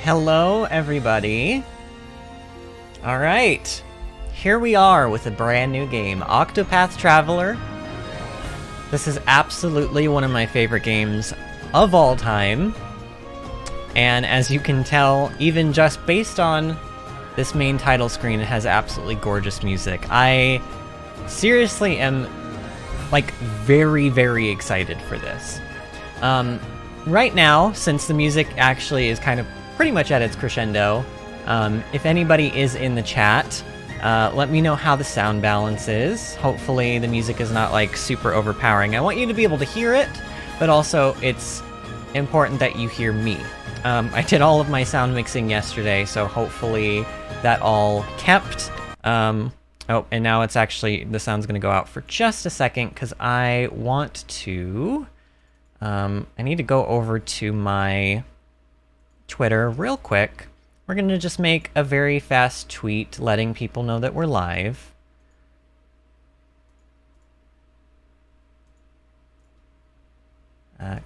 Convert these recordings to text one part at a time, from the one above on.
Hello, everybody. All right, here we are with a brand new game, Octopath Traveler. This is absolutely one of my favorite games of all time. And as you can tell, even just based on this main title screen, it has absolutely gorgeous music. I seriously am, like, very, very excited for this. Right now, since the music actually is kind of pretty much at its crescendo, if anybody is in the chat, let me know how the sound balance is. Hopefully the music is not like super overpowering. I want you to be able to hear it, but also it's important that you hear me. I did all of my sound mixing yesterday, so hopefully that all kept. Oh, and now it's actually, the sound's gonna go out for just a second because I want to, I need to go over to my Twitter real quick. We're gonna just make a very fast tweet letting people know that we're live.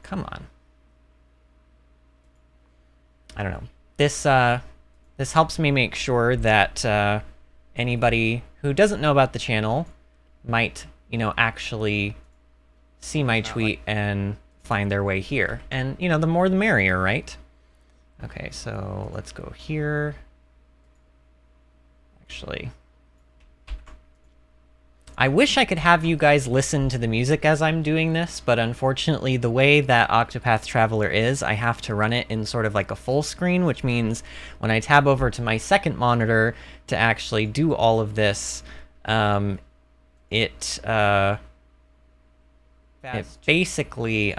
Come on. I don't know. This helps me make sure that anybody who doesn't know about the channel might, you know, actually see my tweet and find their way here. And, you know, the more the merrier, right? Okay, so let's go here. Actually, I wish I could have you guys listen to the music as I'm doing this, but unfortunately the way that Octopath Traveler is, I have to run it in sort of like a full screen, which means when I tab over to my second monitor to actually do all of this, it basically,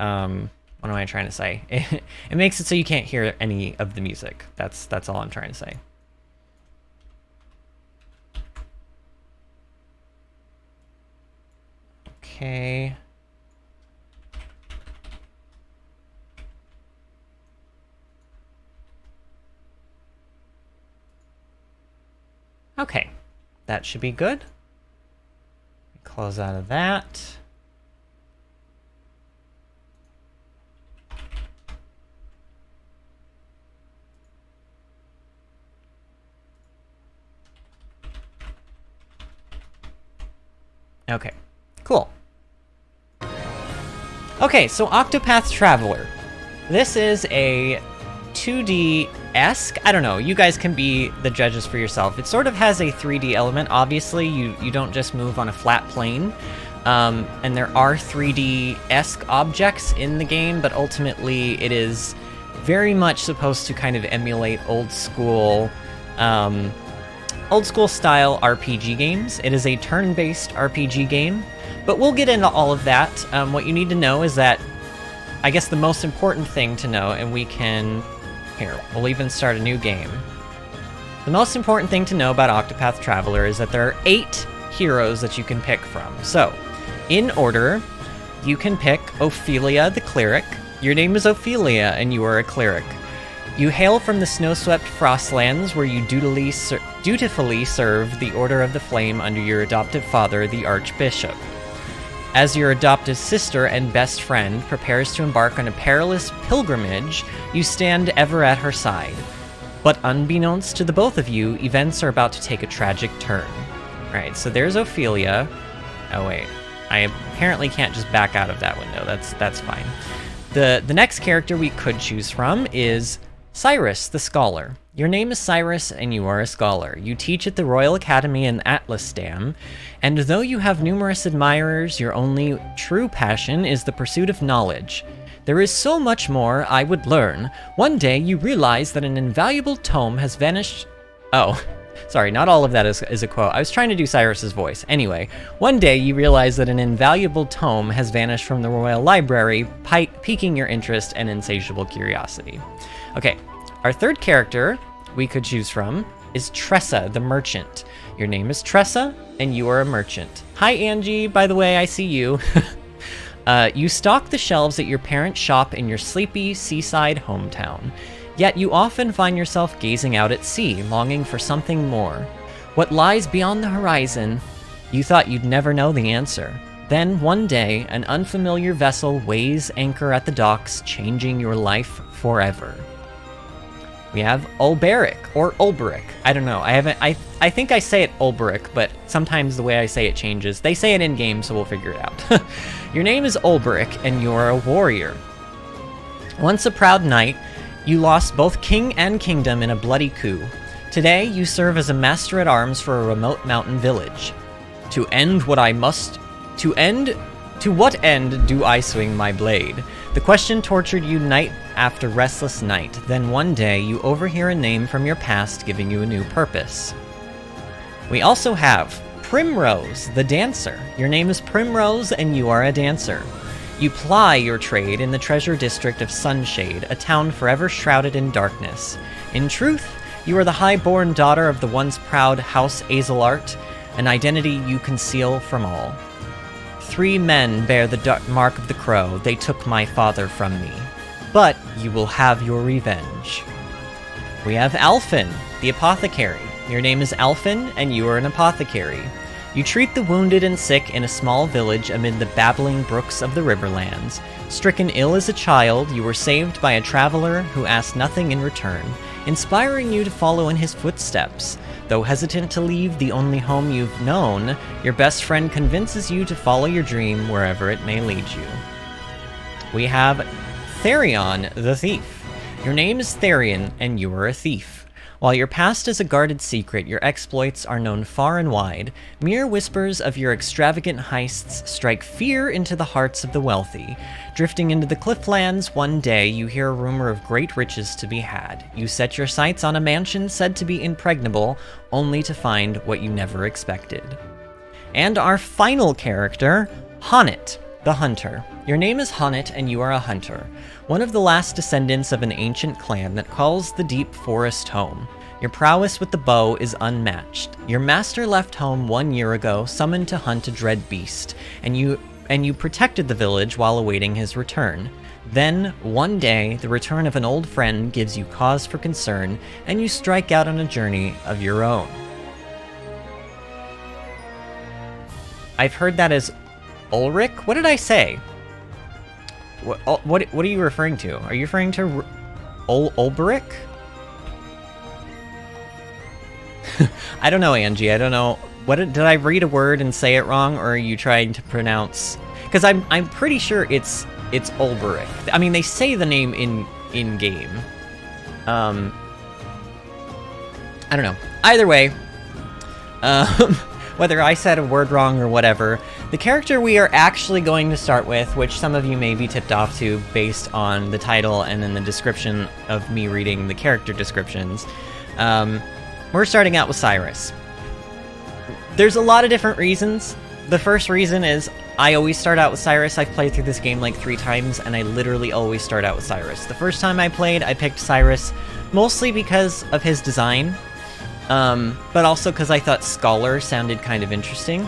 what am I trying to say? It makes it so you can't hear any of the music. That's all I'm trying to say. Okay. Okay, that should be good. Close out of that. Okay, cool. Okay, so Octopath Traveler. This is a 2D-esque, I don't know, you guys can be the judges for yourself. It sort of has a 3D element, obviously. You don't just move on a flat plane. And there are 3D-esque objects in the game, but ultimately it is very much supposed to kind of emulate old school style RPG games. It is a turn-based RPG game, but we'll get into all of that. What you need to know is that, I guess the most important thing to know, and we can, here, we'll even start a new game. The most important thing to know about Octopath Traveler is that there are 8 heroes that you can pick from. So, in order, you can pick Ophelia the Cleric. Your name is Ophelia, and you are a cleric. You hail from the snow-swept Frostlands, where you dutifully serve the Order of the Flame under your adoptive father, the Archbishop. As your adoptive sister and best friend prepares to embark on a perilous pilgrimage, you stand ever at her side. But unbeknownst to the both of you, events are about to take a tragic turn. Alright, so there's Ophelia. Oh wait, I apparently can't just back out of that window, that's fine. The next character we could choose from is Cyrus, the Scholar. Your name is Cyrus, and you are a scholar. You teach at the Royal Academy in Atlasdam, and though you have numerous admirers, your only true passion is the pursuit of knowledge. There is so much more I would learn. One day you realize that an invaluable tome has vanished... Oh, sorry, not all of that is a quote. I was trying to do Cyrus's voice. Anyway, one day you realize that an invaluable tome has vanished from the Royal Library, piquing your interest and insatiable curiosity. Okay, our third character we could choose from is Tressa, the Merchant. Your name is Tressa, and you are a merchant. Hi, Angie, by the way, I see you. You stock the shelves at your parents' shop in your sleepy seaside hometown. Yet you often find yourself gazing out at sea, longing for something more. What lies beyond the horizon? You thought you'd never know the answer. Then, one day, an unfamiliar vessel weighs anchor at the docks, changing your life forever. We have Ulberic, or Ulberic. I don't know. I think I say it Ulberic, but sometimes the way I say it changes. They say it in-game, so we'll figure it out. Your name is Ulberic, and you're a warrior. Once a proud knight, you lost both king and kingdom in a bloody coup. Today, you serve as a master-at-arms for a remote mountain village. To what end do I swing my blade? The question tortured you night after restless night. Then one day, you overhear a name from your past giving you a new purpose. We also have Primrose, the dancer. Your name is Primrose, and you are a dancer. You ply your trade in the treasure district of Sunshade, a town forever shrouded in darkness. In truth, you are the high-born daughter of the once proud House Azelart, an identity you conceal from all. 3 men bear the mark of the crow. They took my father from me. But you will have your revenge. We have Alphen, the apothecary. Your name is Alphen, and you are an apothecary. You treat the wounded and sick in a small village amid the babbling brooks of the Riverlands. Stricken ill as a child, you were saved by a traveler who asked nothing in return, inspiring you to follow in his footsteps. Though hesitant to leave the only home you've known, your best friend convinces you to follow your dream wherever it may lead you. We have Therion, the thief. Your name is Therion, and you are a thief. While your past is a guarded secret, your exploits are known far and wide. Mere whispers of your extravagant heists strike fear into the hearts of the wealthy. Drifting into the Clifflands, one day you hear a rumor of great riches to be had. You set your sights on a mansion said to be impregnable, only to find what you never expected. And our final character, Honnet, the hunter. Your name is Honnet, and you are a hunter. One of the last descendants of an ancient clan that calls the deep forest home. Your prowess with the bow is unmatched. Your master left home 1 year ago, summoned to hunt a dread beast, and you protected the village while awaiting his return. Then, one day, the return of an old friend gives you cause for concern, and you strike out on a journey of your own. I've heard that as Ulrich? What did I say? What are you referring to? Are you referring to Ulberic? I don't know, Angie. I don't know. Did I read a word and say it wrong, or are you trying to pronounce? Because I'm pretty sure it's Ulberic. I mean, they say the name in game. I don't know. Either way, whether I said a word wrong or whatever, the character we are actually going to start with, which some of you may be tipped off to based on the title and then the description of me reading the character descriptions, we're starting out with Cyrus. There's a lot of different reasons. The first reason is I always start out with Cyrus. I've played through this game like 3 times, and I literally always start out with Cyrus. The first time I played, I picked Cyrus mostly because of his design, but also because I thought Scholar sounded kind of interesting.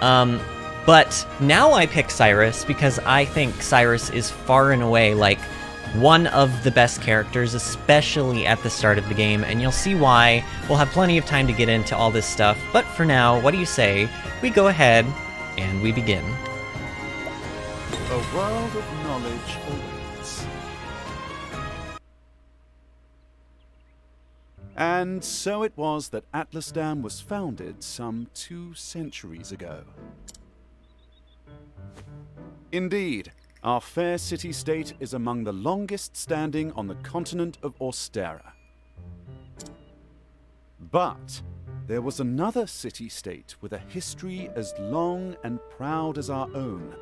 But now I pick Cyrus because I think Cyrus is far and away, like, one of the best characters, especially at the start of the game, and you'll see why. We'll have plenty of time to get into all this stuff, but for now, what do you say? We go ahead, and we begin. A world of knowledge awaits. And so it was that Atlasdam was founded some 2 centuries ago. Indeed, our fair city-state is among the longest standing on the continent of Austera. But there was another city-state with a history as long and proud as our own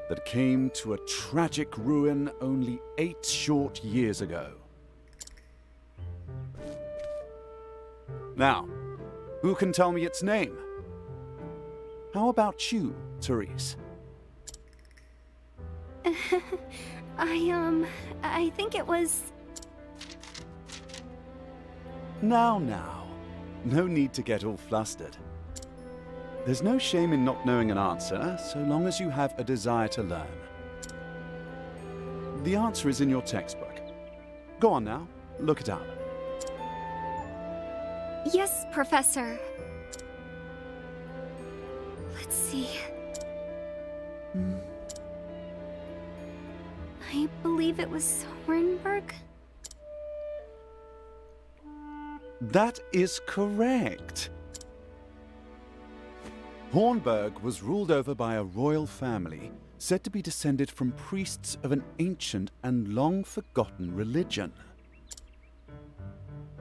that came to a tragic ruin only 8 short years ago. Now, who can tell me its name? How about you, Therese? I think it was... Now. No need to get all flustered. There's no shame in not knowing an answer, so long as you have a desire to learn. The answer is in your textbook. Go on now, look it up. Yes, Professor. Let's see. I believe it was Sorenberg. That is correct. Hornburg was ruled over by a royal family, said to be descended from priests of an ancient and long-forgotten religion.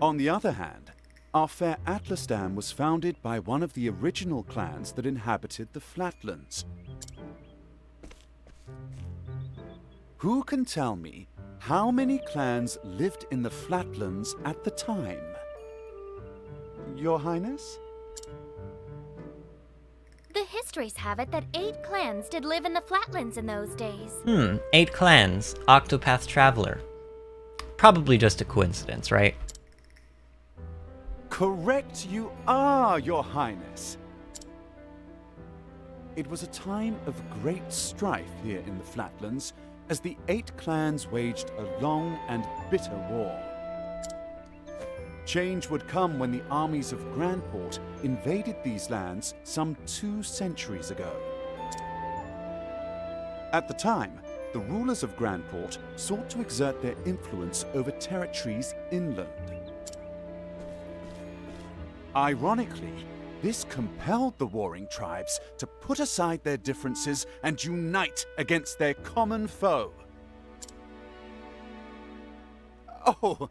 On the other hand, our fair Atlasdam was founded by one of the original clans that inhabited the Flatlands. Who can tell me how many clans lived in the Flatlands at the time? Your Highness? The histories have it that 8 clans did live in the Flatlands in those days. 8 clans. Octopath Traveler. Probably just a coincidence, right? Correct you are, Your Highness. It was a time of great strife here in the Flatlands as the 8 clans waged a long and bitter war. Change would come when the armies of Grandport invaded these lands some 2 centuries ago. At the time, the rulers of Grandport sought to exert their influence over territories inland. Ironically, this compelled the warring tribes to put aside their differences and unite against their common foe. Oh,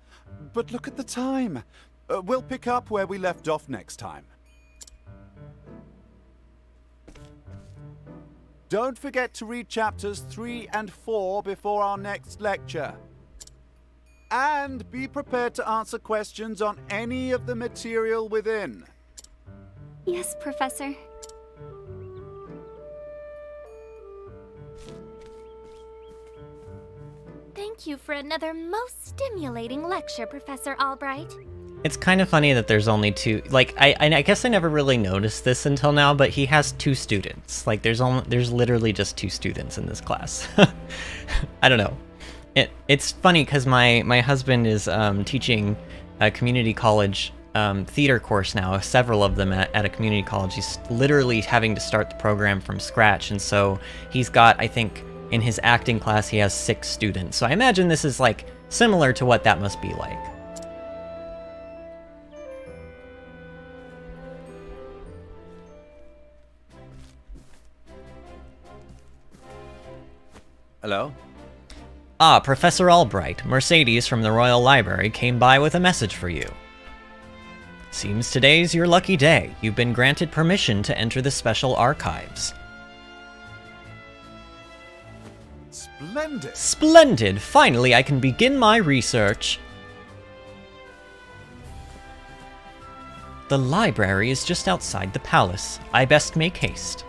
but look at the time. We'll pick up where we left off next time. Don't forget to read chapters 3 and 4 before our next lecture. And be prepared to answer questions on any of the material within. Yes, Professor. Thank you for another most stimulating lecture, Professor Albright. It's kind of funny that there's only 2. Like, I guess I never really noticed this until now, but he has 2 students. Like, there's literally just 2 students in this class. I don't know. It's funny because my husband is teaching a community college theater course now, several of them at a community college. He's literally having to start the program from scratch, and so he's got, I think, in his acting class, he has 6 students. So I imagine this is, like, similar to what that must be like. Hello? Ah, Professor Albright, Mercedes from the Royal Library came by with a message for you. Seems today's your lucky day. You've been granted permission to enter the special archives. Splendid! Splendid! Finally, I can begin my research. The library is just outside the palace. I best make haste.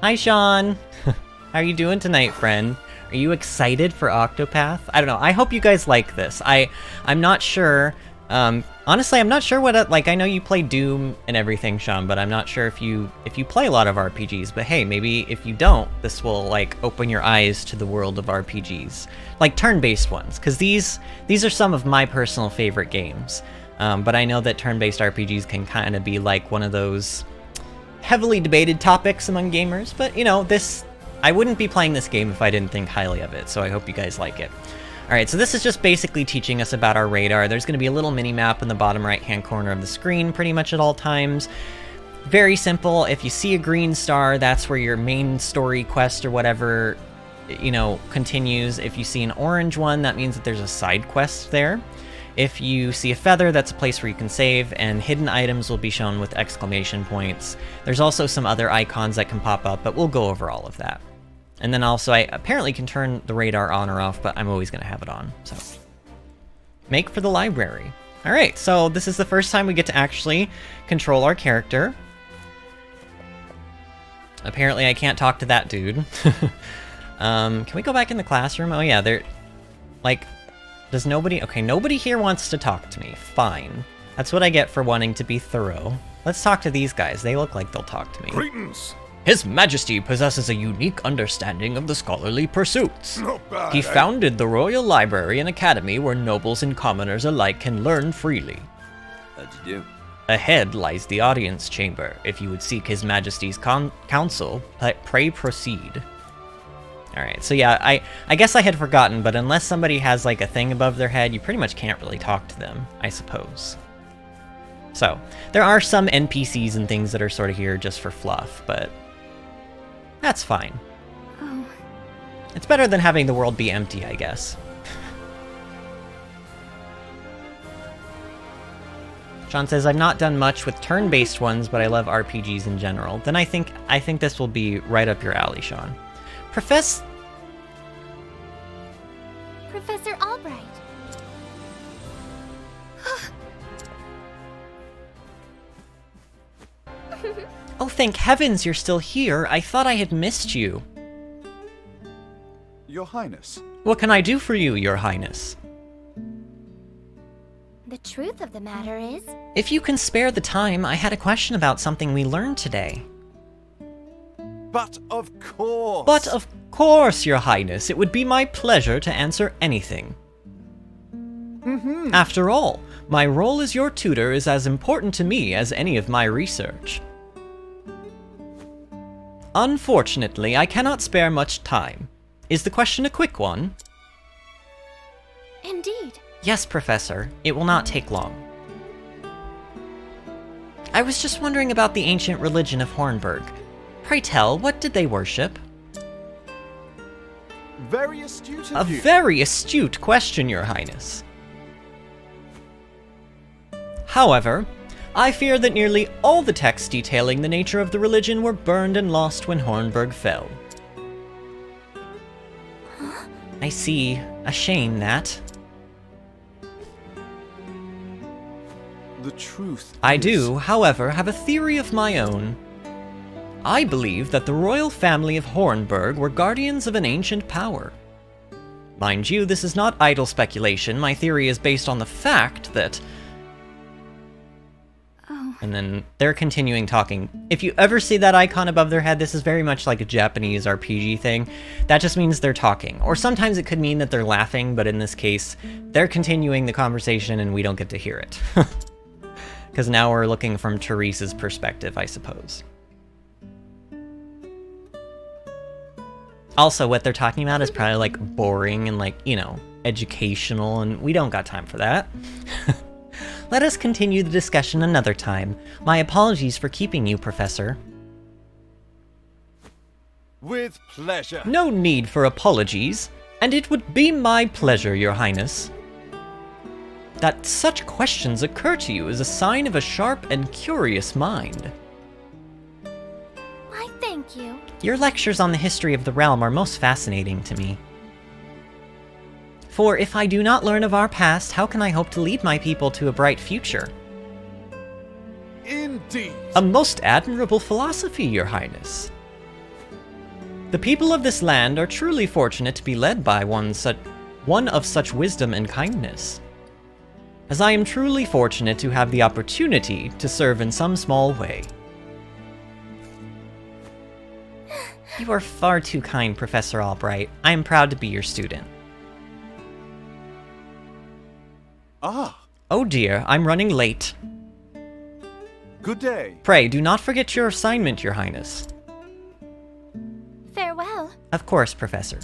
Hi, Sean! How are you doing tonight, friend? Are you excited for Octopath? I don't know. I hope you guys like this. I'm not sure. Honestly, I'm not sure what like. I know you play Doom and everything, Sean, but I'm not sure if you play a lot of RPGs. But hey, maybe if you don't, this will like open your eyes to the world of RPGs, like turn-based ones, because these are some of my personal favorite games. But I know that turn-based RPGs can kind of be like one of those heavily debated topics among gamers. But you know, I wouldn't be playing this game if I didn't think highly of it, so I hope you guys like it. Alright, so this is just basically teaching us about our radar. There's going to be a little mini-map in the bottom right-hand corner of the screen pretty much at all times. Very simple. If you see a green star, that's where your main story quest or whatever, you know, continues. If you see an orange one, that means that there's a side quest there. If you see a feather, that's a place where you can save, and hidden items will be shown with exclamation points. There's also some other icons that can pop up, but we'll go over all of that. And then also, I apparently can turn the radar on or off, but I'm always going to have it on, so. Make for the library. Alright, so this is the first time we get to actually control our character. Apparently I can't talk to that dude. Can we go back in the classroom? Oh yeah, like, does nobody... Okay, nobody here wants to talk to me. Fine. That's what I get for wanting to be thorough. Let's talk to these guys. They look like they'll talk to me. Greetings! His Majesty possesses a unique understanding of the scholarly pursuits. Not bad, He eh? founded the Royal Library, an academy where nobles and commoners alike can learn freely. How'd you do? Ahead lies the audience chamber. If you would seek His Majesty's counsel, pray proceed. Alright, so yeah, I guess I had forgotten, but unless somebody has like a thing above their head, you pretty much can't really talk to them, I suppose. So, there are some NPCs and things that are sort of here just for fluff, but that's fine. Oh. It's better than having the world be empty, I guess. Sean says, I've not done much with turn-based ones, but I love RPGs in general. Then I think this will be right up your alley, Sean. Professor Albright. Oh, thank heavens you're still here. I thought I had missed you. Your Highness. What can I do for you, Your Highness? The truth of the matter is, If you can spare the time, I had a question about something we learned today. But of course! But of course, Your Highness, it would be my pleasure to answer anything. After all, my role as your tutor is as important to me as any of my research. Unfortunately, I cannot spare much time. Is the question a quick one? indeed, Yes, Professor. It will not take long. I was just wondering about the ancient religion of Hornburg. Pray tell, what did they worship? Very astute A of you. very astute question, Your Highness. However, I fear that nearly all the texts detailing the nature of the religion were burned and lost when Hornburg fell. I see. A shame, that. The truth I is- do, however, have a theory of my own. I believe that the royal family of Hornburg were guardians of an ancient power. Mind you, this is not idle speculation. My theory is based on the fact that... Oh. And then they're continuing talking. If you ever see that icon above their head, this is very much like a Japanese RPG thing. That just means they're talking. Or sometimes it could mean that they're laughing, but in this case, they're continuing the conversation and we don't get to hear it. Because now we're looking from Teresa's perspective, I suppose. Also, what they're talking about is probably, like, boring and, like, you know, educational, and we don't got time for that. Let us continue the discussion another time. My apologies for keeping you, Professor. With pleasure. No need for apologies, and it would be my pleasure, Your Highness. That such questions occur to you is a sign of a sharp and curious mind. why thank you. Your lectures on the history of the realm are most fascinating to me. For if I do not learn of our past, how can I hope to lead my people to a bright future? Indeed. A most admirable philosophy, Your Highness. The people of this land are truly fortunate to be led by one of such wisdom and kindness. As I am truly fortunate to have the opportunity to serve in some small way. You are far too kind, Professor Albright. I am proud to be your student. Ah, Oh dear, I'm running late. good day. Pray, do not forget your assignment, Your Highness. Farewell. Of course, Professor.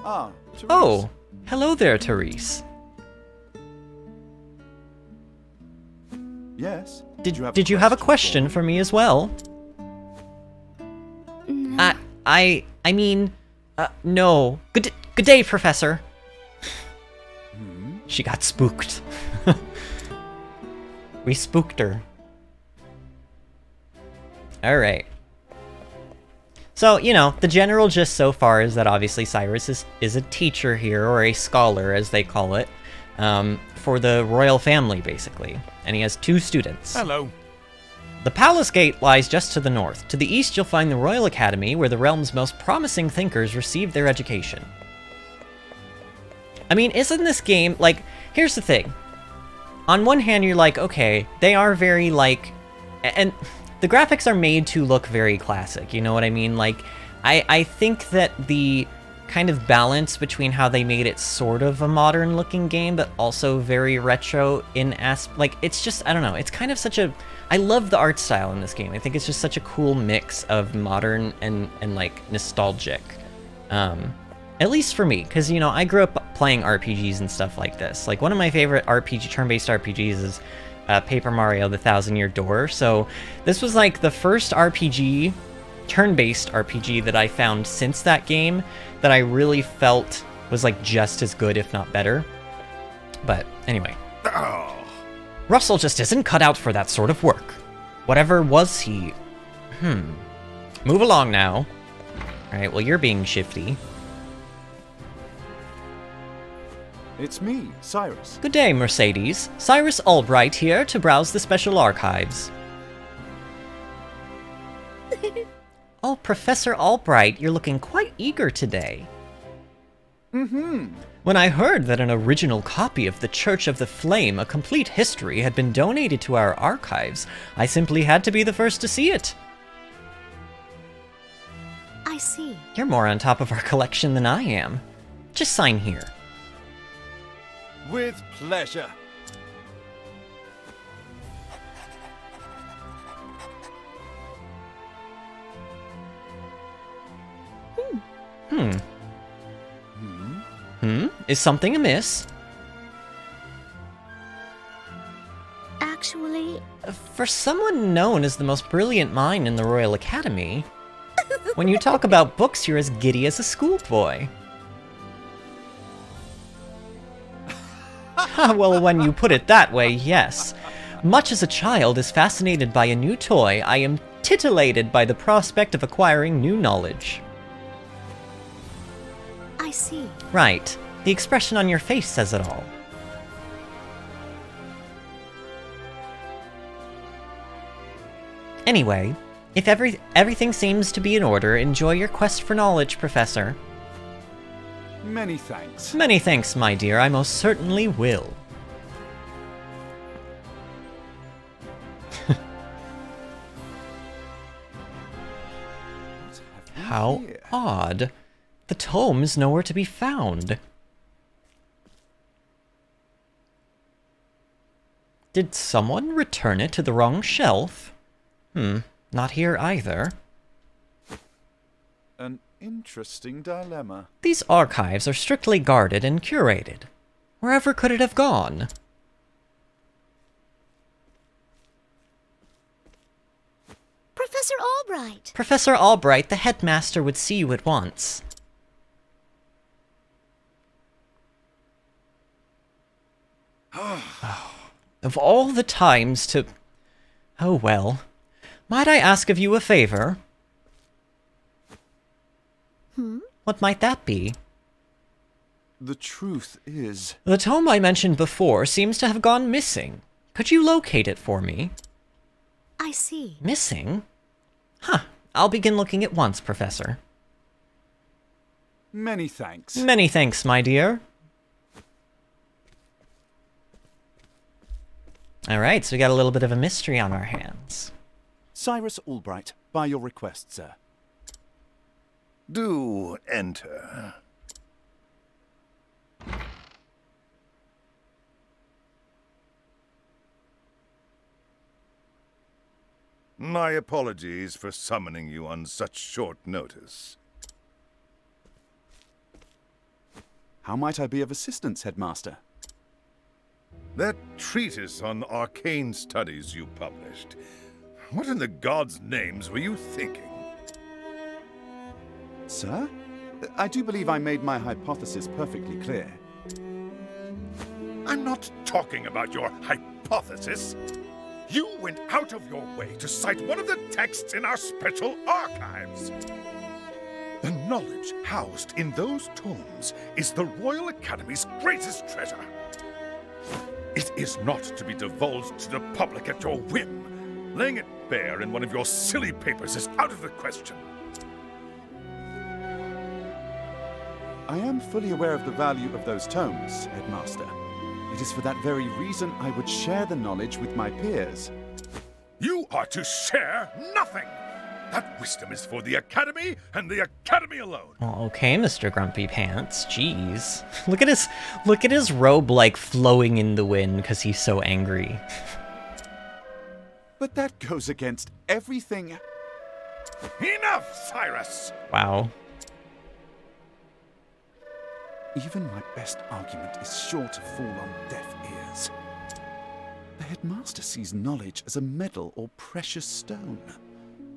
Ah, Therese. Oh, hello there, Therese. Yes. Did you have a question for me as well? No. I mean, no. Good day, Professor. She got spooked. We spooked her. Alright. So, you know, the general gist so far is that obviously Cyrus is a teacher here, or a scholar as they call it, for the royal family, basically. And he has 2 students. Hello. The Palace Gate lies just to the north. To the east, you'll find the Royal Academy, where the realm's most promising thinkers receive their education. I mean, isn't this game, like, here's the thing. On one hand, you're like, okay, they are very, like, and the graphics are made to look very classic, you know what I mean? Like, I think that the kind of balance between how they made it sort of a modern looking game, but also very retro in like, it's just, I don't know, it's kind of such a, I love the art style in this game. I think it's just such a cool mix of modern and like nostalgic. At least for me, because, you know, I grew up playing RPGs and stuff like this. Like, one of my favorite turn-based RPGs is Paper Mario: The Thousand-Year Door. So this was like the first RPG, turn-based RPG that I found since that game that I really felt was like just as good, if not better. But anyway. Oh. Russell just isn't cut out for that sort of work. Whatever was he? Move along now. Alright, well, you're being shifty. It's me, Cyrus. Good day, Mercedes. Cyrus Albright here to browse the special archives. Oh, Professor Albright, you're looking quite eager today. When I heard that an original copy of The Church of the Flame, A Complete History, had been donated to our archives, I simply had to be the first to see it. I see. You're more on top of our collection than I am. Just sign here. With pleasure. Is something amiss? Actually, For someone known as the most brilliant mind in the Royal Academy, when you talk about books, you're as giddy as a schoolboy. Well, when you put it that way, yes. Much as a child is fascinated by a new toy, I am titillated by the prospect of acquiring new knowledge. I see. Right. The expression on your face says it all. Anyway, if everything seems to be in order, enjoy your quest for knowledge, Professor. Many thanks. Many thanks, my dear. I most certainly will. How here? odd. The tome is nowhere to be found. Did someone return it to the wrong shelf? Not here either. An interesting dilemma. These archives are strictly guarded and curated. Wherever could it have gone? Professor Albright! Professor Albright, the headmaster, would see you at once. Of all the times to... Oh well. Might I ask of you a favor? What might that be? The truth is... The tome I mentioned before seems to have gone missing. Could you locate it for me? I see. Missing? Huh. I'll begin looking at once, Professor. Many thanks. Many thanks, my dear. Alright, so we got a little bit of a mystery on our hands. Cyrus Albright, by your request, sir. Do enter. My apologies for summoning you on such short notice. How might I be of assistance, Headmaster? That treatise on arcane studies you published. What in the gods' names were you thinking? Sir? I do believe I made my hypothesis perfectly clear. I'm not talking about your hypothesis. You went out of your way to cite one of the texts in our special archives. The knowledge housed in those tomes is the Royal Academy's greatest treasure. It is not to be divulged to the public at your whim. Laying it bare in one of your silly papers is out of the question. I am fully aware of the value of those tomes, Headmaster. It is for that very reason I would share the knowledge with my peers. You are to share nothing! That wisdom is for the Academy and the Academy alone. Well, okay, Mr. Grumpy Pants. Jeez. Look at his robe, like, flowing in the wind because he's so angry. But that goes against everything. Enough, Cyrus! Wow. Even my best argument is sure to fall on deaf ears. The headmaster sees knowledge as a medal or precious stone,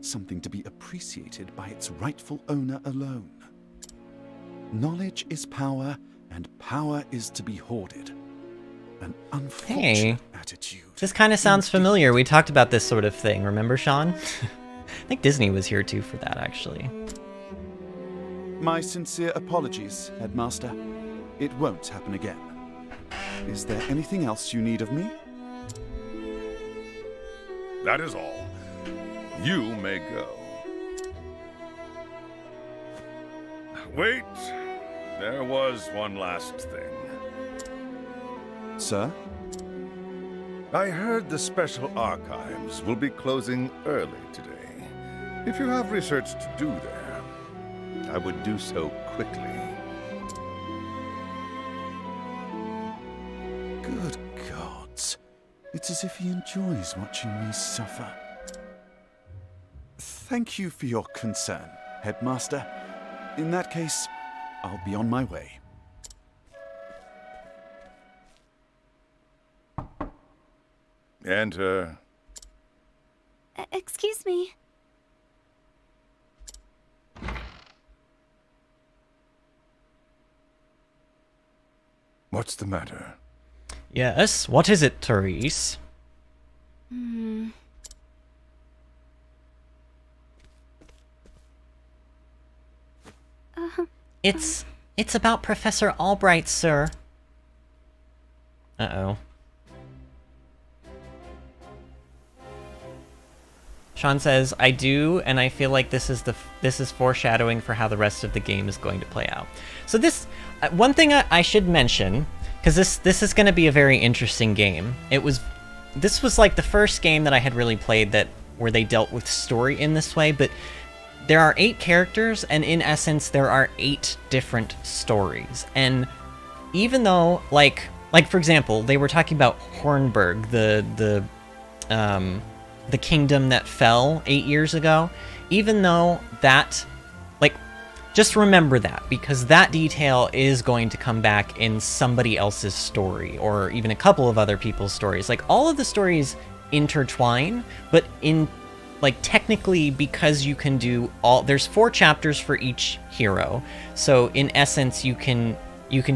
something to be appreciated by its rightful owner alone. Knowledge is power, and power is to be hoarded. An unfortunate attitude. This kind of sounds familiar. We talked about this sort of thing, remember, Sean? I think Disney was here too for that, actually. My sincere apologies, Headmaster. It won't happen again. Is there anything else you need of me? That is all. You may go. Wait, there was one last thing. Sir? I heard the Special Archives will be closing early today. If you have research to do there, I would do so quickly. Good gods. It's as if he enjoys watching me suffer. Thank you for your concern, Headmaster. In that case, I'll be on my way. Enter. Excuse me. What's the matter? Yes, what is it, Therese? It's about Professor Albright, sir. Uh-oh. Sean says, I do, and I feel like this is foreshadowing for how the rest of the game is going to play out. So this, one thing I should mention, because this is going to be a very interesting game. This was like the first game that I had really played where they dealt with story in this way, but there are 8 characters, and in essence, there are 8 different stories. And even though, like for example, they were talking about Hornburg, the kingdom that fell 8 years ago, even though that, just remember that, because that detail is going to come back in somebody else's story, or even a couple of other people's stories. Like, all of the stories intertwine, but technically, because you can do there's 4 chapters for each hero, so in essence, you can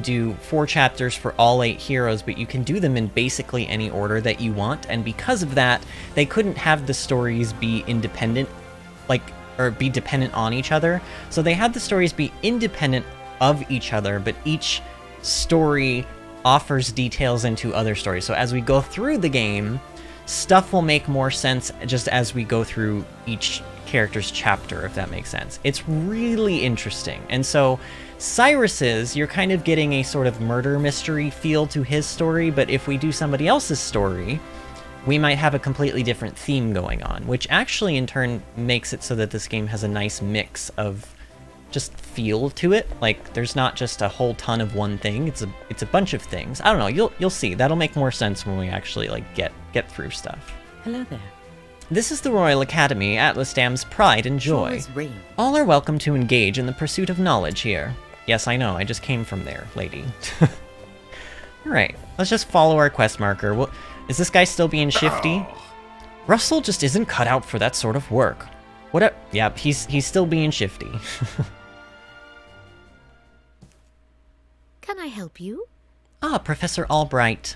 do 4 chapters for all 8 heroes, but you can do them in basically any order that you want, and because of that, they couldn't have the stories be independent, or be dependent on each other. So they had the stories be independent of each other, but each story offers details into other stories. So as we go through the game, stuff will make more sense just as we go through each character's chapter, if that makes sense. It's really interesting. And so Cyrus's, you're kind of getting a sort of murder mystery feel to his story, but if we do somebody else's story, we might have a completely different theme going on, which actually in turn makes it so that this game has a nice mix of just feel to it. Like, there's not just a whole ton of one thing, it's a bunch of things. I don't know, you'll see. That'll make more sense when we actually get through stuff. Hello there. This is the Royal Academy, Atlas Dam's pride and joy. Sure is rain. All are welcome to engage in the pursuit of knowledge here. Yes, I know, I just came from there, lady. Alright, let's just follow our quest marker. Is this guy still being shifty? Russell just isn't cut out for that sort of work. Yep, he's still being shifty. Can I help you? Ah, Professor Albright.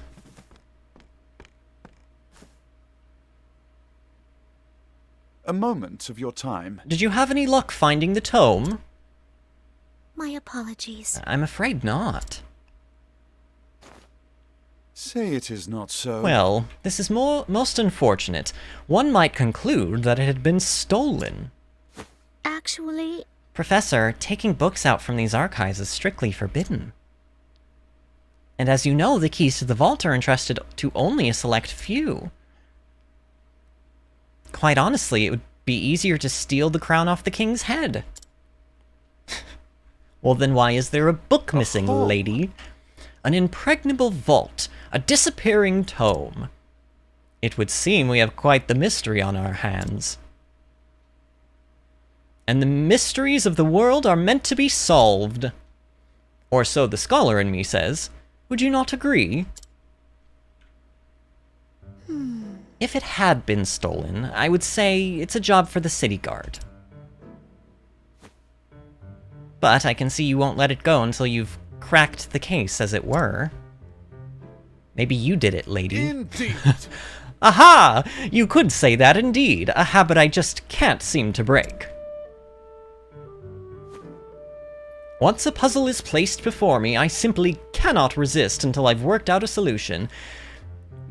A moment of your time. Did you have any luck finding the tome? My apologies. I'm afraid not. Say it is not so. Well, this is most unfortunate. One might conclude that it had been stolen. Actually... Professor, taking books out from these archives is strictly forbidden. And as you know, the keys to the vault are entrusted to only a select few. Quite honestly, be easier to steal the crown off the king's head. Well, then why is there a book missing, lady? An impregnable vault, a disappearing tome. It would seem we have quite the mystery on our hands. And the mysteries of the world are meant to be solved. Or so the scholar in me says. Would you not agree? If it had been stolen, I would say it's a job for the city guard. But I can see you won't let it go until you've cracked the case, as it were. Maybe you did it, lady. Indeed. Aha! You could say that indeed, a habit I just can't seem to break. Once a puzzle is placed before me, I simply cannot resist until I've worked out a solution.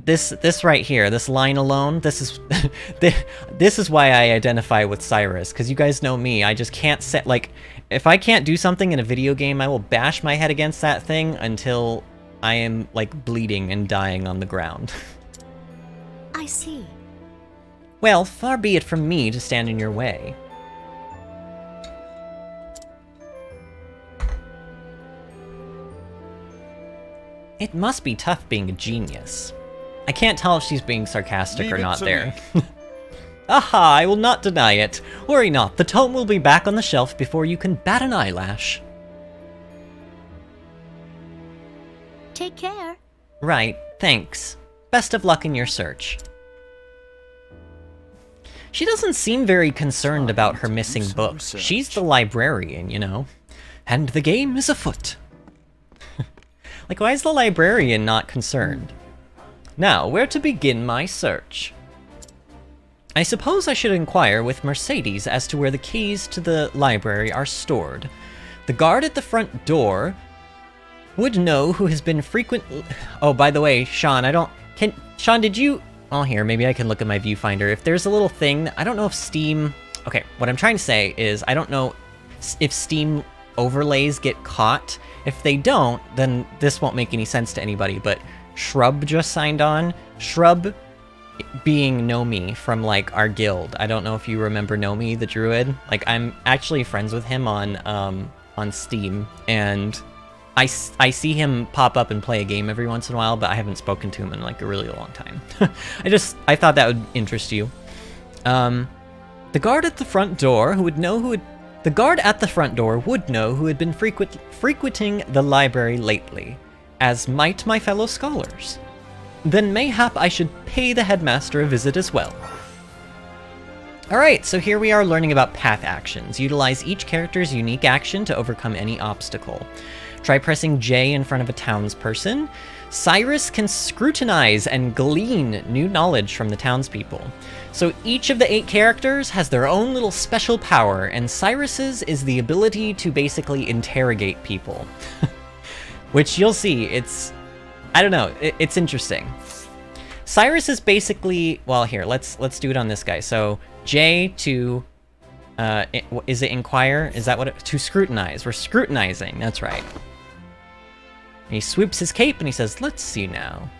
This right here, this line alone, this is this is why I identify with Cyrus, because you guys know me, I just can't set, like, if I can't do something in a video game, I will bash my head against that thing until I am, like, bleeding and dying on the ground. I see. Well, far be it from me to stand in your way. It must be tough being a genius. I can't tell if she's being sarcastic or not there. Aha, I will not deny it. Worry not, the tome will be back on the shelf before you can bat an eyelash. Take care. Right, thanks. Best of luck in your search. She doesn't seem very concerned about her missing books. She's the librarian, you know. And the game is afoot. Like, why is the librarian not concerned? Now, where to begin my search? I suppose I should inquire with Mercedes as to where the keys to the library are stored. The guard at the front door would know who has been frequent... Oh, by the way, Sean, Sean, did you... Oh, here, maybe I can look at my viewfinder. If there's a little thing... I don't know if Steam... Okay, what I'm trying to say is I don't know if Steam overlays get caught. If they don't, then this won't make any sense to anybody, but Shrub just signed on. Shrub being Nomi from, like, our guild. I don't know if you remember Nomi, the druid. Like, I'm actually friends with him on Steam, and I see him pop up and play a game every once in a while, but I haven't spoken to him in, like, a really long time. I thought that would interest you. The guard at the front door who would know who had... The guard at the front door would know who had been frequenting the library lately, as might my fellow scholars. Then mayhap I should pay the headmaster a visit as well. Alright, so here we are learning about path actions. Utilize each character's unique action to overcome any obstacle. Try pressing J in front of a townsperson. Cyrus can scrutinize and glean new knowledge from the townspeople. So each of the 8 characters has their own little special power, and Cyrus's is the ability to basically interrogate people. Which you'll see, I don't know, it's interesting. Cyrus is basically, well, here, let's do it on this guy. So J to, is it inquire? Is that what to scrutinize? We're scrutinizing, that's right. And he swoops his cape and he says, let's see now.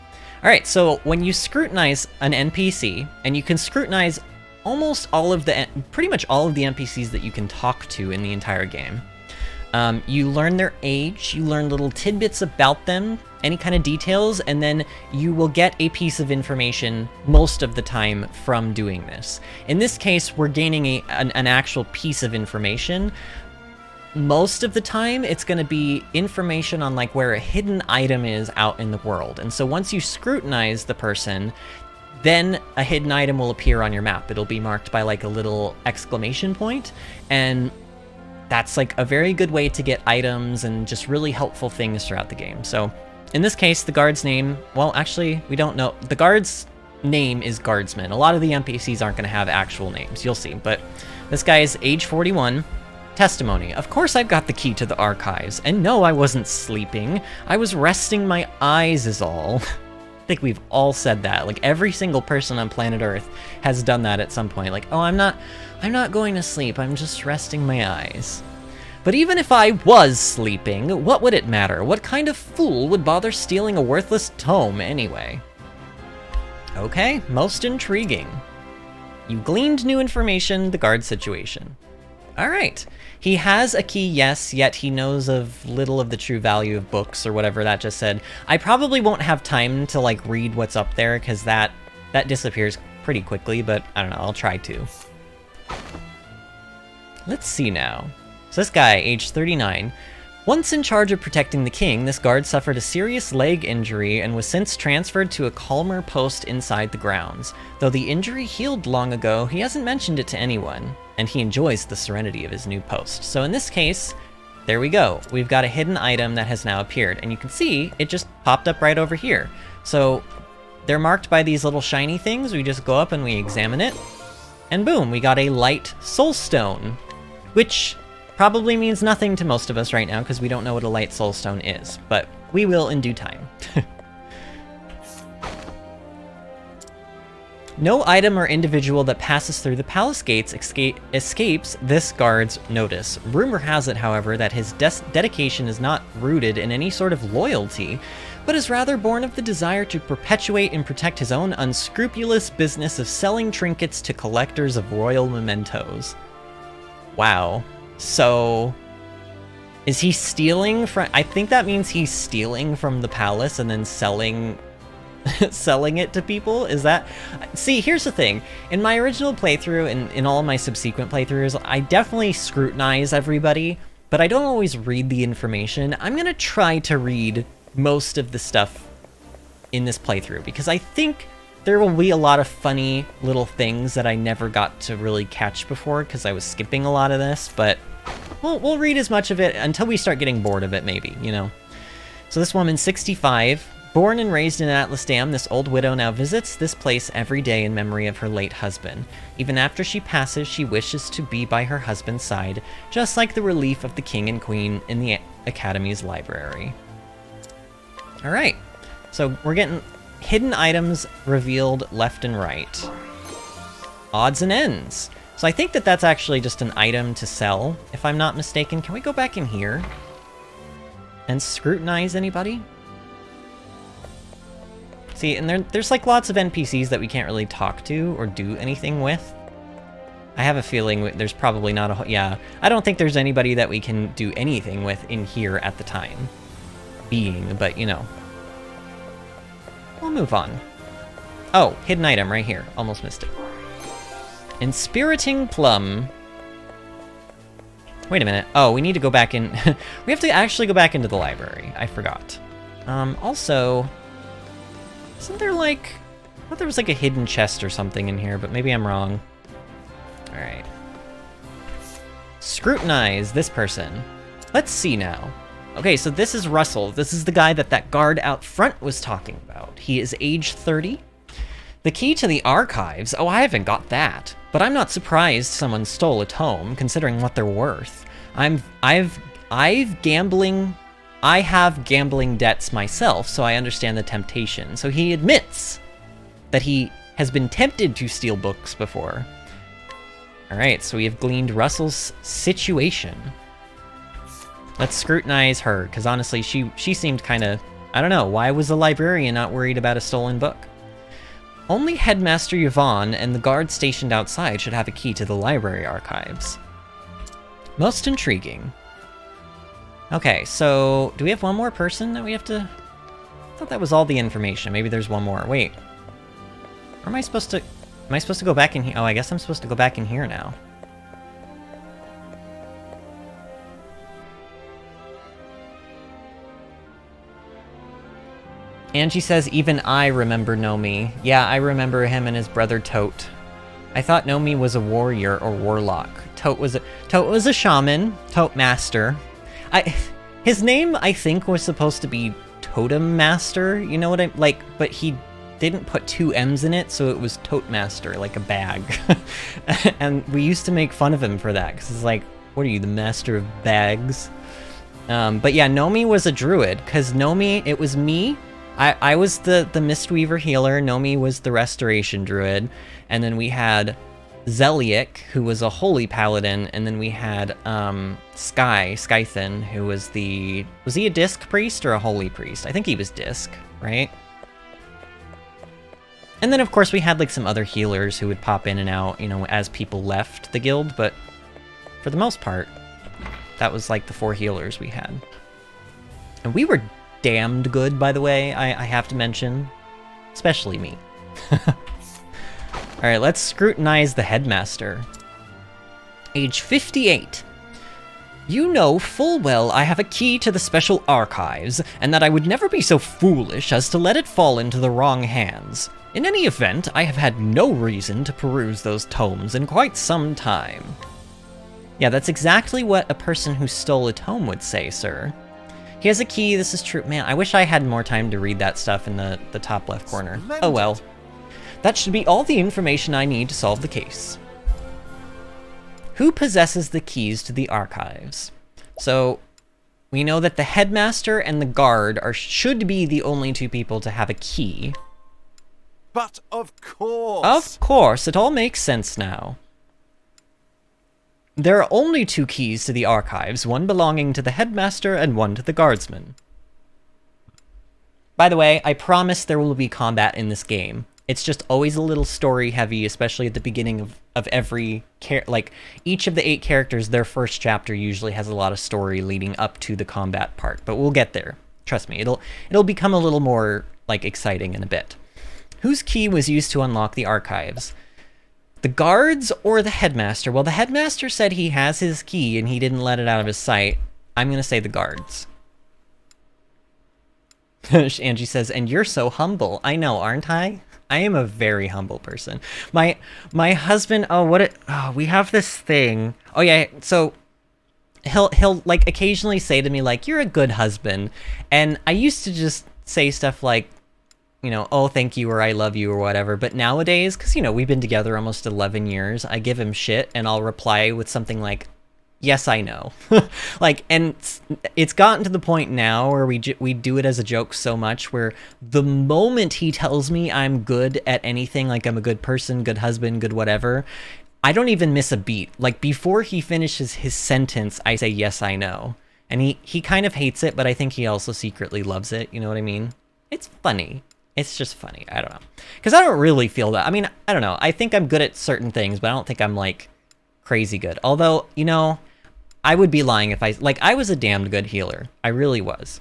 Alright, so when you scrutinize an NPC, and you can scrutinize almost all of pretty much all of the NPCs that you can talk to in the entire game. You learn their age, you learn little tidbits about them, any kind of details, and then you will get a piece of information most of the time from doing this. In this case, we're gaining an actual piece of information. Most of the time, it's going to be information on, like, where a hidden item is out in the world. And so once you scrutinize the person, then a hidden item will appear on your map. It'll be marked by, like, a little exclamation point, and that's, like, a very good way to get items and just really helpful things throughout the game. So in this case, the guard's name, well, actually, we don't know. The guard's name is Guardsman. A lot of the NPCs aren't going to have actual names. You'll see. But this guy is age 41. Testimony. Of course I've got the key to the archives. And no, I wasn't sleeping. I was resting my eyes is all. I think we've all said that. Like, every single person on planet Earth has done that at some point. Like, oh, I'm not going to sleep. I'm just resting my eyes. But even if I was sleeping, what would it matter? What kind of fool would bother stealing a worthless tome anyway? Okay, most intriguing. You gleaned new information, the guard situation. All right. He has a key, yes, yet he knows of little of the true value of books or whatever that just said. I probably won't have time to like read what's up there because that disappears pretty quickly, but I don't know, I'll try to. Let's see now. So this guy, age 39. Once in charge of protecting the king, this guard suffered a serious leg injury and was since transferred to a calmer post inside the grounds. Though the injury healed long ago, he hasn't mentioned it to anyone, and he enjoys the serenity of his new post. So in this case, there we go. We've got a hidden item that has now appeared, and you can see it just popped up right over here. So they're marked by these little shiny things. We just go up and we examine it, and boom, we got a light soul stone, which probably means nothing to most of us right now because we don't know what a light soul stone is, but we will in due time. No item or individual that passes through the palace gates escapes this guard's notice. Rumor has it, however, that his dedication is not rooted in any sort of loyalty, but is rather born of the desire to perpetuate and protect his own unscrupulous business of selling trinkets to collectors of royal mementos. Wow. So, is he stealing from... I think that means he's stealing from the palace and then selling it to people? Is that... See, here's the thing. In my original playthrough and in all my subsequent playthroughs, I definitely scrutinize everybody, but I don't always read the information. I'm gonna try to read most of the stuff in this playthrough, because I think there will be a lot of funny little things that I never got to really catch before because I was skipping a lot of this, but we'll read as much of it until we start getting bored of it, maybe, you know? So this woman, 65, born and raised in Atlas Dam, this old widow now visits this place every day in memory of her late husband. Even after she passes, she wishes to be by her husband's side, just like the relief of the king and queen in the Academy's library. All right, so we're getting hidden items revealed left and right. Odds and ends. So I think that that's actually just an item to sell, if I'm not mistaken. Can we go back in here and scrutinize anybody? See, and there's like lots of NPCs that we can't really talk to or do anything with. I have a feeling there's probably not a... Yeah, I don't think there's anybody that we can do anything with in here at the time being, but you know. We'll move on. Oh, hidden item right here. Almost missed it. Inspiriting Plum. Wait a minute. Oh, we need to go back in... We have to actually go back into the library. I forgot. Also... Isn't there like... I thought there was like a hidden chest or something in here, but maybe I'm wrong. Alright. Scrutinize this person. Let's see now. Okay, so this is Russell. This is the guy that guard out front was talking about. He is age 30. The key to the archives? Oh, I haven't got that. But I'm not surprised someone stole a tome, considering what they're worth. I have gambling debts myself, so I understand the temptation. So he admits that he has been tempted to steal books before. All right, so we have gleaned Russell's situation. Let's scrutinize her, because honestly, she seemed kind of... I don't know, why was the librarian not worried about a stolen book? Only Headmaster Yvonne and the guards stationed outside should have a key to the library archives. Most intriguing. Okay, so do we have one more person that we have to... I thought that was all the information. Maybe there's one more. Wait. Or am I supposed to... Am I supposed to go back in here? Oh, I guess I'm supposed to go back in here now. Angie says, even I remember Nomi. Yeah, I remember him and his brother Tote. I thought Nomi was a warrior or warlock. Tote was a shaman, Tote Master. His name, I think, was supposed to be Totem Master, you know what I... Like, but he didn't put two M's in it, so it was Tote Master, like a bag. And we used to make fun of him for that, because it's like, what are you, the master of bags? But yeah, Nomi was a druid, because Nomi, it was me. I was the Mistweaver healer, Nomi was the restoration druid, and then we had Zeliek, who was a holy paladin, and then we had Skythan, who was the... Was he a disc priest or a holy priest? I think he was disc, right? And then, of course, we had, like, some other healers who would pop in and out, you know, as people left the guild, but for the most part, that was, like, the 4 healers we had. And we were damned good, by the way, I have to mention. Especially me. Alright, let's scrutinize the headmaster. Age 58. You know full well I have a key to the special archives, and that I would never be so foolish as to let it fall into the wrong hands. In any event, I have had no reason to peruse those tomes in quite some time. Yeah, that's exactly what a person who stole a tome would say, sir. He has a key, this is true. Man, I wish I had more time to read that stuff in the top left corner. Splendid. Oh well. That should be all the information I need to solve the case. Who possesses the keys to the archives? So, we know that the headmaster and the guard should be the only 2 people to have a key. But of course! Of course, it all makes sense now. There are only 2 keys to the archives, one belonging to the headmaster and one to the guardsman. By the way, I promise there will be combat in this game. It's just always a little story heavy, especially at the beginning of every like each of the 8 characters, their first chapter usually has a lot of story leading up to the combat part, but we'll get there. Trust me, it'll become a little more like exciting in a bit. Whose key was used to unlock the archives? The guards or the headmaster? Well, the headmaster said he has his key and he didn't let it out of his sight. I'm gonna say the guards. Angie says, and you're so humble. I know, aren't I? I am a very humble person. My husband, we have this thing. Oh yeah, so he'll like occasionally say to me like, you're a good husband. And I used to just say stuff like, you know, oh, thank you, or I love you, or whatever. But nowadays, because, you know, we've been together almost 11 years, I give him shit, and I'll reply with something like, yes, I know. Like, and it's gotten to the point now where we do it as a joke so much, where the moment he tells me I'm good at anything, like I'm a good person, good husband, good whatever, I don't even miss a beat. Like, before he finishes his sentence, I say, yes, I know. And he kind of hates it, but I think he also secretly loves it, you know what I mean? It's funny. It's just funny. I don't know. Because I don't really feel that. I mean, I don't know. I think I'm good at certain things, but I don't think I'm, like, crazy good. Although, you know, I would be lying if I was a damned good healer. I really was.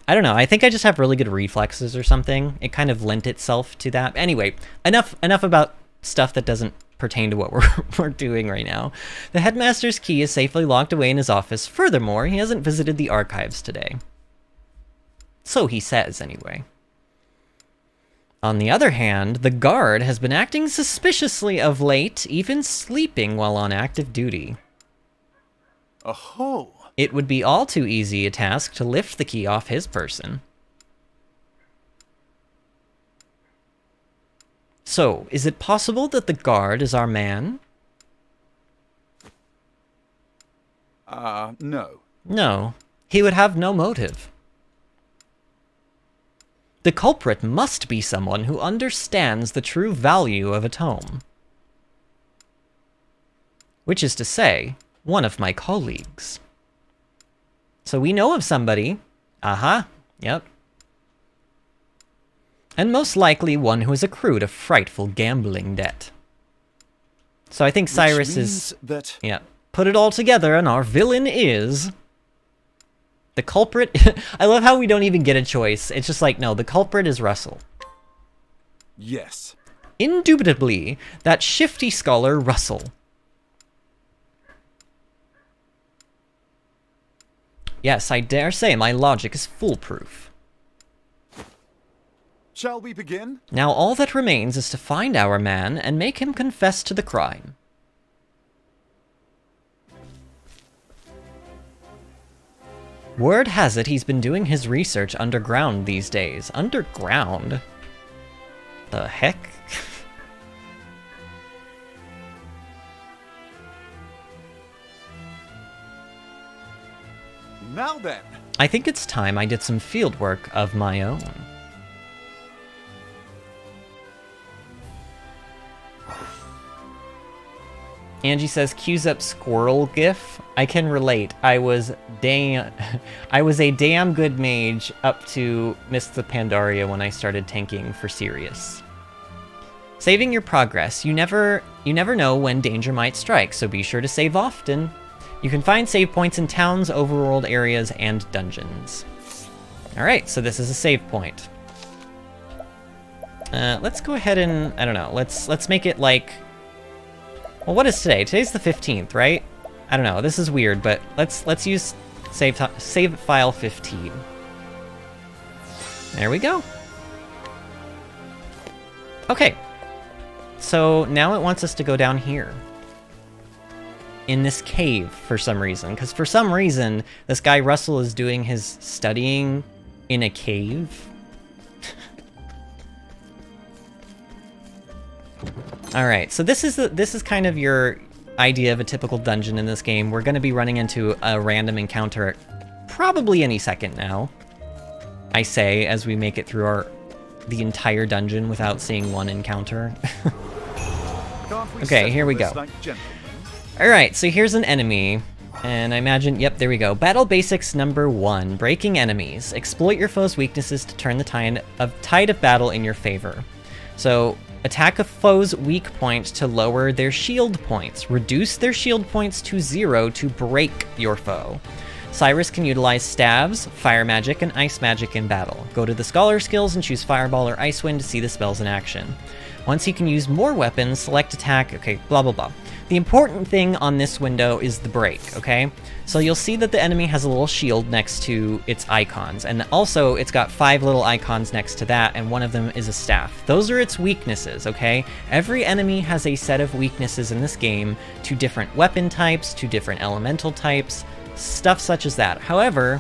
I don't know. I think I just have really good reflexes or something. It kind of lent itself to that. Anyway, enough about stuff that doesn't pertain to what we're doing right now. The headmaster's key is safely locked away in his office. Furthermore, he hasn't visited the archives today. So he says, anyway. On the other hand, the guard has been acting suspiciously of late, even sleeping while on active duty. Oh. It would be all too easy a task to lift the key off his person. So, is it possible that the guard is our man? No. No, he would have no motive. The culprit must be someone who understands the true value of a tome. Which is to say, one of my colleagues. So we know of somebody. Yep. And most likely one who has accrued a frightful gambling debt. So I think Cyrus is... that... Yeah. Put it all together and our villain is... The culprit... I love how we don't even get a choice. It's just like, no, the culprit is Russell. Yes. Indubitably, that shifty scholar Russell. Yes, I dare say my logic is foolproof. Shall we begin? Now all that remains is to find our man and make him confess to the crime. Word has it he's been doing his research underground these days. Underground? The heck? Now then. I think it's time I did some field work of my own. Angie says, cues up squirrel gif. I can relate. I was a damn good mage up to Miss the Pandaria when I started tanking for Sirius. Saving your progress. You never know when danger might strike, so be sure to save often. You can find save points in towns, overworld areas, and dungeons. Alright, so this is a save point. Let's go ahead and, I don't know, let's make it like... Well, what is today? Today's the 15th, right? I don't know, this is weird, but let's use save file 15. There we go. Okay. So now it wants us to go down here. In this cave for some reason. Because for some reason, this guy Russell is doing his studying in a cave. Alright, so this is kind of your idea of a typical dungeon in this game. We're going to be running into a random encounter probably any second now. I say, as we make it through the entire dungeon without seeing one encounter. Okay, here we go. Alright, so here's an enemy. And I imagine, yep, there we go. Battle basics number 1, breaking enemies. Exploit your foe's weaknesses to turn the tide of battle in your favor. So, attack a foe's weak point to lower their shield points. Reduce their shield points to 0 to break your foe. Cyrus can utilize stabs, fire magic, and ice magic in battle. Go to the scholar skills and choose Fireball or Ice Wind to see the spells in action. Once he can use more weapons, select attack, okay, blah blah blah. The important thing on this window is the break, okay? So you'll see that the enemy has a little shield next to its icons, and also it's got 5 little icons next to that, and one of them is a staff. Those are its weaknesses, okay? Every enemy has a set of weaknesses in this game to different weapon types, to different elemental types, stuff such as that. However,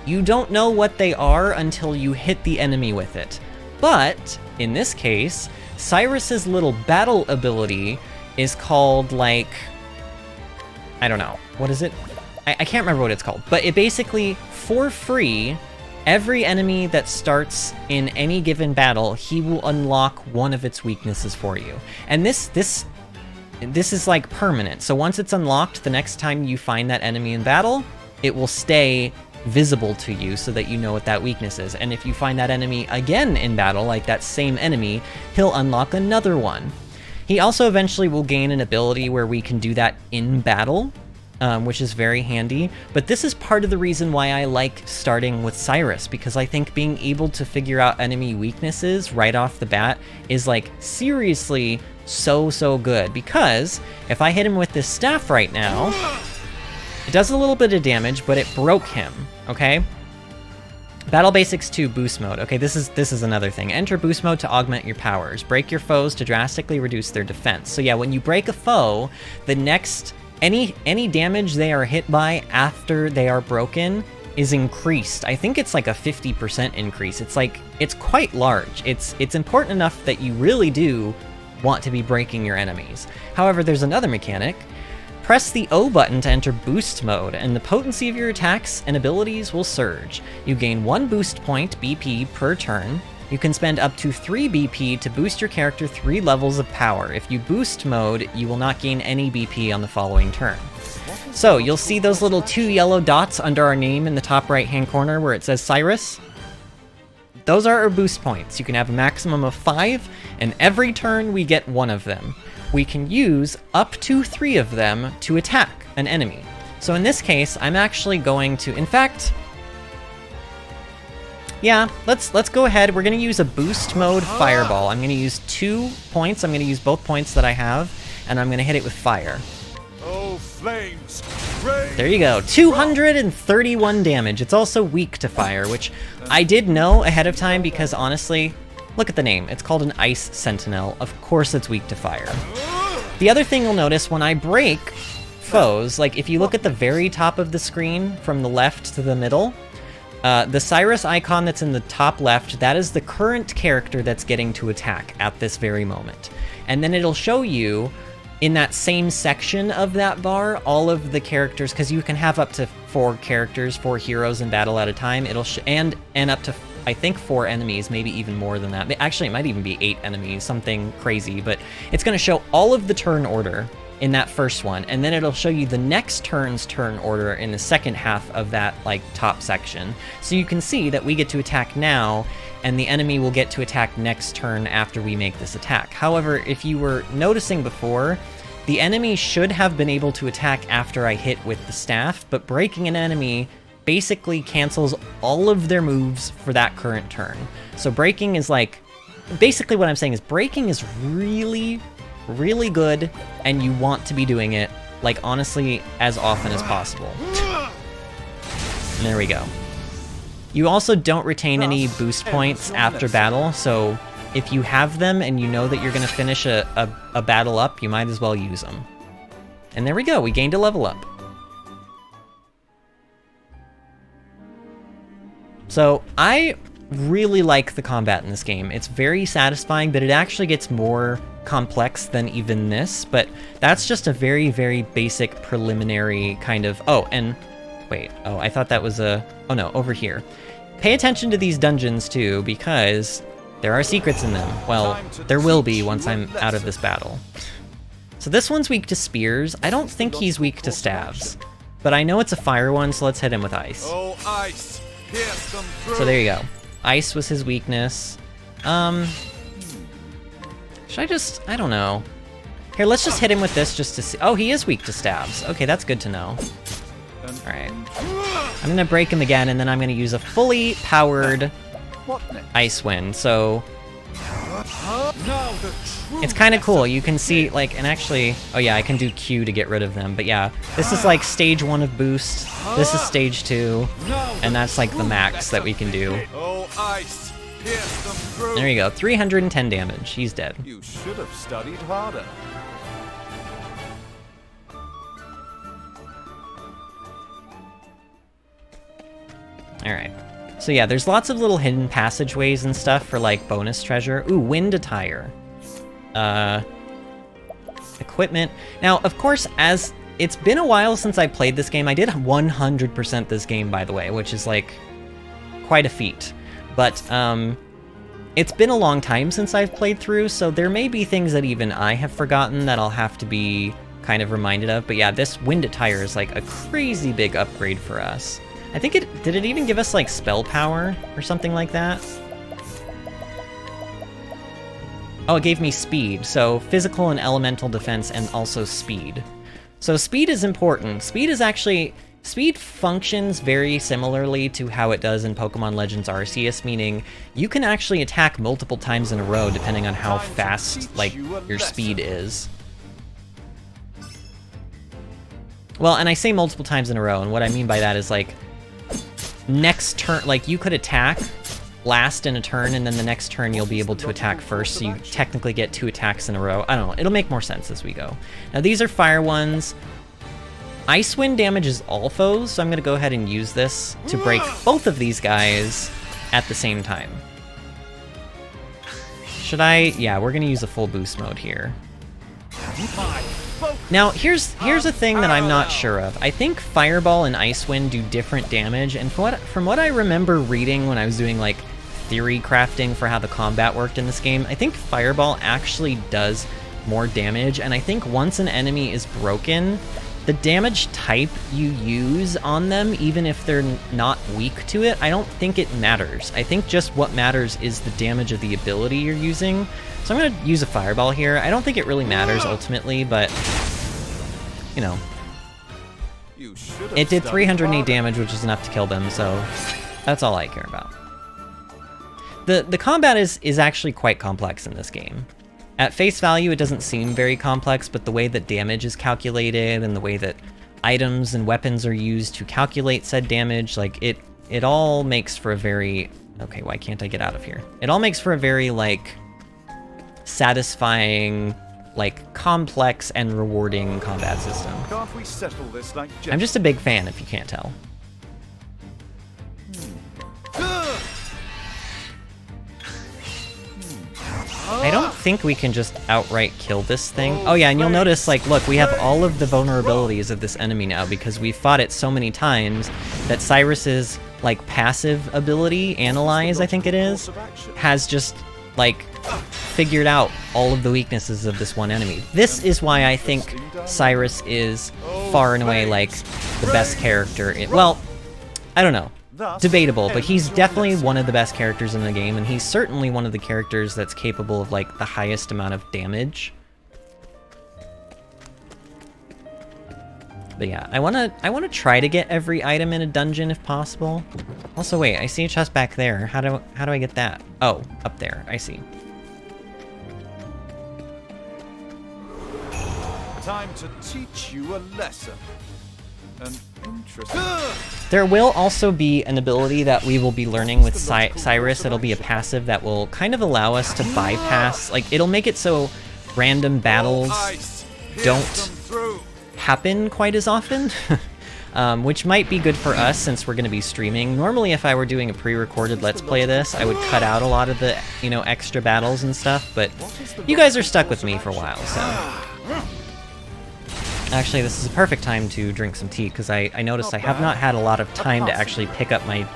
you don't know what they are until you hit the enemy with it. But, in this case, Cyrus's little battle ability is called, like, I don't know, what is it? I can't remember what it's called, but it basically, for free, every enemy that starts in any given battle, he will unlock one of its weaknesses for you. And this is like permanent, so once it's unlocked, the next time you find that enemy in battle, it will stay visible to you so that you know what that weakness is. And if you find that enemy again in battle, like that same enemy, he'll unlock another one. He also eventually will gain an ability where we can do that in battle, which is very handy. But this is part of the reason why I like starting with Cyrus, because I think being able to figure out enemy weaknesses right off the bat is, like, seriously so good. Because if I hit him with this staff right now, it does a little bit of damage, but it broke him, okay? Battle Basics 2 Boost Mode. Okay, this is another thing. Enter Boost Mode to augment your powers. Break your foes to drastically reduce their defense. So yeah, when you break a foe, the next... Any damage they are hit by after they are broken is increased. I think it's like a 50% increase. It's like, it's quite large. It's important enough that you really do want to be breaking your enemies. However, there's another mechanic. Press the O button to enter boost mode, and the potency of your attacks and abilities will surge. You gain 1 boost point, BP, per turn. You can spend up to 3 BP to boost your character 3 levels of power. If you boost mode, you will not gain any BP on the following turn. So, you'll see those little 2 yellow dots under our name in the top right-hand corner where it says Cyrus. Those are our boost points. You can have a maximum of 5, and every turn we get 1 of them. We can use up to 3 of them to attack an enemy. So in this case, I'm actually going to, in fact, yeah, let's go ahead. We're going to use a boost mode fireball. I'm going to use 2 points. I'm going to use both points that I have, and I'm going to hit it with fire. Oh, flames! There you go. 231 damage. It's also weak to fire, which I did know ahead of time because honestly, look at the name. It's called an Ice Sentinel. Of course it's weak to fire. The other thing you'll notice when I break foes, like if you look at the very top of the screen from the left to the middle, the Cyrus icon that's in the top left, that is the current character that's getting to attack at this very moment. And then it'll show you in that same section of that bar all of the characters, because you can have up to 4 characters, 4 heroes in battle at a time. It'll and up to, I think, 4 enemies, maybe even more than that. Actually, it might even be 8 enemies, something crazy, but it's going to show all of the turn order in that first one, and then it'll show you the next turn's turn order in the second half of that like top section. So you can see that we get to attack now, and the enemy will get to attack next turn after we make this attack. However, if you were noticing before, the enemy should have been able to attack after I hit with the staff, but breaking an enemy basically cancels all of their moves for that current turn. So breaking is like, basically what I'm saying is breaking is really, really good, and you want to be doing it, like, honestly, as often as possible. And there we go. You also don't retain any boost points after battle, so if you have them and you know that you're going to finish a battle up, you might as well use them. And there we go, we gained a level up. So I really like the combat in this game. It's very satisfying, but it actually gets more complex than even this, but that's just a very, very basic preliminary kind of... Oh, and wait, oh, I thought that was a... Oh no, over here. Pay attention to these dungeons too, because there are secrets in them. Well, there will be once I'm out of this battle. So this one's weak to spears. I don't think he's weak to staves, but I know it's a fire one, so let's hit him with ice. Oh, ice! Pierce them through. So there you go. Ice was his weakness. Should I just... I don't know. Here, let's just hit him with this just to see... Oh, he is weak to stabs. Okay, that's good to know. Alright. I'm gonna break him again, and then I'm gonna use a fully powered Ice Wind, so... It's kind of cool. You can see, like, and actually... Oh yeah, I can do Q to get rid of them, but yeah. This is like stage 1 of boost. This is stage 2. And that's like the max that we can do. Oh, ice! Pierce them through. There you go, 310 damage. He's dead. You should have studied harder. Alright. So yeah, there's lots of little hidden passageways and stuff for, like, bonus treasure. Ooh, wind attire. Equipment. Now, of course, as it's been a while since I played this game. I did 100% this game, by the way, which is, like, quite a feat. But, it's been a long time since I've played through, so there may be things that even I have forgotten that I'll have to be kind of reminded of. But yeah, this wind attire is, like, a crazy big upgrade for us. I think did it even give us, like, spell power or something like that? Oh, it gave me speed, so physical and elemental defense and also speed. So speed is important. Speed functions very similarly to how it does in Pokemon Legends Arceus, meaning you can actually attack multiple times in a row depending on how fast, like, your speed is. Well, and I say multiple times in a row, and what I mean by that is, like, next turn, like, you could attack last in a turn, and then the next turn you'll be able to attack first, so you technically get 2 attacks in a row. I don't know, it'll make more sense as we go. Now these are fire ones. Ice Wind damages all foes, so I'm gonna go ahead and use this to break both of these guys at the same time. Should I? Yeah, we're gonna use a full boost mode here. Now, here's a thing that I'm not sure of. I think Fireball and Ice Wind do different damage, and from what I remember reading when I was doing, like, theory crafting for how the combat worked in this game, I think Fireball actually does more damage, and I think once an enemy is broken, the damage type you use on them, even if they're not weak to it, I don't think it matters. I think just what matters is the damage of the ability you're using. So I'm gonna use a Fireball here. I don't think it really matters ultimately, but, you know. It did 308 damage, which is enough to kill them, so that's all I care about. The combat is actually quite complex in this game. At face value, it doesn't seem very complex, but the way that damage is calculated and the way that items and weapons are used to calculate said damage, like, it all makes for a very... Okay, why can't I get out of here? It all makes for a very, like, satisfying, like, complex and rewarding combat system. Can't we settle this like I'm just a big fan, if you can't tell. I don't think we can just outright kill this thing. Oh yeah, and you'll notice, like, look, we have all of the vulnerabilities of this enemy now because we've fought it so many times that Cyrus's, like, passive ability, Analyze, I think it is, has just like, figured out all of the weaknesses of this one enemy. This is why I think Cyrus is far and away, like, the best character in... Well, I don't know. Debatable, but he's definitely one of the best characters in the game, and he's certainly one of the characters that's capable of, like, the highest amount of damage. But yeah, I wanna try to get every item in a dungeon if possible. Also, wait, I see a chest back there. How do I get that? Oh, up there. I see. Time to teach you a lesson. An interesting... There will also be an ability that we will be learning with Cyrus. It'll be a passive that will kind of allow us to bypass, like, it'll make it so random battles don't happen quite as often, which might be good for us since we're going to be streaming. Normally, if I were doing a pre-recorded Let's Play of this, I would cut out a lot of the, you know, extra battles and stuff, but you guys are stuck with me for a while, so... Actually, this is a perfect time to drink some tea, because I noticed I have not had a lot of time to actually pick up my,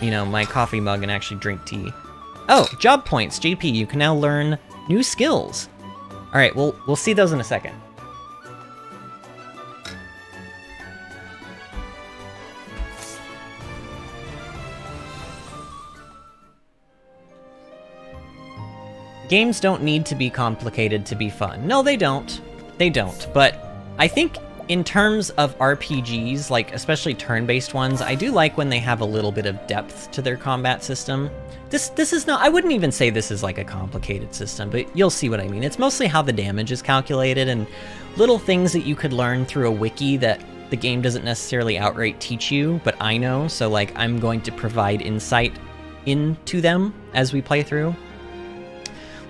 you know, my coffee mug and actually drink tea. Oh, job points, JP, you can now learn new skills. Alright, we'll see those in a second. Games don't need to be complicated to be fun. No, they don't. They don't, but I think in terms of RPGs, like especially turn-based ones, I do like when they have a little bit of depth to their combat system. This is not, I wouldn't even say this is like a complicated system, but you'll see what I mean. It's mostly how the damage is calculated and little things that you could learn through a wiki that the game doesn't necessarily outright teach you, but I know, so like I'm going to provide insight into them as we play through.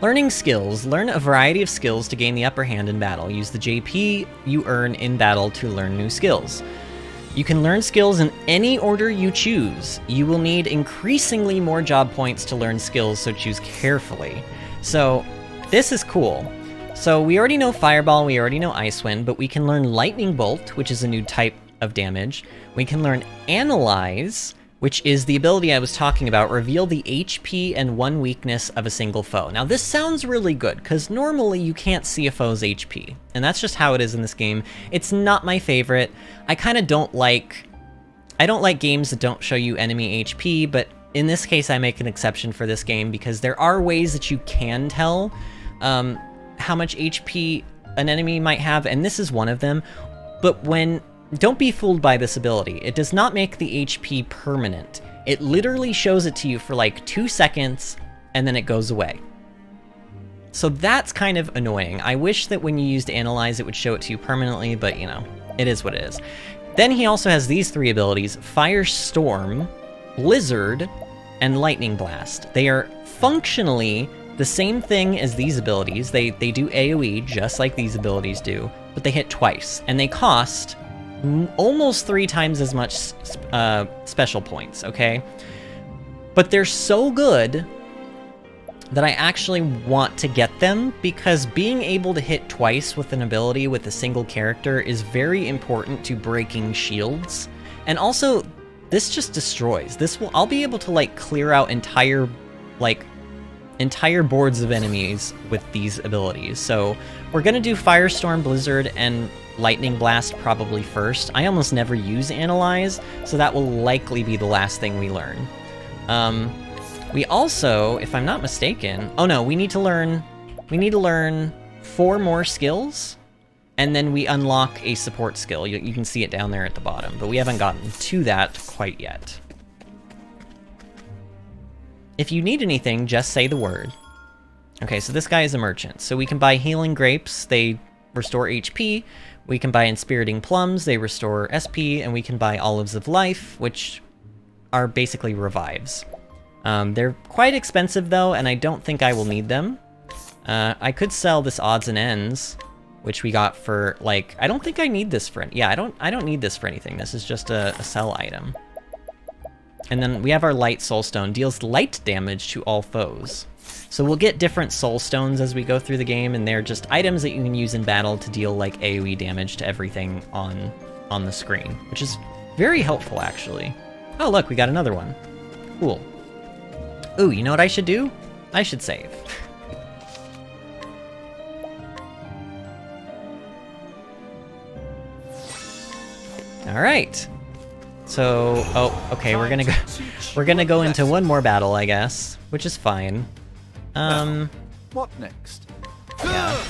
Learning skills. Learn a variety of skills to gain the upper hand in battle. Use the JP you earn in battle to learn new skills. You can learn skills in any order you choose. You will need increasingly more job points to learn skills, so choose carefully. So, this is cool. So, we already know Fireball, we already know Ice Wind, but we can learn Lightning Bolt, which is a new type of damage. We can learn Analyze, which is the ability I was talking about, reveal the HP and one weakness of a single foe. Now this sounds really good, because normally you can't see a foe's HP, and that's just how it is in this game. It's not my favorite. I kind of don't like games that don't show you enemy HP, but in this case I make an exception for this game, because there are ways that you can tell how much HP an enemy might have, and this is one of them. But don't be fooled by this ability. It does not make the HP permanent. It literally shows it to you for like 2 seconds, and then it goes away. So that's kind of annoying. I wish that when you used Analyze, it would show it to you permanently, but you know, it is what it is. Then he also has these 3 abilities: Firestorm, Blizzard, and Lightning Blast. They are functionally the same thing as these abilities. They do AoE just like these abilities do, but they hit twice, and they cost almost 3 times as much special points, okay? But they're so good that I actually want to get them, because being able to hit twice with an ability with a single character is very important to breaking shields. And also, this just destroys. I'll be able to like clear out entire boards of enemies with these abilities. So we're gonna do Firestorm, Blizzard, and Lightning Blast probably first. I almost never use Analyze, so that will likely be the last thing we learn. We also, if I'm not mistaken, oh no, we need to learn 4 more skills, and then we unlock a support skill. You can see it down there at the bottom, but we haven't gotten to that quite yet. If you need anything, just say the word. Okay, so this guy is a merchant. So we can buy Healing Grapes, they restore HP. We can buy Inspiriting Plums, they restore SP, and we can buy Olives of Life, which are basically revives. They're quite expensive though, and I don't think I will need them. I could sell this Odds and Ends, which we got for, like, I don't think I need this for, yeah, I don't need this for anything. This is just a sell item. And then we have our Light Soulstone, deals light damage to all foes. So we'll get different Soul Stones as we go through the game, and they're just items that you can use in battle to deal like AoE damage to everything on the screen, which is very helpful actually. Oh look, we got another one. Cool. Ooh, you know what I should do? I should save. All right. So, oh, okay, we're gonna go into one more battle, I guess, which is fine. What next? Yeah.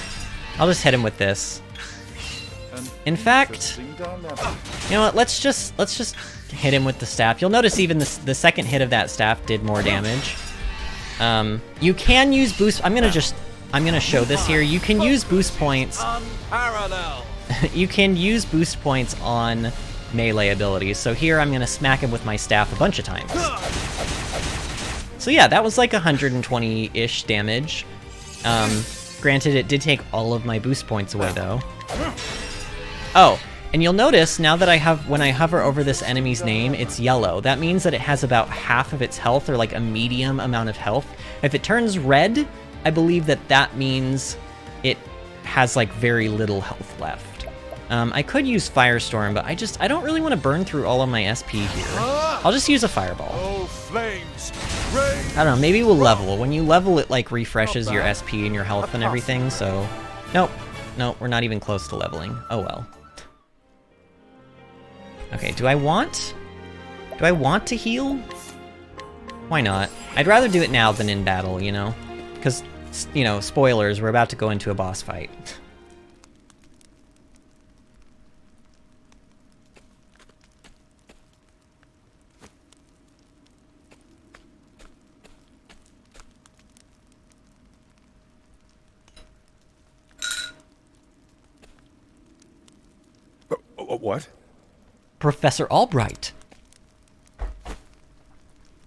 I'll just hit him with this. In fact, you know what? Let's just hit him with the staff. You'll notice even the second hit of that staff did more damage. You can use boost. I'm gonna show this here. You can use boost points. You can use boost points on melee abilities. So here I'm gonna smack him with my staff a bunch of times. So yeah, that was like 120-ish damage. Granted, it did take all of my boost points away though. Oh, and you'll notice now that when I hover over this enemy's name, it's yellow. That means that it has about half of its health, or like a medium amount of health. If it turns red, I believe that means it has like very little health left. I could use Firestorm, but I don't really want to burn through all of my SP here. I'll just use a Fireball. Oh, flames! I don't know, maybe we'll level. When you level, it like refreshes your SP and your health and everything, so... Nope, we're not even close to leveling. Oh well. Okay, do I want to heal? Why not? I'd rather do it now than in battle, you know? Because, you know, spoilers, we're about to go into a boss fight. What? Professor Albright.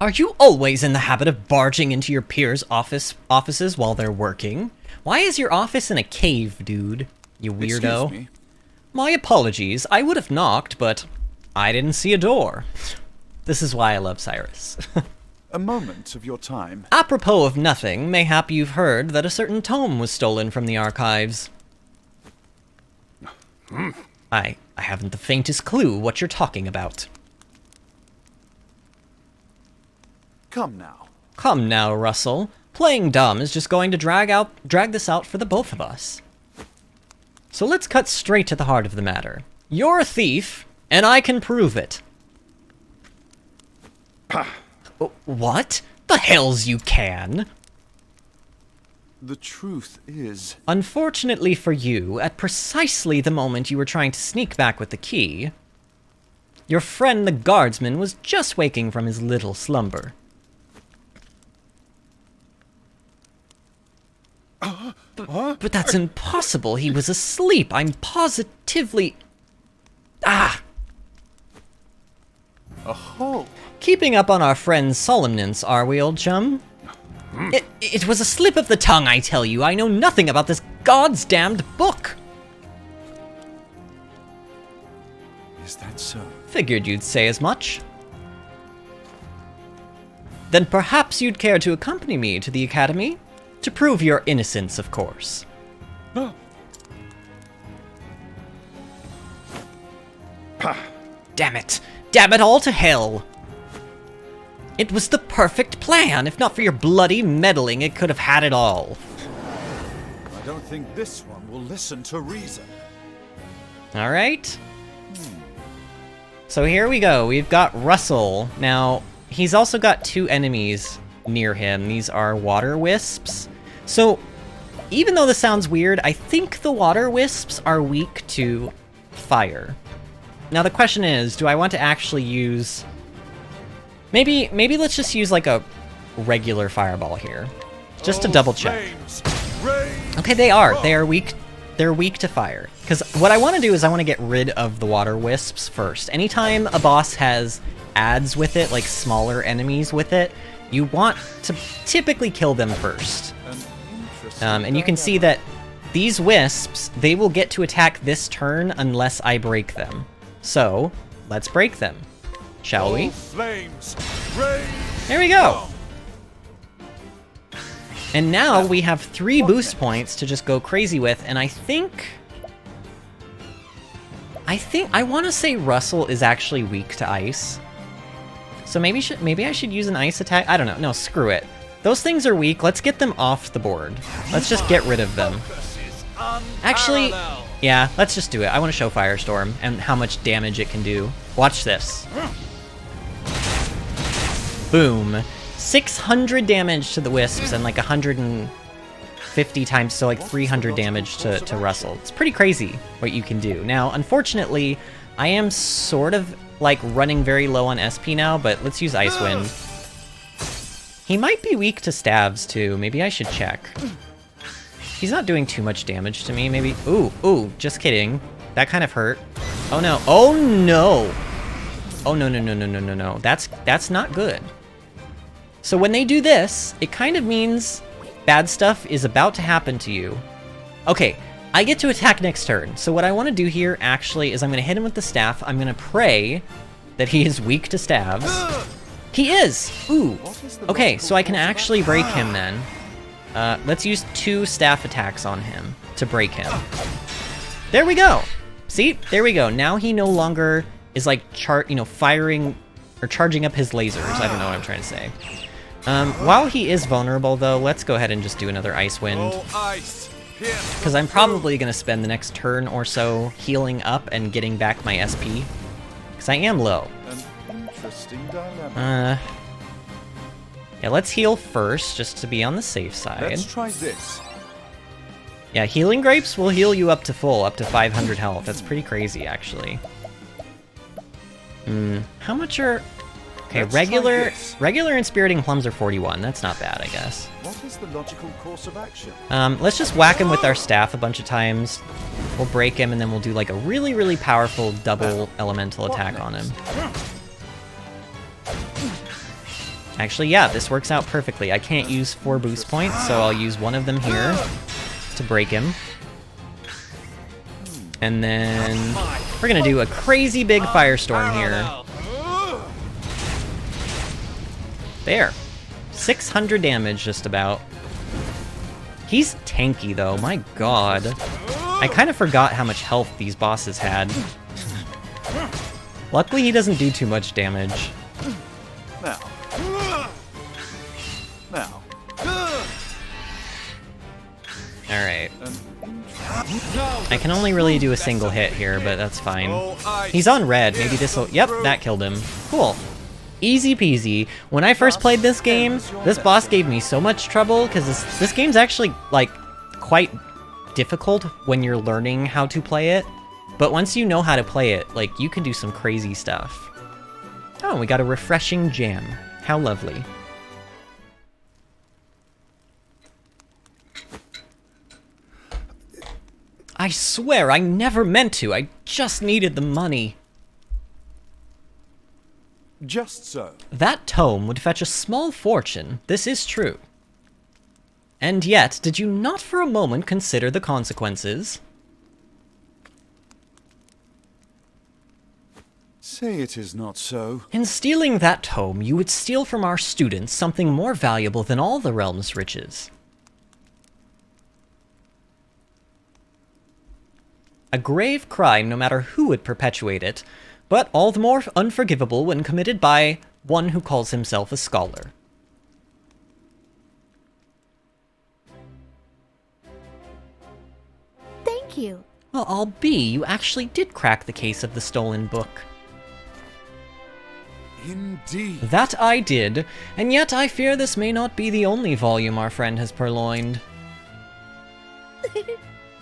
Are you always in the habit of barging into your peers' offices while they're working? Why is your office in a cave, dude? You weirdo. Excuse me? My apologies. I would have knocked, but I didn't see a door. This is why I love Cyrus. A moment of your time. Apropos of nothing, mayhap you've heard that a certain tome was stolen from the archives. I haven't the faintest clue what you're talking about. Come now. Come now, Russell. Playing dumb is just going to drag this out for the both of us. So let's cut straight to the heart of the matter. You're a thief, and I can prove it. What? The hells you can? The truth is... Unfortunately for you, at precisely the moment you were trying to sneak back with the key, your friend the guardsman was just waking from his little slumber. But that's impossible. He was asleep. I'm positively... Ah! Oh. Keeping up on our friend's solemnance, are we, old chum? It was a slip of the tongue, I tell you. I know nothing about this God's damned book. Is that so? Figured you'd say as much. Then perhaps you'd care to accompany me to the academy? To prove your innocence, of course. Damn it! Damn it all to hell! It was the perfect plan. If not for your bloody meddling, it could have had it all. I don't think this one will listen to reason. All right. So here we go. We've got Russell. Now, he's also got two enemies near him. These are water wisps. So, even though this sounds weird, I think the water wisps are weak to fire. Now the question is, do I want to actually use... Maybe let's just use like a regular fireball here. Just to double check. Okay, they are weak. They're weak to fire. Because what I want to do is I want to get rid of the water wisps first. Anytime a boss has adds with it, like smaller enemies with it, you want to typically kill them first. And you can see that these wisps, they will get to attack this turn unless I break them. So, let's break them. Shall we? There we go! And now we have 3 boost points to just go crazy with, and I think I want to say Russell is actually weak to ice. So maybe I should use an ice attack? I don't know. No, screw it. Those things are weak. Let's get them off the board. Let's just get rid of them. Actually, yeah, let's just do it. I want to show Firestorm and how much damage it can do. Watch this. Boom. 600 damage to the Wisps and like 150 times, so like 300 damage to Russell. It's pretty crazy what you can do. Now, unfortunately, I am sort of like running very low on SP now, but let's use Ice Wind. He might be weak to stabs too. Maybe I should check. He's not doing too much damage to me. Maybe. Ooh, just kidding. That kind of hurt. Oh no. Oh no. Oh no. That's not good. So when they do this, it kind of means bad stuff is about to happen to you. Okay, I get to attack next turn. So what I want to do here actually is I'm going to hit him with the staff. I'm going to pray that he is weak to stabs. He is! Ooh. Okay, so I can actually break him then. Let's use 2 staff attacks on him to break him. There we go! See? There we go. Now he no longer is like firing or charging up his lasers. I don't know what I'm trying to say. While he is vulnerable though, let's go ahead and just do another Ice Wind. Because I'm probably going to spend the next turn or so healing up and getting back my SP. Because I am low. Yeah, let's heal first, just to be on the safe side. Let's try this. Yeah, Healing Grapes will heal you up to full, up to 500 health. That's pretty crazy, actually. How much are... Okay, regular and Spiriting Plums are 41. That's not bad, I guess. What is the logical course of action? Let's just whack him with our staff a bunch of times. We'll break him, and then we'll do like a really, really powerful double elemental attack on him. Actually, yeah, this works out perfectly. I can't use 4 boost points, so I'll use one of them here to break him. And then we're gonna do a crazy big Firestorm here. There. 600 damage, just about. He's tanky, though. My god. I kind of forgot how much health these bosses had. Luckily, he doesn't do too much damage. Now. Alright. I can only really do a single hit here, but that's fine. He's on red. Maybe this'll... Yep, that killed him. Cool. Easy peasy. When I first played this game, this boss gave me so much trouble, because this game's actually, like, quite difficult when you're learning how to play it. But once you know how to play it, like, you can do some crazy stuff. Oh, we got a refreshing jam. How lovely. I swear, I never meant to. I just needed the money. Just so. That tome would fetch a small fortune, this is true. And yet, did you not for a moment consider the consequences? Say it is not so. In stealing that tome, you would steal from our students something more valuable than all the realm's riches. A grave crime, no matter who would perpetuate it, but all the more unforgivable when committed by one who calls himself a scholar. Thank you. Well, I'll be. You actually did crack the case of the stolen book. Indeed. That I did, and yet I fear this may not be the only volume our friend has purloined.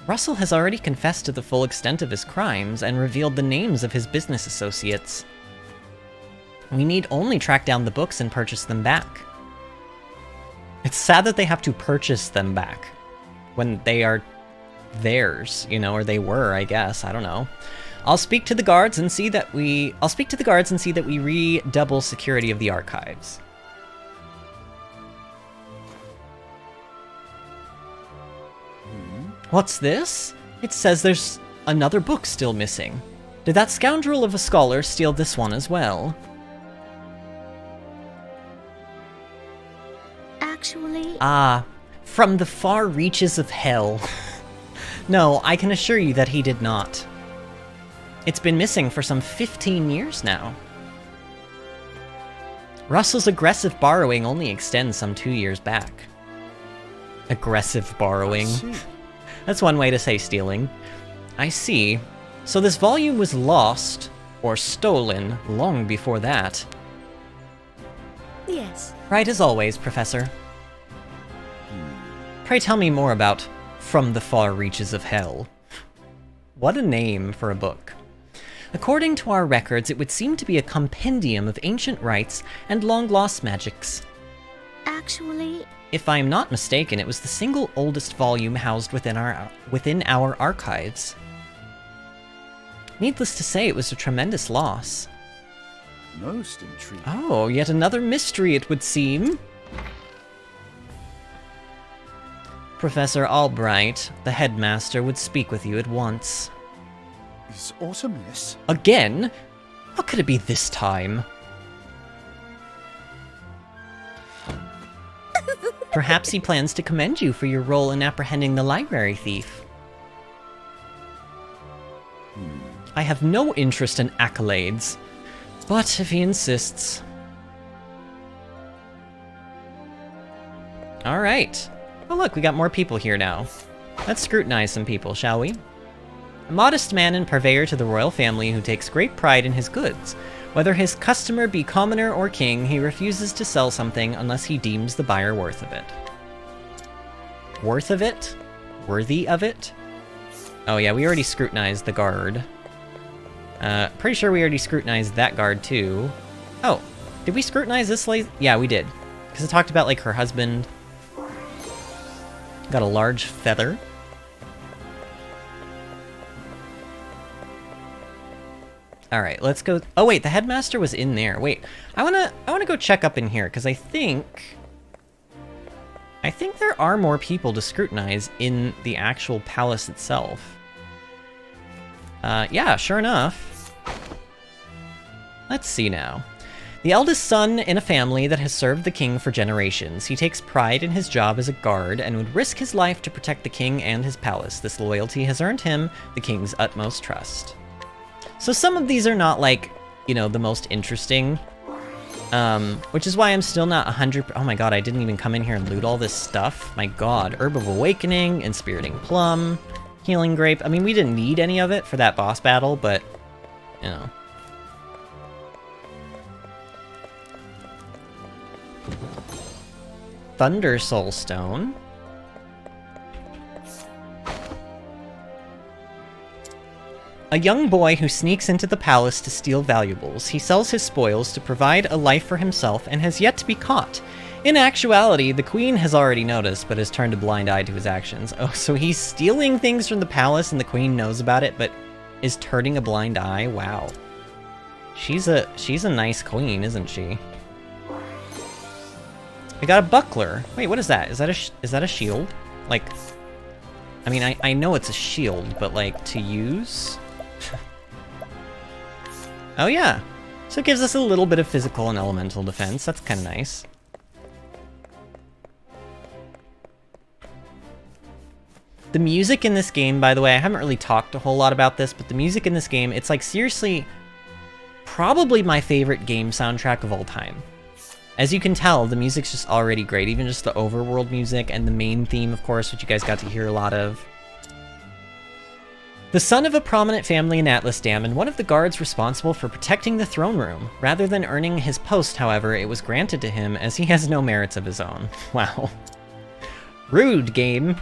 Russell has already confessed to the full extent of his crimes and revealed the names of his business associates. We need only track down the books and purchase them back. It's sad that they have to purchase them back when they are theirs, you know, or they were, I guess. I don't know. I'll speak to the guards and see that we redouble security of the archives. What's this? It says there's another book still missing. Did that scoundrel of a scholar steal this one as well? Actually... Ah, from the far reaches of hell. No, I can assure you that he did not. It's been missing for some 15 years now. Russell's aggressive borrowing only extends some 2 years back. Aggressive borrowing. I see. That's one way to say stealing. I see. So this volume was lost, or stolen, long before that. Yes. Right as always, Professor. Pray tell me more about From the Far Reaches of Hell. What a name for a book. According to our records, it would seem to be a compendium of ancient rites and long-lost magics. Actually, If I am not mistaken, it was the single oldest volume housed within our archives. Needless to say, it was a tremendous loss. Most intriguing. Oh, yet another mystery, it would seem. Professor Albright, the headmaster, would speak with you at once. Is Artemis? Again? How could it be this time? Perhaps he plans to commend you for your role in apprehending the library thief. I have no interest in accolades, but if he insists. Alright. Oh look, we got more people here now. Let's scrutinize some people, shall we? A modest man and purveyor to the royal family who takes great pride in his goods. Whether his customer be commoner or king, he refuses to sell something unless he deems the buyer worth of it. Worth of it? Worthy of it? Oh yeah, we already scrutinized the guard. Pretty sure we already scrutinized that guard too. Oh, did we scrutinize this lady? Yeah, we did. Because it talked about, like, her husband. Got a large feather. Alright, let's go. Oh wait, the headmaster was in there. Wait, I wanna go check up in here, because I think there are more people to scrutinize in the actual palace itself. Yeah, sure enough. Let's see now. The eldest son in a family that has served the king for generations. He takes pride in his job as a guard and would risk his life to protect the king and his palace. This loyalty has earned him the king's utmost trust. So some of these are not, like, you know, the most interesting. Which is why I'm still not 100%. Oh my god, I didn't even come in here and loot all this stuff. My god. Herb of Awakening, Inspiriting Plum, Healing Grape. I mean, we didn't need any of it for that boss battle, but, you know. Thunder Soul Stone. A young boy who sneaks into the palace to steal valuables. He sells his spoils to provide a life for himself and has yet to be caught. In actuality, the queen has already noticed, but has turned a blind eye to his actions. Oh, so he's stealing things from the palace and the queen knows about it, but is turning a blind eye? Wow. She's a nice queen, isn't she? I got a buckler. Wait, what is that? Is that a shield? Like, I mean, I know it's a shield, but, like, to use? Oh yeah, so it gives us a little bit of physical and elemental defense. That's kind of nice. The music in this game, by the way, I haven't really talked a whole lot about this, but the music in this game, it's like seriously probably my favorite game soundtrack of all time. As you can tell, the music's just already great, even just the overworld music and the main theme, of course, which you guys got to hear a lot of. The son of a prominent family in Atlas Dam and one of the guards responsible for protecting the throne room. Rather than earning his post, however, it was granted to him as he has no merits of his own. Wow. Rude, game.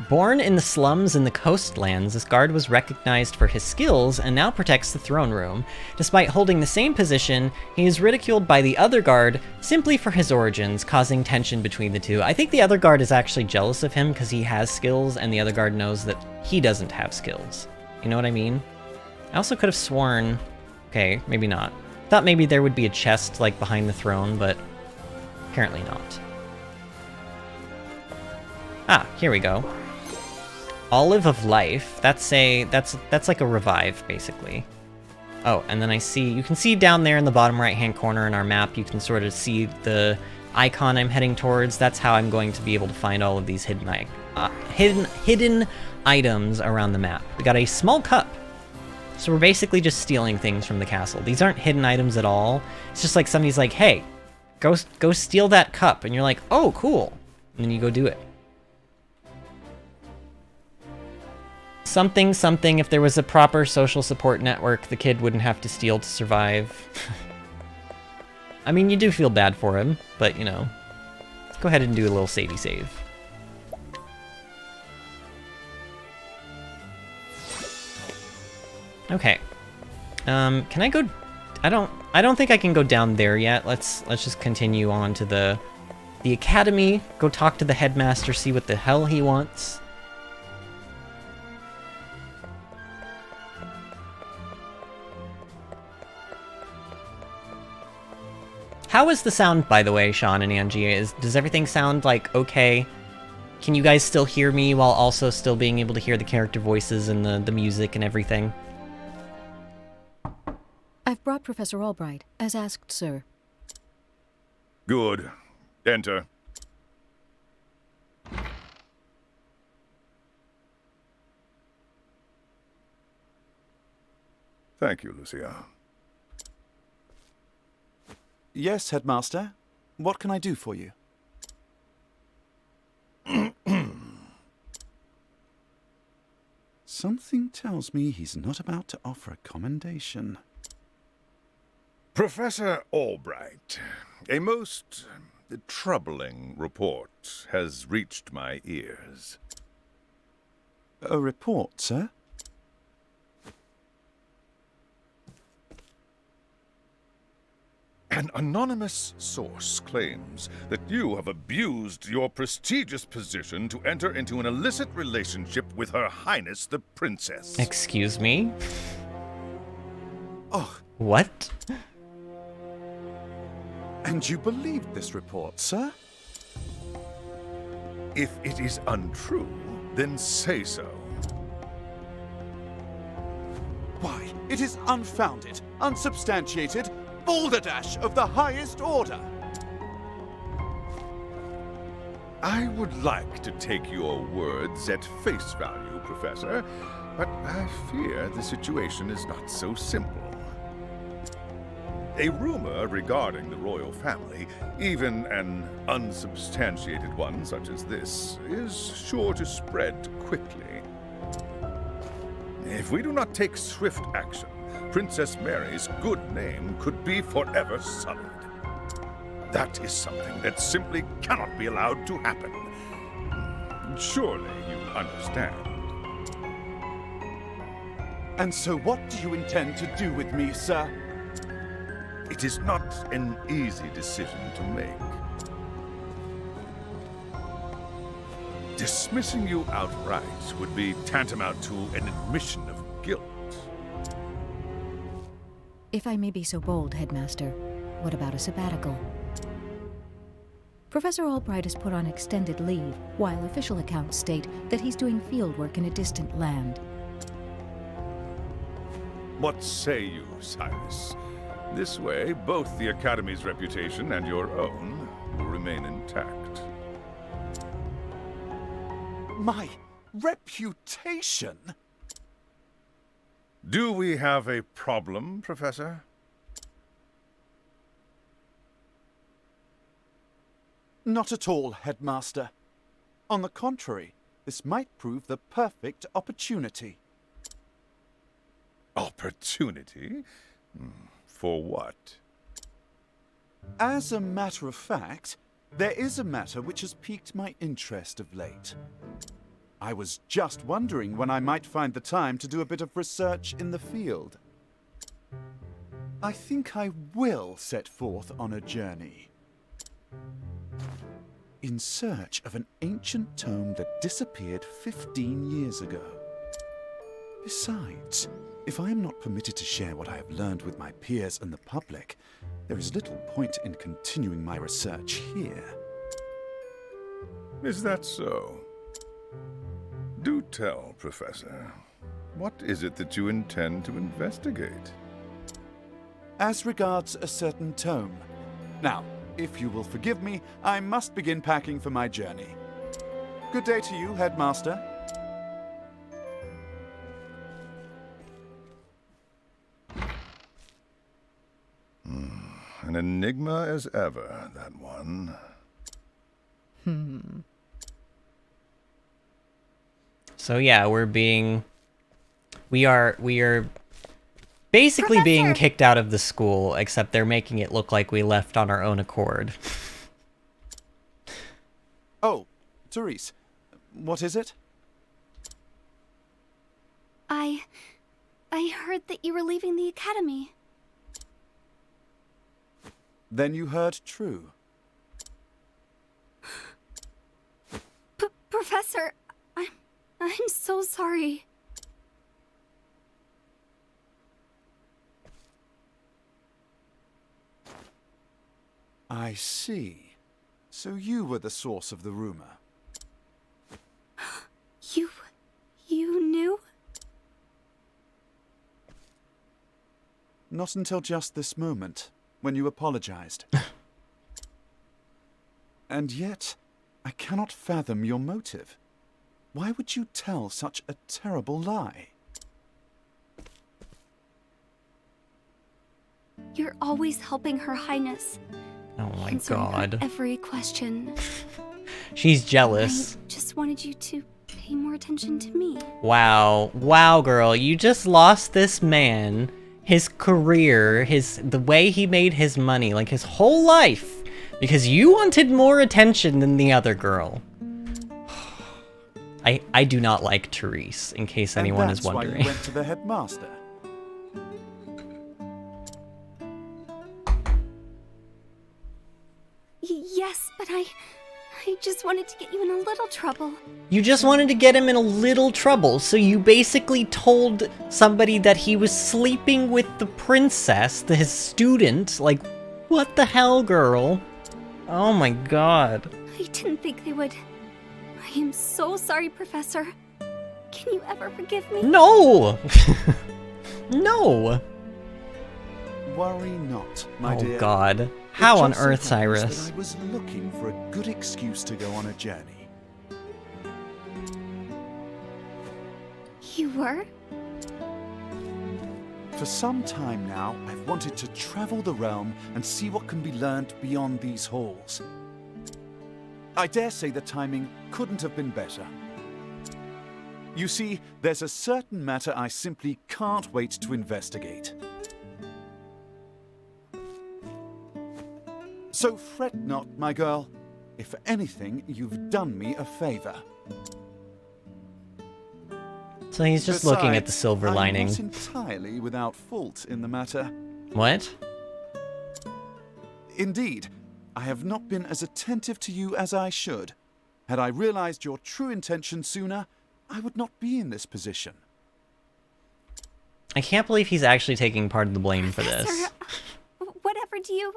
Born in the slums in the coastlands, this guard was recognized for his skills and now protects the throne room. Despite holding the same position, he is ridiculed by the other guard simply for his origins, causing tension between the two. I think the other guard is actually jealous of him because he has skills and the other guard knows that he doesn't have skills. You know what I mean? I also could have sworn... Okay, maybe not. Thought maybe there would be a chest, like, behind the throne, but apparently not. Ah, here we go. Olive of Life. That's like a revive, basically. Oh, and then you can see down there in the bottom right-hand corner in our map, you can sort of see the icon I'm heading towards. That's how I'm going to be able to find all of these hidden items around the map. We got a small cup. So we're basically just stealing things from the castle. These aren't hidden items at all. It's just like somebody's like, hey, go steal that cup. And you're like, oh, cool. And then you go do it. Something, if there was a proper social support network, the kid wouldn't have to steal to survive. I mean, you do feel bad for him, but, you know, let's go ahead and do a little savey save. Okay. Can I go... I don't think I can go down there yet. Let's just continue on to the academy, go talk to the headmaster, see what the hell he wants. How is the sound, by the way, Sean and Angie? Does everything sound like okay? Can you guys still hear me while also still being able to hear the character voices and the music and everything? I've brought Professor Albright, as asked, sir. Good. Enter. Thank you, Lucia. Yes, Headmaster. What can I do for you? Something tells me he's not about to offer a commendation. Professor Albright, a most troubling report has reached my ears. A report, sir? An anonymous source claims that you have abused your prestigious position to enter into an illicit relationship with Her Highness the Princess. Excuse me? Oh, What? and you believed this report, sir? If it is untrue, then say so. Why, it is unfounded, unsubstantiated, balderdash of the highest order. I would like to take your words at face value, Professor, but I fear the situation is not so simple. A rumor regarding the royal family, even an unsubstantiated one such as this, is sure to spread quickly. If we do not take swift action, Princess Mary's good name could be forever sullied. That is something that simply cannot be allowed to happen. Surely you understand. And so what do you intend to do with me, sir? It is not an easy decision to make. Dismissing you outright would be tantamount to an admission of guilt. If I may be so bold, Headmaster, what about a sabbatical? Professor Albright has put on extended leave, while official accounts state that he's doing fieldwork in a distant land. What say you, Cyrus? This way, both the Academy's reputation and your own will remain intact. My reputation? Do we have a problem, Professor? Not at all, Headmaster. On the contrary, this might prove the perfect opportunity. Opportunity? For what? As a matter of fact, there is a matter which has piqued my interest of late. I was just wondering when I might find the time to do a bit of research in the field. I think I will set forth on a journey. In search of an ancient tome that disappeared 15 years ago. Besides, if I am not permitted to share what I have learned with my peers and the public, there is little point in continuing my research here. Is that so? Do tell, Professor. What is it that you intend to investigate? As regards a certain tome. Now, if you will forgive me, I must begin packing for my journey. Good day to you, Headmaster. An enigma as ever, that one. So yeah, we are basically being Professor! kicked out of the school, except they're making it look like we left on our own accord. Oh, Therese, what is it? I heard that you were leaving the academy. Then you heard true. Professor, I'm so sorry. I see. So you were the source of the rumor. You knew? Not until just this moment, when you apologized. And yet, I cannot fathom your motive. Why would you tell such a terrible lie? You're always helping Her Highness. Oh my answering her god. every question. She's jealous. I just wanted you to pay more attention to me. Wow. Wow, girl. You just lost this man, his career, the way he made his money, like his whole life, because you wanted more attention than the other girl. I do not like Therese, in case anyone is wondering. And that's why you went to the headmaster. Yes, but I just wanted to get you in a little trouble. You just wanted to get him in a little trouble, so you basically told somebody that he was sleeping with the princess, his student. Like, what the hell, girl? Oh my god. I didn't think they would. I am so sorry, Professor. Can you ever forgive me? No! No! Worry not, my Oh dear. god. It How on just so earth, happens Cyrus? that I was looking for a good excuse to go on a journey. You were? For some time now, I've wanted to travel the realm and see what can be learned beyond these halls. I dare say the timing couldn't have been better. You see, there's a certain matter I simply can't wait to investigate. So fret not, my girl. If anything, you've done me a favor. So he's just looking at the Besides, silver lining. I'm not entirely without fault in the matter. What? Indeed, I have not been as attentive to you as I should. Had I realized your true intention sooner, I would not be in this position. I can't believe he's actually taking part of the blame for this. Professor, whatever do you...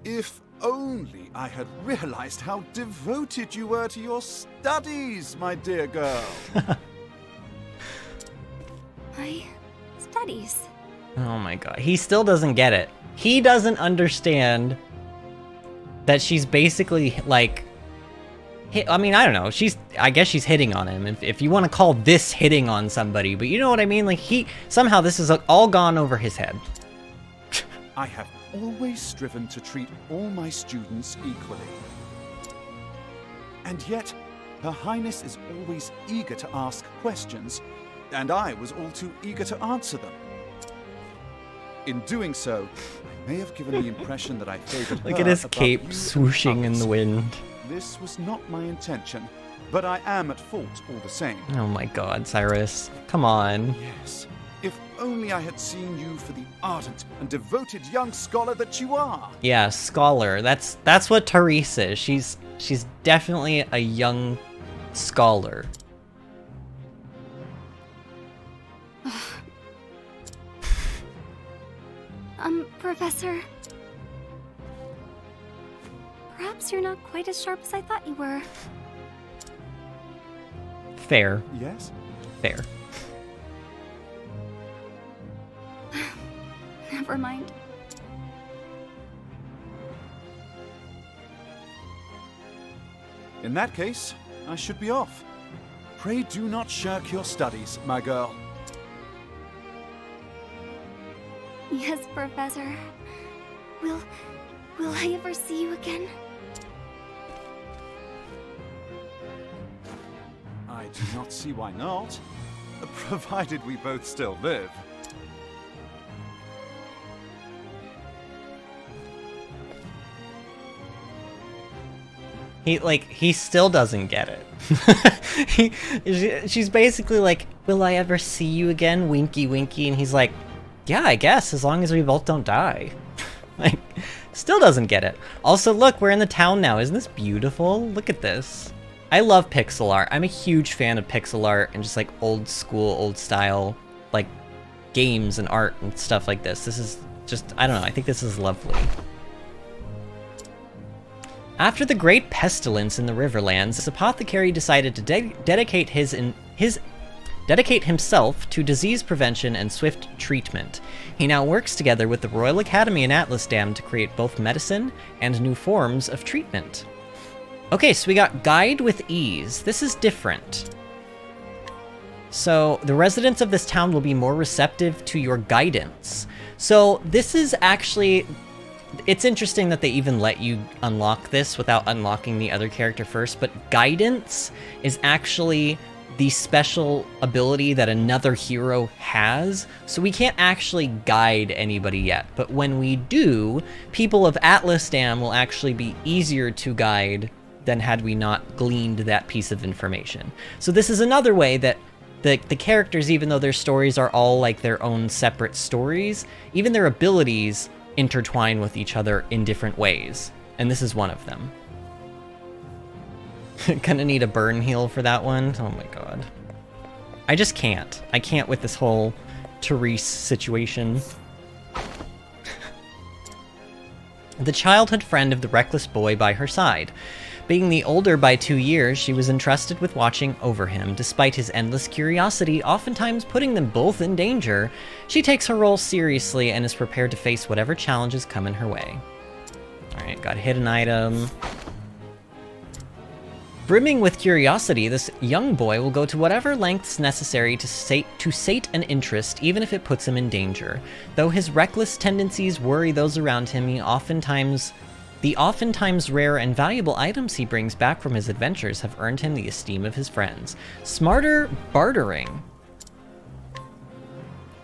If only I had realized how devoted you were to your studies, my dear girl. My studies. Oh my god. He still doesn't get it. He doesn't understand that she's basically like... I mean, I don't know. I guess she's hitting on him, if you want to call this hitting on somebody. But you know what I mean? Like, somehow this is all gone over his head. I have always striven to treat all my students equally. And yet, Her Highness is always eager to ask questions, and I was all too eager to answer them. In doing so, I may have given the impression that I favored Look her at his above cape you and swooshing in others. the wind. This was not my intention, but I am at fault all the same. Oh my god, Cyrus. Come on. Yes, if only I had seen you for the ardent and devoted young scholar that you are. Yeah, scholar. That's what Therese is. She's definitely a young scholar. Professor... Perhaps you're not quite as sharp as I thought you were. Fair. Yes? Fair. Never mind. In that case, I should be off. Pray do not shirk your studies, my girl. Yes, Professor. Will I ever see you again? I do not see why not, provided we both still live. He still doesn't get it. She's basically like, will I ever see you again? Winky, winky. And he's like, yeah, I guess, as long as we both don't die. Like, still doesn't get it. Also, look, we're in the town now. Isn't this beautiful? Look at this. I love pixel art. I'm a huge fan of pixel art and just like old school, old style, like games and art and stuff like this. This is just, I don't know, I think this is lovely. After the Great Pestilence in the Riverlands, this apothecary decided to dedicate himself to disease prevention and swift treatment. He now works together with the Royal Academy in Atlas Dam to create both medicine and new forms of treatment. Okay, so we got Guide with Ease. This is different. So the residents of this town will be more receptive to your guidance. So this is actually... It's interesting that they even let you unlock this without unlocking the other character first, but Guidance is actually the special ability that another hero has, so we can't actually guide anybody yet. But when we do, people of Atlas Dam will actually be easier to guide than had we not gleaned that piece of information. So this is another way that the characters, even though their stories are all like their own separate stories, even their abilities intertwine with each other in different ways, and this is one of them. Gonna need a burn heal for that one. Oh my god. I just can't. I can't with this whole Therese situation. The childhood friend of the reckless boy by her side. Being the older by 2 years, she was entrusted with watching over him. Despite his endless curiosity, oftentimes putting them both in danger, she takes her role seriously and is prepared to face whatever challenges come in her way. Alright, got a hidden item. Brimming with curiosity, this young boy will go to whatever lengths necessary to sate an interest, even if it puts him in danger. Though his reckless tendencies worry those around him, the oftentimes rare and valuable items he brings back from his adventures have earned him the esteem of his friends. Smarter bartering.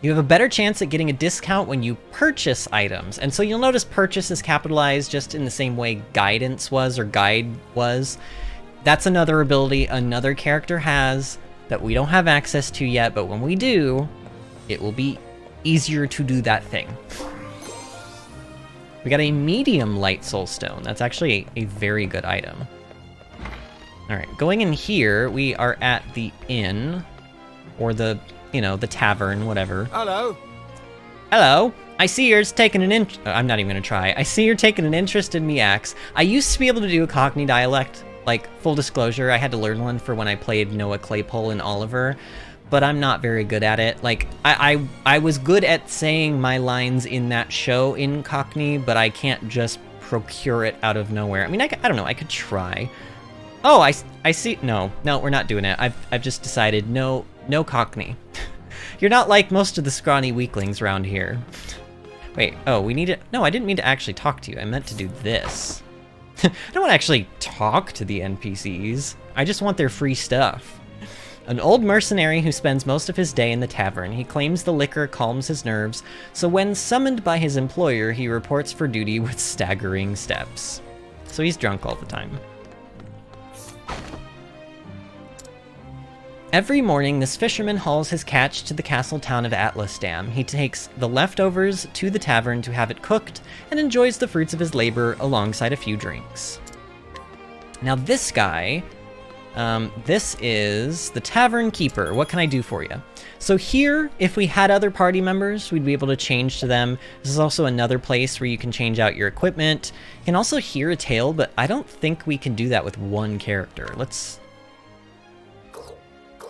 You have a better chance at getting a discount when you purchase items. And so you'll notice purchase is capitalized just in the same way guidance was, or guide was. That's another ability another character has that we don't have access to yet, but when we do, it will be easier to do that thing. We got a medium light soul stone. That's actually a very good item. All right, going in here, we are at the inn, or the, you know, the tavern, whatever. Hello. Hello. I see you're taking an I'm not even gonna try. I see you're taking an interest in me, Axe. I used to be able to do a Cockney dialect. Like, full disclosure, I had to learn one for when I played Noah Claypole in Oliver, but I'm not very good at it. Like, I was good at saying my lines in that show in Cockney, but I can't just procure it out of nowhere. I mean, I don't know, I could try. Oh, I see. No, we're not doing it. I've just decided no Cockney. You're not like most of the scrawny weaklings around here. Wait, oh, we need it. No, I didn't mean to actually talk to you. I meant to do this. I don't want to actually talk to the NPCs. I just want their free stuff. An old mercenary who spends most of his day in the tavern. He claims the liquor calms his nerves, so when summoned by his employer, he reports for duty with staggering steps. So he's drunk all the time. Every morning, this fisherman hauls his catch to the castle town of Atlas Dam. He takes the leftovers to the tavern to have it cooked and enjoys the fruits of his labor alongside a few drinks. Now this guy, this is the tavern keeper. What can I do for you? So here, if we had other party members, we'd be able to change to them. This is also another place where you can change out your equipment. You can also hear a tale, but I don't think we can do that with one character. Let's...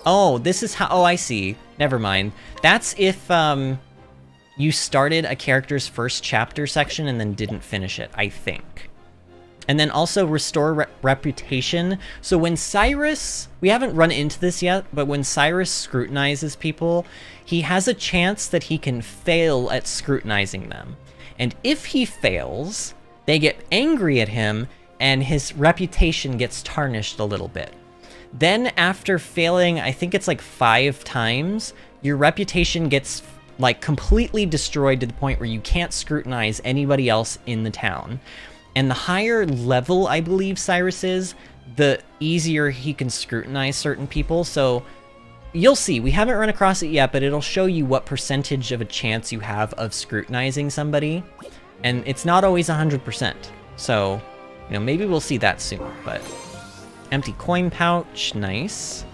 Oh, this is how... Oh, I see. Never mind. That's if you started a character's first chapter section and then didn't finish it, I think. And then also restore reputation. So when Cyrus... We haven't run into this yet, but when Cyrus scrutinizes people, he has a chance that he can fail at scrutinizing them. And if he fails, they get angry at him and his reputation gets tarnished a little bit. Then after failing, I think it's like 5 times, your reputation gets like completely destroyed to the point where you can't scrutinize anybody else in the town. And the higher level I believe Cyrus is, the easier he can scrutinize certain people. So you'll see, we haven't run across it yet, but it'll show you what percentage of a chance you have of scrutinizing somebody. And it's not always 100%. So, you know, maybe we'll see that soon, but... Empty coin pouch, nice.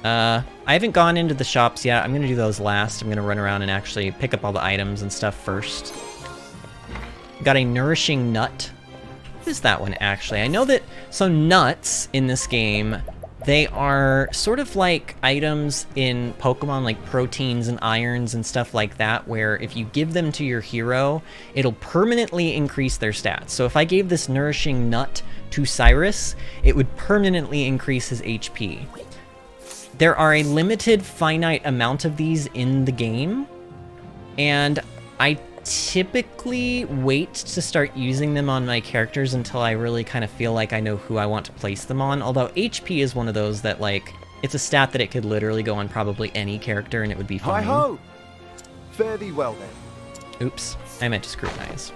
I haven't gone into the shops yet. I'm gonna do those last. I'm gonna run around and actually pick up all the items and stuff first. Got a nourishing nut. What is that one, actually? I know that... So nuts in this game, they are sort of like items in Pokemon, like proteins and irons and stuff like that, where if you give them to your hero, it'll permanently increase their stats. So if I gave this nourishing nut to Cyrus, it would permanently increase his HP. There are a limited finite amount of these in the game, and I typically wait to start using them on my characters until I really kind of feel like I know who I want to place them on, although HP is one of those that, like, it's a stat that it could literally go on probably any character and it would be fine. Hi-ho! Fare thee well then. Oops, I meant to scrutinize.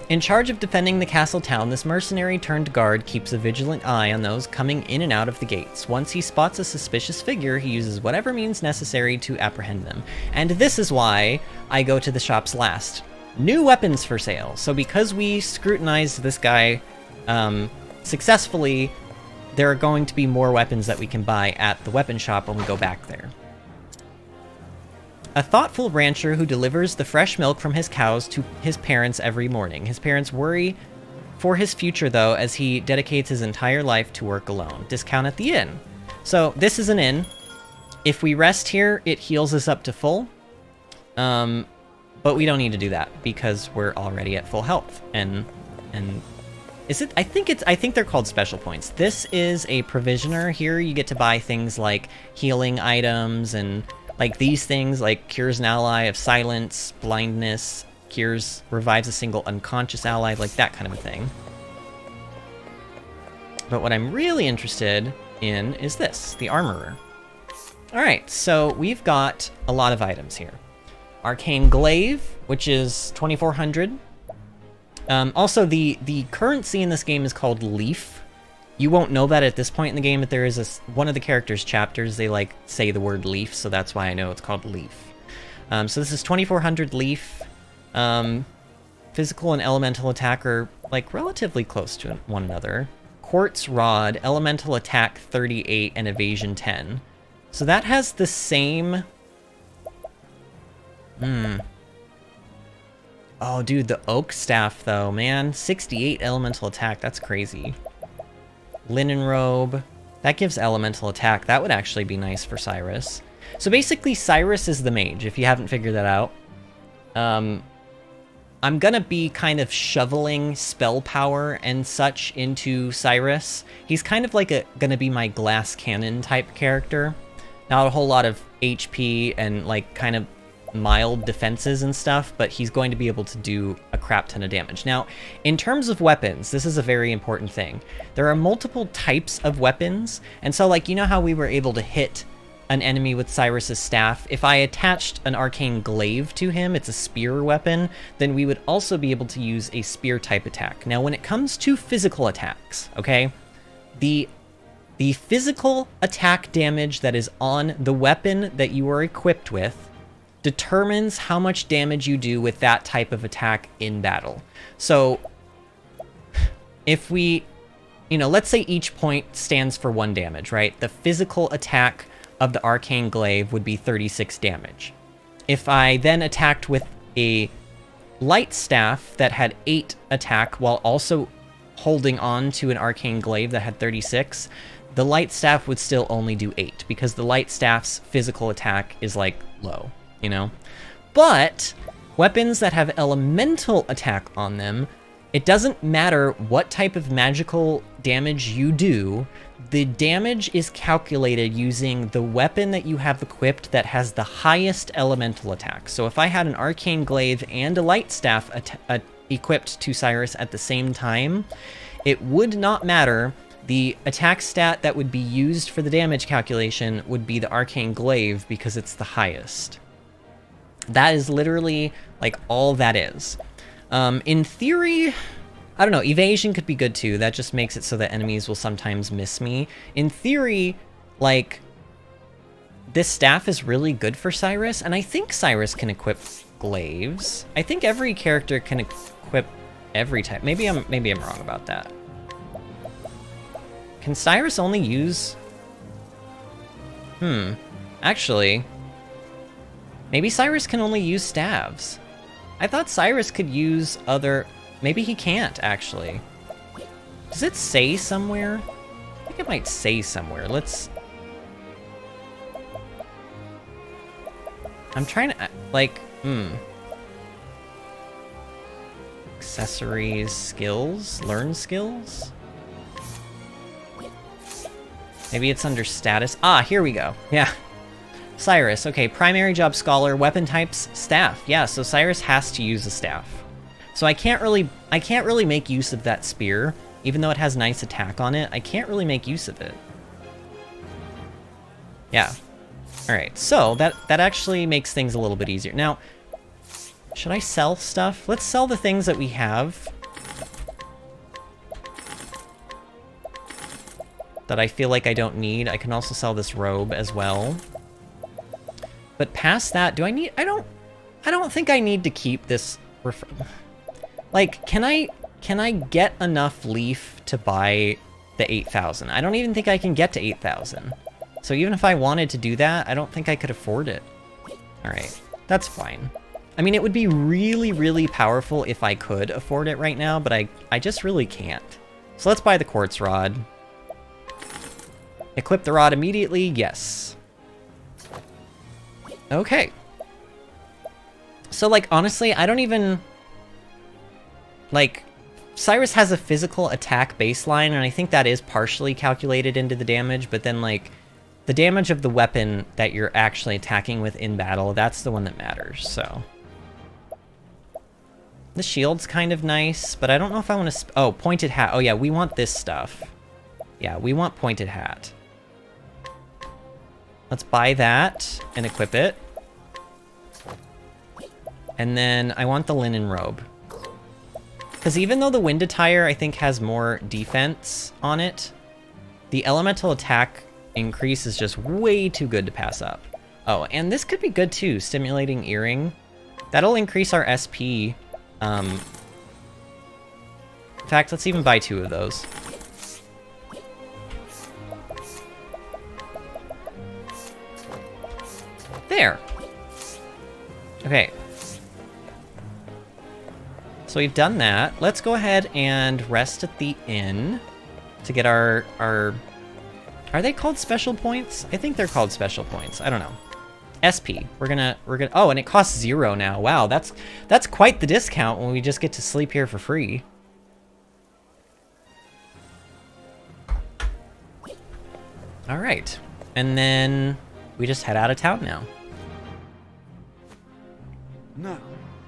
In charge of defending the castle town, this mercenary turned guard keeps a vigilant eye on those coming in and out of the gates. Once he spots a suspicious figure, he uses whatever means necessary to apprehend them. And this is why I go to the shops last. New weapons for sale. So because we scrutinized this guy successfully, there are going to be more weapons that we can buy at the weapon shop when we go back there. A thoughtful rancher who delivers the fresh milk from his cows to his parents every morning. His parents worry for his future, though, as he dedicates his entire life to work alone. Discount at the inn. So, this is an inn. If we rest here, it heals us up to full. But we don't need to do that, because we're already at full health. And is it? I think they're called special points. This is a provisioner. Here you get to buy things like healing items and... like these things, like cures an ally of silence, blindness, revives a single unconscious ally, like that kind of a thing. But what I'm really interested in is this, the armorer. Alright, so we've got a lot of items here. Arcane Glaive, which is 2400. Also, the currency in this game is called Leaf. You won't know that at this point in the game, but there is one of the characters' chapters, they like say the word leaf, so that's why I know it's called Leaf. So this is 2400 Leaf. Physical and elemental attack are like relatively close to one another. Quartz Rod, elemental attack 38 and evasion 10. So that has the same... Oh, dude, the oak staff though, man. 68 elemental attack, that's crazy. Linen robe, that gives elemental attack. That would actually be nice for Cyrus. So basically, Cyrus is the mage, if you haven't figured that out. I'm gonna be kind of shoveling spell power and such into Cyrus. He's kind of like gonna be my glass cannon type character. Not a whole lot of HP and like kind of mild defenses and stuff, but he's going to be able to do a crap ton of damage. Now, in terms of weapons, this is a very important thing. There are multiple types of weapons, and so like, you know how we were able to hit an enemy with Cyrus's staff? If I attached an arcane glaive to him, it's a spear weapon, then we would also be able to use a spear type attack. Now, when it comes to physical attacks, okay, the physical attack damage that is on the weapon that you are equipped with determines how much damage you do with that type of attack in battle. So if we, you know, let's say each point stands for 1 damage, right? The physical attack of the arcane glaive would be 36 damage. If I then attacked with a light staff that had 8 attack while also holding on to an arcane glaive that had 36, the light staff would still only do 8 because the light staff's physical attack is like low. You know, but weapons that have elemental attack on them, it doesn't matter what type of magical damage you do, the damage is calculated using the weapon that you have equipped that has the highest elemental attack. So if I had an arcane glaive and a light staff equipped to Cyrus at the same time, it would not matter. The attack stat that would be used for the damage calculation would be the arcane glaive because it's the highest. That is literally like all that is. In theory, I don't know, evasion could be good too. That just makes it so that enemies will sometimes miss me. In theory, like, this staff is really good for Cyrus, and I think Cyrus can equip glaives. I think every character can equip every type. Maybe I'm wrong about that. Can Cyrus only use... Actually, maybe Cyrus can only use staves. I thought Cyrus could use other... Maybe he can't, actually. Does it say somewhere? I think it might say somewhere. Let's... I'm trying to, like, Accessories, skills, learn skills? Maybe it's under status. Ah, here we go. Yeah. Cyrus, okay, primary job scholar, weapon types, staff. Yeah, so Cyrus has to use a staff. So I can't really make use of that spear, even though it has nice attack on it. I can't really make use of it. Yeah. All right, so that actually makes things a little bit easier. Now, should I sell stuff? Let's sell the things that we have that I feel like I don't need. I can also sell this robe as well. But past that, do I need... I don't think I need to keep this... Like, can I get enough leaf to buy the 8,000? I don't even think I can get to 8,000. So even if I wanted to do that, I don't think I could afford it. All right, that's fine. I mean, it would be really, really powerful if I could afford it right now, but I just really can't. So let's buy the quartz rod. Equip the rod immediately, yes. Okay. So, like, honestly, I don't even... Like, Cyrus has a physical attack baseline, and I think that is partially calculated into the damage, but then, like, the damage of the weapon that you're actually attacking with in battle, that's the one that matters, so... The shield's kind of nice, but I don't know if I want to... Oh, pointed hat. Oh, yeah, we want this stuff. Yeah, we want pointed hat. Let's buy that and equip it. And then I want the linen robe. Because even though the wind attire, I think, has more defense on it, the elemental attack increase is just way too good to pass up. Oh, and this could be good too, stimulating earring. That'll increase our SP. In fact, let's even buy 2 of those. There. Okay. So we've done that. Let's go ahead and rest at the inn to get our... Are they called special points? I think they're called special points. I don't know. SP. We're gonna... Oh, and it costs 0 now. Wow, that's quite the discount when we just get to sleep here for free. All right. And then we just head out of town now. Now,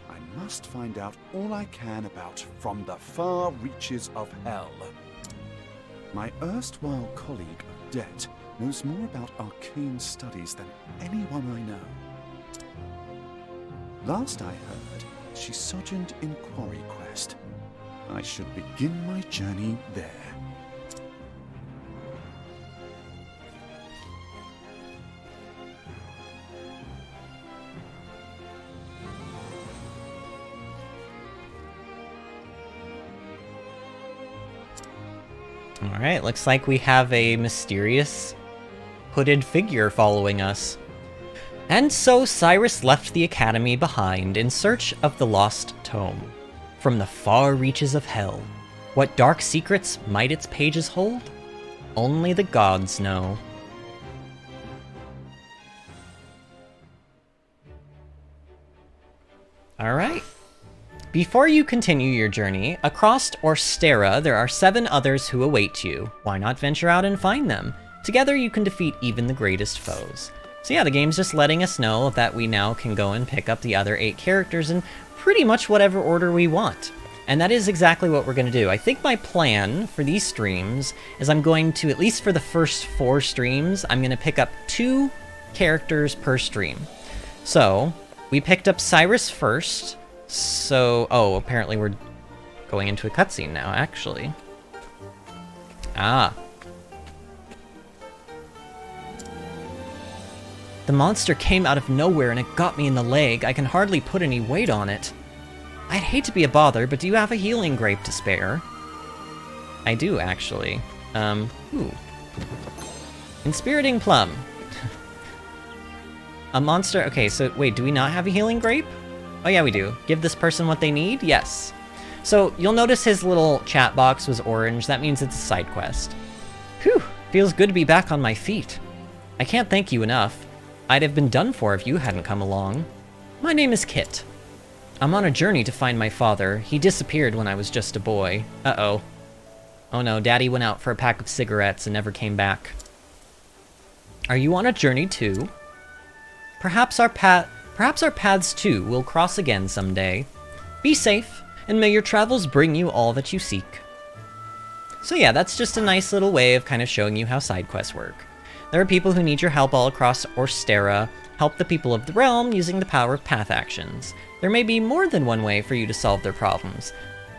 I must find out all I can about From the Far Reaches of Hell. My erstwhile colleague Odette knows more about arcane studies than anyone I know. Last I heard, she sojourned in Quarry Quest. I should begin my journey there. Alright, looks like we have a mysterious hooded figure following us. And so Cyrus left the academy behind in search of the lost tome. From the far reaches of hell, what dark secrets might its pages hold? Only the gods know. Alright. Before you continue your journey, across Orstera, there are 7 others who await you. Why not venture out and find them? Together you can defeat even the greatest foes. So yeah, the game's just letting us know that we now can go and pick up the other 8 characters in pretty much whatever order we want. And that is exactly what we're going to do. I think my plan for these streams is I'm going to, at least for the first 4 streams, I'm going to pick up 2 characters per stream. So, we picked up Cyrus first. So, oh, apparently we're going into a cutscene now, actually. Ah. The monster came out of nowhere and it got me in the leg. I can hardly put any weight on it. I'd hate to be a bother, but do you have a healing grape to spare? I do, actually. Ooh. Inspiriting Plum. A monster... Okay, so wait, do we not have a healing grape? Oh yeah, we do. Give this person what they need? Yes. So, you'll notice his little chat box was orange. That means it's a side quest. Whew, feels good to be back on my feet. I can't thank you enough. I'd have been done for if you hadn't come along. My name is Kit. I'm on a journey to find my father. He disappeared when I was just a boy. Uh-oh. Oh no, Daddy went out for a pack of cigarettes and never came back. Are you on a journey too? Perhaps our paths too will cross again someday. Be safe, and may your travels bring you all that you seek. So yeah, that's just a nice little way of kind of showing you how side quests work. There are people who need your help all across Orstera. Help the people of the realm using the power of path actions. There may be more than one way for you to solve their problems.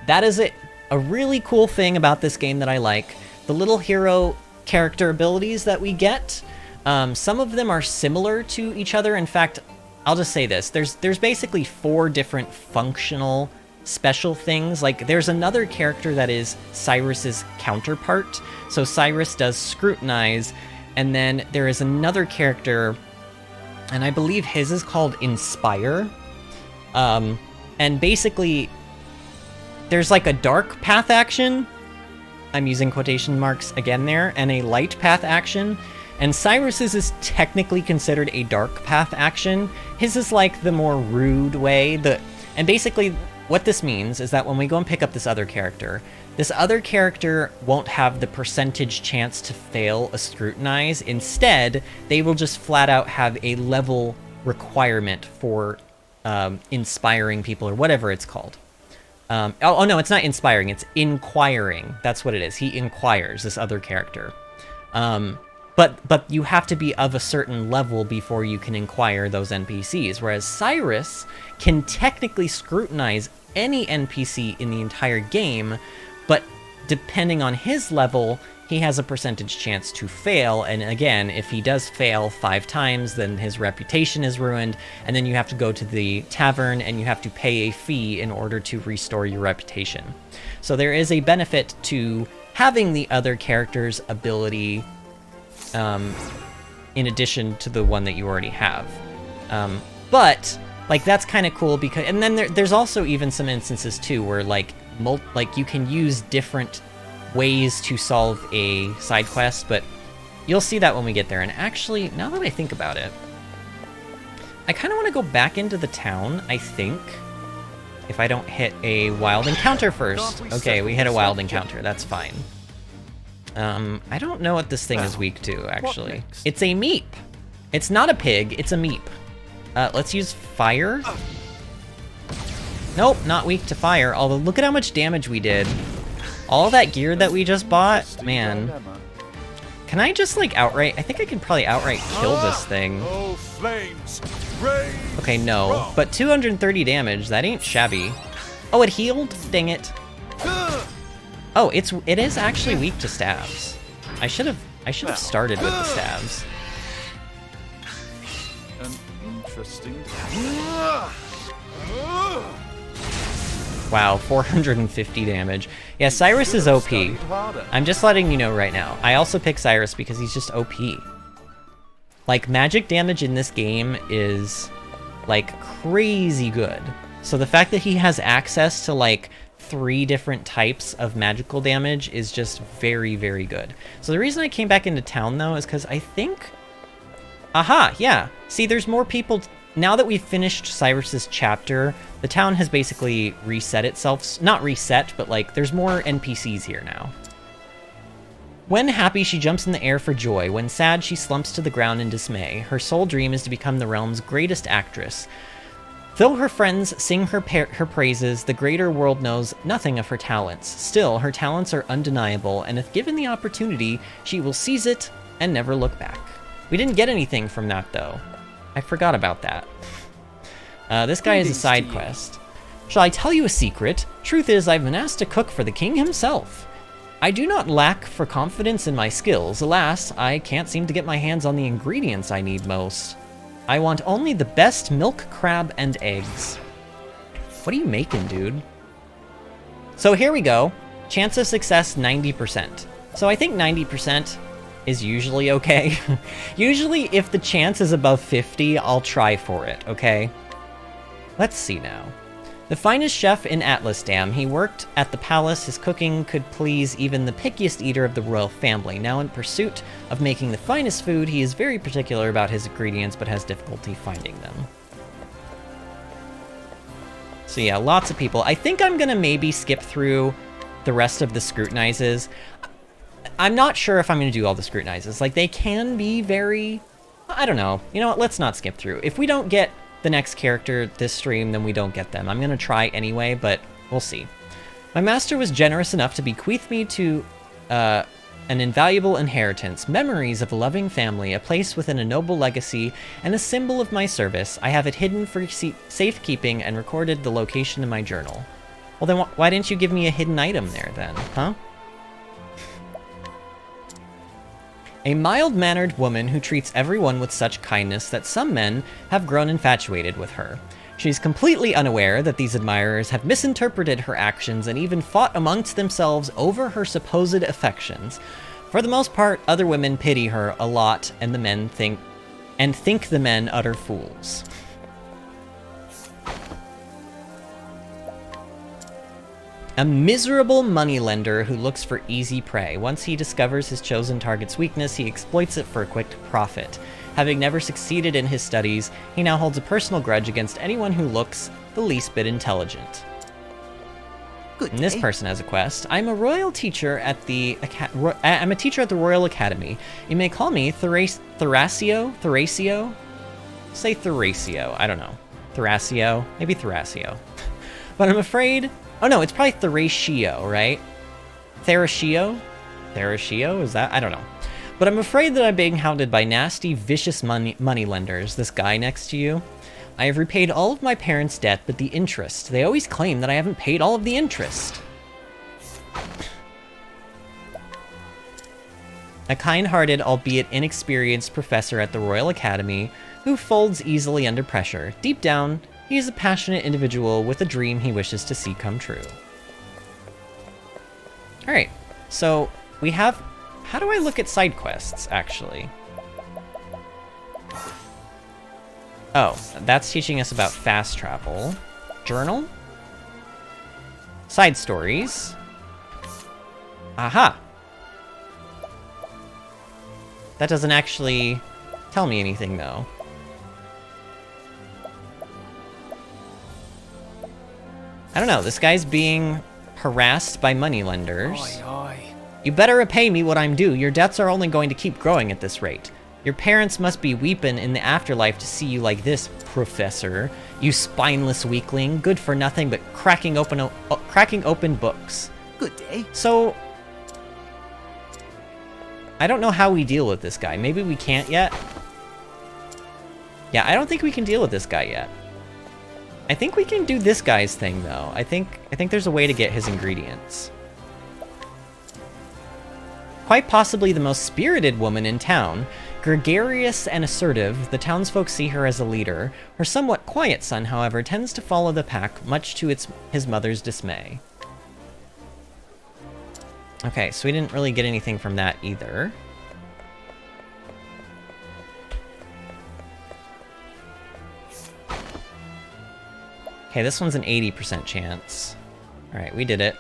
That is it. A really cool thing about this game that I like. The little hero character abilities that we get, some of them are similar to each other. In fact, I'll just say this. There's basically 4 different functional special things. Like, there's another character that is Cyrus's counterpart. So Cyrus does scrutinize, and then there is another character, and I believe his is called Inspire. And basically, there's like a dark path action, I'm using quotation marks again there, and a light path action. And Cyrus's is technically considered a dark path action. His is like the more rude way. And basically, what this means is that when we go and pick up this other character won't have the percentage chance to fail a scrutinize. Instead, they will just flat out have a level requirement for inspiring people, or whatever it's called. Oh no, it's not inspiring, it's inquiring. That's what it is. He inquires, this other character. But you have to be of a certain level before you can inquire those NPCs, whereas Cyrus can technically scrutinize any NPC in the entire game, but depending on his level, he has a percentage chance to fail, and again, if he does fail 5 times, then his reputation is ruined, and then you have to go to the tavern and you have to pay a fee in order to restore your reputation. So there is a benefit to having the other character's ability in addition to the one that you already have. But, like, that's kind of cool because, and then there's also even some instances too where like you can use different ways to solve a side quest, but you'll see that when we get there. And actually, now that I think about it, I kind of want to go back into the town, I think, if I don't hit a wild encounter first. Okay, we hit a wild encounter, that's fine. I don't know what this thing is weak to, actually. It's a meep. It's not a pig, it's a meep. Let's use fire. Nope, not weak to fire, although look at how much damage we did. All that gear that we just bought, man. Can I just, like, outright... I think I can probably outright kill this thing. Okay, no. But 230 damage, that ain't shabby. Oh, it healed? Dang it. Oh, it is actually weak to stabs. I should have started with the stabs. Interesting. Wow, 450 damage. Yeah, Cyrus is OP. I'm just letting you know right now. I also pick Cyrus because he's just OP. Like, magic damage in this game is, like, crazy good. So the fact that he has access to, like, 3 different types of magical damage is just very, very good. So the reason I came back into town, though, is because I think... Aha, yeah. See, there's more people now that we've finished Cyrus's chapter, the town has basically reset itself. Not reset, but like there's more NPCs here now. When happy, she jumps in the air for joy. When sad, she slumps to the ground in dismay. Her sole dream is to become the realm's greatest actress. Though her friends sing her praises, the greater world knows nothing of her talents. Still, her talents are undeniable, and if given the opportunity, she will seize it and never look back. We didn't get anything from that, though. I forgot about that. This guy is a side quest. Shall I tell you a secret? Truth is, I've been asked to cook for the king himself. I do not lack for confidence in my skills. Alas, I can't seem to get my hands on the ingredients I need most. I want only the best milk, crab, and eggs. What are you making, dude? So here we go. Chance of success, 90%. So I think 90% is usually okay. Usually if the chance is above 50, I'll try for it, okay? Let's see now. The finest chef in Atlas Dam, he worked at the palace. His cooking could please even the pickiest eater of the royal family. Now in pursuit of making the finest food, he is very particular about his ingredients, but has difficulty finding them. So yeah, lots of people. I think I'm gonna maybe skip through the rest of the scrutinizes. I'm not sure if I'm gonna do all the scrutinizes. Like, they can be very... I don't know. You know what, let's not skip through. If we don't get the next character this stream, then we don't get them. I'm gonna try anyway, but we'll see. My master was generous enough to bequeath me to an invaluable inheritance, memories of a loving family, a place within a noble legacy, and a symbol of my service. I have it hidden for safekeeping and recorded the location in my journal. Well then, why didn't you give me a hidden item there then, huh? A mild-mannered woman who treats everyone with such kindness that some men have grown infatuated with her. She's completely unaware that these admirers have misinterpreted her actions and even fought amongst themselves over her supposed affections. For the most part, other women pity her a lot, and the men think the men utter fools. A miserable moneylender who looks for easy prey. Once he discovers his chosen target's weakness, he exploits it for a quick profit. Having never succeeded in his studies, he now holds a personal grudge against anyone who looks the least bit intelligent. Good. And this person has a quest. I'm a royal teacher at the I'm a teacher at the Royal Academy. You may call me Thrasio? Say Thrasio. I don't know. Thrasio? Maybe Thrasio. But I'm afraid... Oh no, it's probably Thrasio, right? Thrasio? Thrasio? Is that? I don't know. But I'm afraid that I'm being hounded by nasty, vicious moneylenders. This guy next to you. I have repaid all of my parents' debt, but the interest. They always claim that I haven't paid all of the interest. A kind-hearted, albeit inexperienced professor at the Royal Academy who folds easily under pressure. Deep down, he is a passionate individual with a dream he wishes to see come true. Alright, so we have... How do I look at side quests, actually? Oh, that's teaching us about fast travel. Journal? Side stories. Aha! That doesn't actually tell me anything, though. I don't know, this guy's being harassed by moneylenders. You better repay me what I'm due. Your debts are only going to keep growing at this rate. Your parents must be weeping in the afterlife to see you like this, professor. You spineless weakling, good for nothing but cracking open books. Good day. So, I don't know how we deal with this guy. Maybe we can't yet? Yeah, I don't think we can deal with this guy yet. I think we can do this guy's thing, though. I think there's a way to get his ingredients. Quite possibly the most spirited woman in town, gregarious and assertive, the townsfolk see her as a leader. Her somewhat quiet son, however, tends to follow the pack, much to his mother's dismay. Okay, so we didn't really get anything from that either. Okay, this one's an 80% chance. Alright, we did it.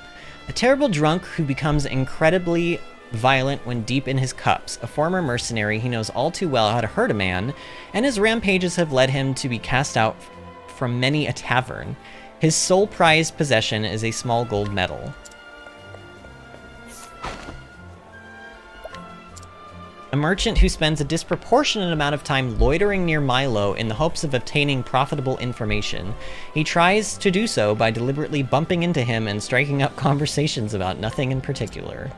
A terrible drunk who becomes incredibly violent when deep in his cups. A former mercenary, he knows all too well how to hurt a man, and his rampages have led him to be cast out from many a tavern. His sole prized possession is a small gold medal. A merchant who spends a disproportionate amount of time loitering near Milo in the hopes of obtaining profitable information. He tries to do so by deliberately bumping into him and striking up conversations about nothing in particular.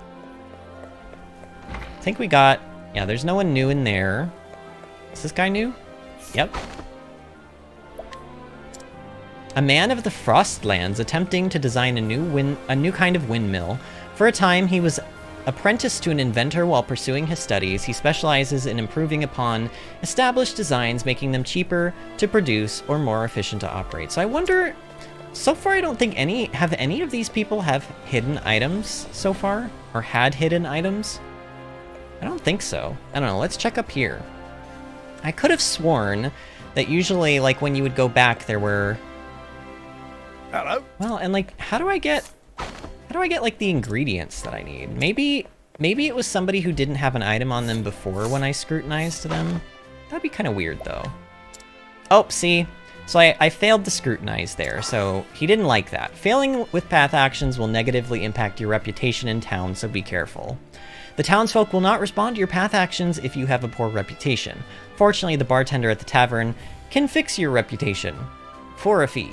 I think we got... yeah, there's no one new in there. Is this guy new? Yep. A man of the Frostlands attempting to design a new kind of windmill. For a time, he was apprenticed to an inventor while pursuing his studies. He specializes in improving upon established designs, making them cheaper to produce or more efficient to operate. So I wonder, so far I don't think have any of these people have hidden items so far? Or had hidden items? I don't think so. I don't know, let's check up here. I could have sworn that usually, like, when you would go back, there were... Hello? Well, and like, how do I get like the ingredients that I need? Maybe it was somebody who didn't have an item on them before when I scrutinized them. That'd be kind of weird though. Oh, see? So I failed to scrutinize there, so he didn't like that. Failing with path actions will negatively impact your reputation in town, so be careful. The townsfolk will not respond to your path actions if you have a poor reputation. Fortunately, the bartender at the tavern can fix your reputation for a fee.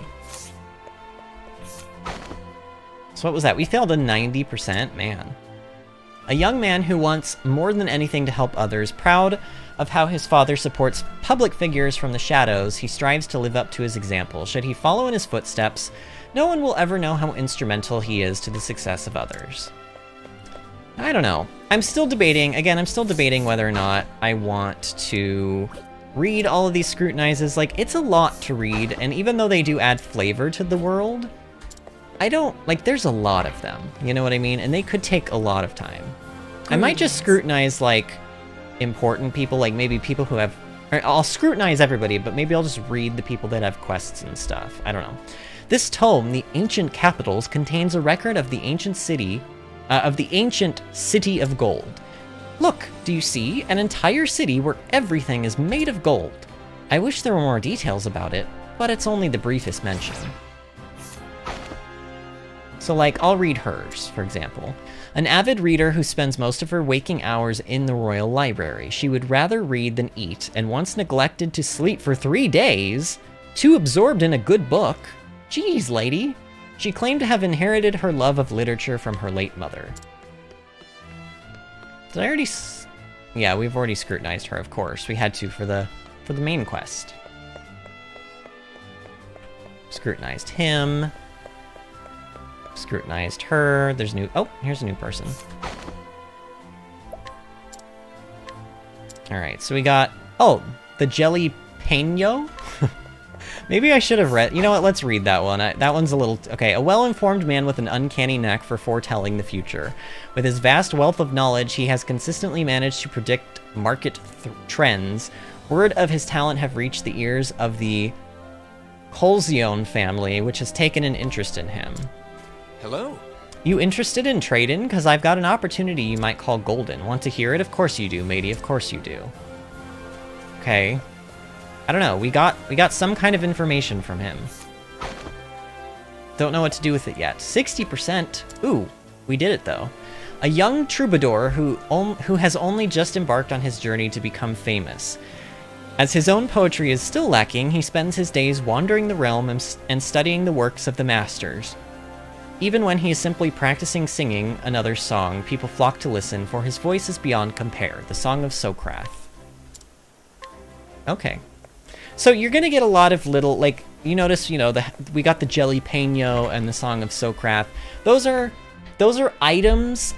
So what was that? We failed a 90%? Man. A young man who wants more than anything to help others, proud of how his father supports public figures from the shadows, he strives to live up to his example. Should he follow in his footsteps, no one will ever know how instrumental he is to the success of others. I don't know. I'm still debating whether or not I want to read all of these scrutinizes. Like, it's a lot to read, and even though they do add flavor to the world, I don't, like, there's a lot of them, you know what I mean? And they could take a lot of time. I might just scrutinize, like, important people, like maybe people who have, or I'll scrutinize everybody, but maybe I'll just read the people that have quests and stuff. I don't know. This tome, The Ancient Capitals, contains a record of the ancient city of gold. Look, do you see? An entire city where everything is made of gold. I wish there were more details about it, but it's only the briefest mention. So, like, I'll read hers, for example. An avid reader who spends most of her waking hours in the Royal Library. She would rather read than eat, and once neglected to sleep for 3 days, too absorbed in a good book. Geez, lady. She claimed to have inherited her love of literature from her late mother. Did I already... Yeah, we've already scrutinized her, of course. We had to for the main quest. Scrutinized him. Scrutinized her. There's new... Oh, here's a new person. Alright, so we got... Oh, the Jelly Peño? Maybe I should have read... You know what? Let's read that one. That one's a little... Okay, a well-informed man with an uncanny knack for foretelling the future. With his vast wealth of knowledge, he has consistently managed to predict market trends. Word of his talent have reached the ears of the Colzione family, which has taken an interest in him. Hello. You interested in trading? Because I've got an opportunity you might call golden. Want to hear it? Of course you do, matey. Of course you do. Okay. I don't know. We got some kind of information from him. Don't know what to do with it yet. 60%. Ooh, we did it though. A young troubadour who has only just embarked on his journey to become famous. As his own poetry is still lacking, he spends his days wandering the realm and studying the works of the masters. Even when he is simply practicing singing another song, people flock to listen, for his voice is beyond compare. The Song of Socrath. Okay. So you're gonna get a lot of little, like, you notice, you know, we got the Jelly Peño and the Song of Socrath. Those are items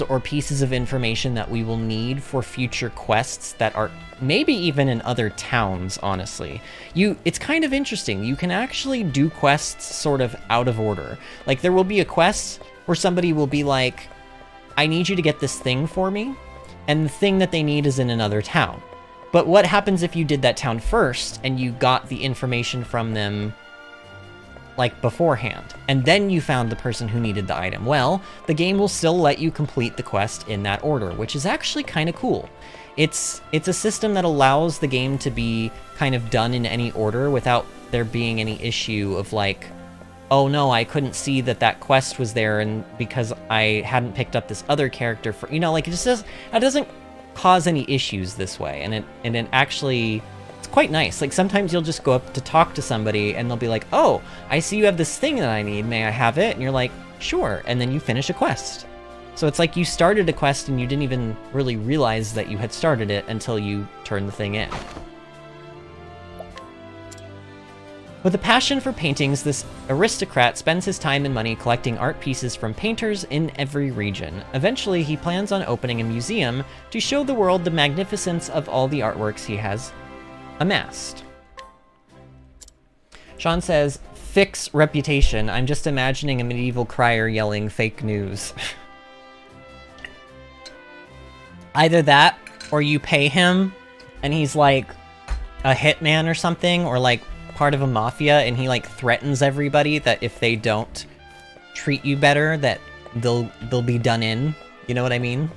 or pieces of information that we will need for future quests that are maybe even in other towns, honestly. It's kind of interesting. You can actually do quests sort of out of order. Like, there will be a quest where somebody will be like, I need you to get this thing for me, and the thing that they need is in another town. But what happens if you did that town first and you got the information from them like beforehand, and then you found the person who needed the item, well, the game will still let you complete the quest in that order, which is actually kind of cool. It's a system that allows the game to be kind of done in any order without there being any issue of like, oh no, I couldn't see that quest was there, and because I hadn't picked up this other character for, you know, like, it doesn't cause any issues this way, and it actually, it's quite nice. Like, sometimes you'll just go up to talk to somebody and they'll be like, oh, I see you have this thing that I need, may I have it? And you're like, sure, and then you finish a quest. So it's like you started a quest and you didn't even really realize that you had started it until you turned the thing in. With a passion for paintings, this aristocrat spends his time and money collecting art pieces from painters in every region. Eventually, he plans on opening a museum to show the world the magnificence of all the artworks he has amassed. Sean says, fix reputation. I'm just imagining a medieval crier yelling fake news. Either that, or you pay him, and he's like a hitman or something, or like part of a mafia, and he like threatens everybody that if they don't treat you better, that they'll be done in. You know what I mean?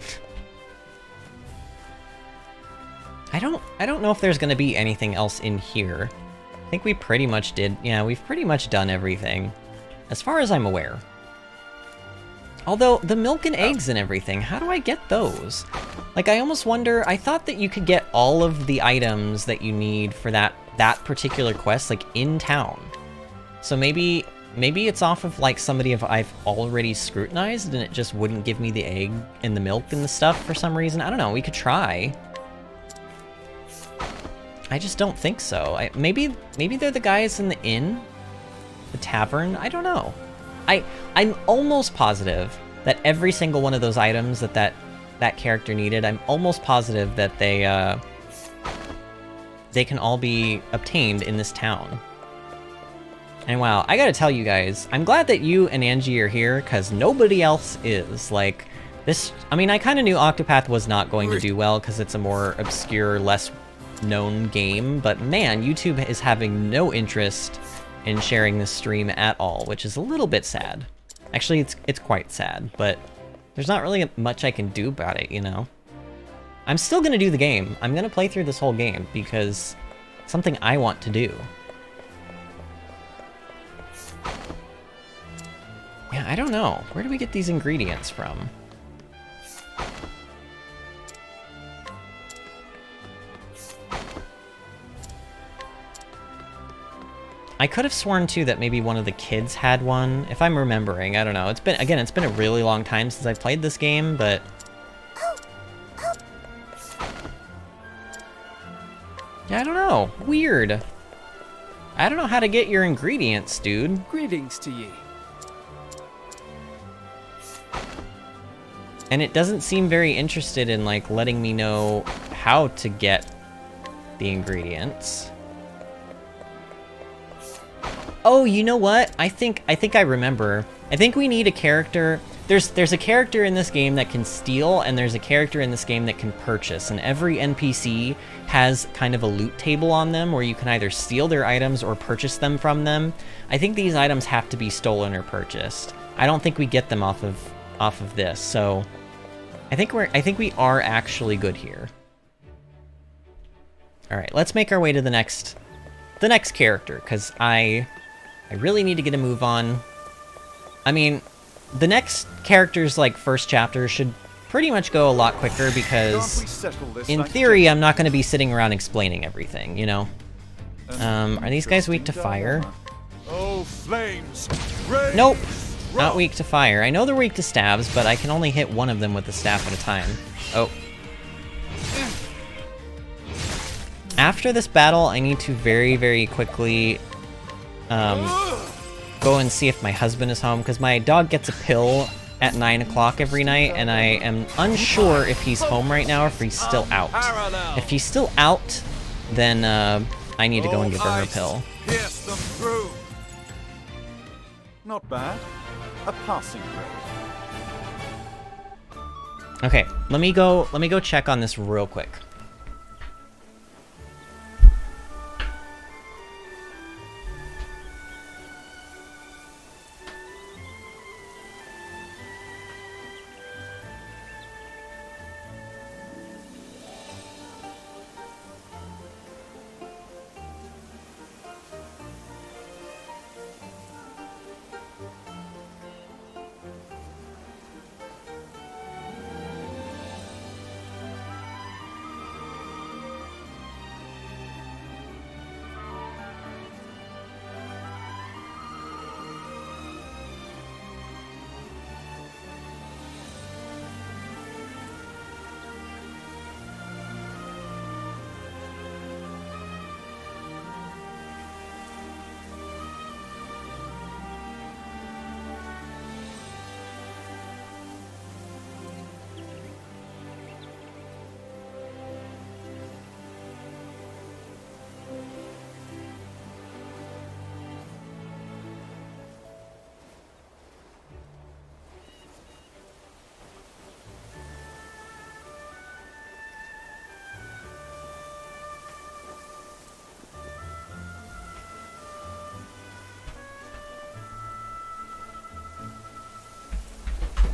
I don't know if there's gonna be anything else in here. I think we pretty much did. Yeah, we've pretty much done everything, as far as I'm aware. Although, the milk and eggs and everything, how do I get those? Like, I almost wonder, I thought that you could get all of the items that you need for that particular quest, like, in town. So maybe it's off of, like, somebody I've already scrutinized, and it just wouldn't give me the egg and the milk and the stuff for some reason. I don't know, we could try. I just don't think so. Maybe they're the guys in the inn? The tavern? I don't know. I'm almost positive that every single one of those items that character needed, I'm almost positive that they can all be obtained in this town. And wow, I gotta tell you guys, I'm glad that you and Angie are here, because nobody else is. Like, this, I mean, I kind of knew Octopath was not going to do well, because it's a more obscure, less known game, but man, YouTube is having no interest in sharing this stream at all, which is a little bit sad. Actually, it's quite sad, but there's not really much I can do about it, you know? I'm still gonna do the game. I'm gonna play through this whole game, because it's something I want to do. Yeah, I don't know. Where do we get these ingredients from? I could have sworn, too, that maybe one of the kids had one, if I'm remembering. I don't know. It's been a really long time since I've played this game, but... yeah, I don't know. Weird. I don't know how to get your ingredients, dude. Greetings to ye. And it doesn't seem very interested in, like, letting me know how to get the ingredients. Oh, you know what? I think I remember. I think we need a character. There's a character in this game that can steal, and there's a character in this game that can purchase, and every NPC has kind of a loot table on them where you can either steal their items or purchase them from them. I think these items have to be stolen or purchased. I don't think we get them off of this, so I think we are actually good here. All right, let's make our way to the next character, because I really need to get a move on. I mean, the next character's, like, first chapter should pretty much go a lot quicker, because in theory, I'm not going to be sitting around explaining everything, you know? Are these guys weak to fire? Oh, flames! Nope, not weak to fire. I know they're weak to stabs, but I can only hit one of them with the staff at a time. Oh. After this battle, I need to very, very quickly go and see if my husband is home, because my dog gets a pill at 9 o'clock every night, and I am unsure if he's home right now or if he's still out. If he's still out, then I need to go and give her a pill. Pierce them through. Not bad. A passing grade. Okay, let me go check on this real quick.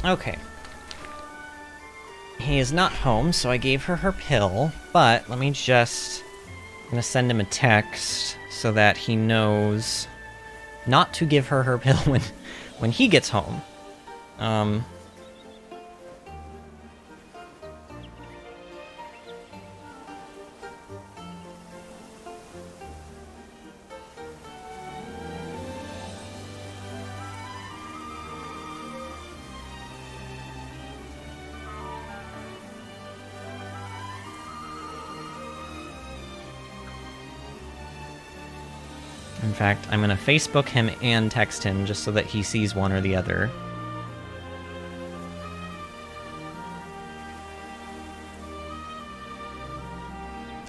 Okay. He is not home, so I gave her her pill, but let me just... I'm gonna send him a text so that he knows not to give her her pill when he gets home. In fact, I'm gonna Facebook him and text him just so that he sees one or the other.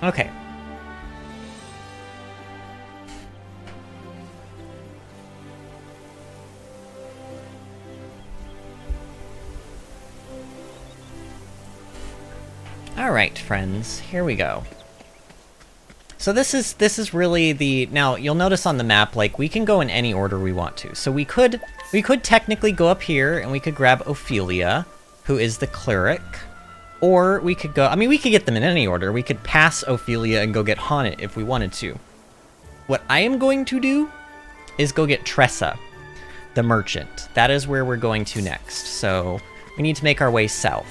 Okay. Alright, friends, here we go. So this is really the... Now, you'll notice on the map, like, we can go in any order we want to. So we could technically go up here, and we could grab Ophelia, who is the cleric. Or we could go... I mean, we could get them in any order. We could pass Ophelia and go get Haunted if we wanted to. What I am going to do is go get Tressa, the merchant. That is where we're going to next. So we need to make our way south.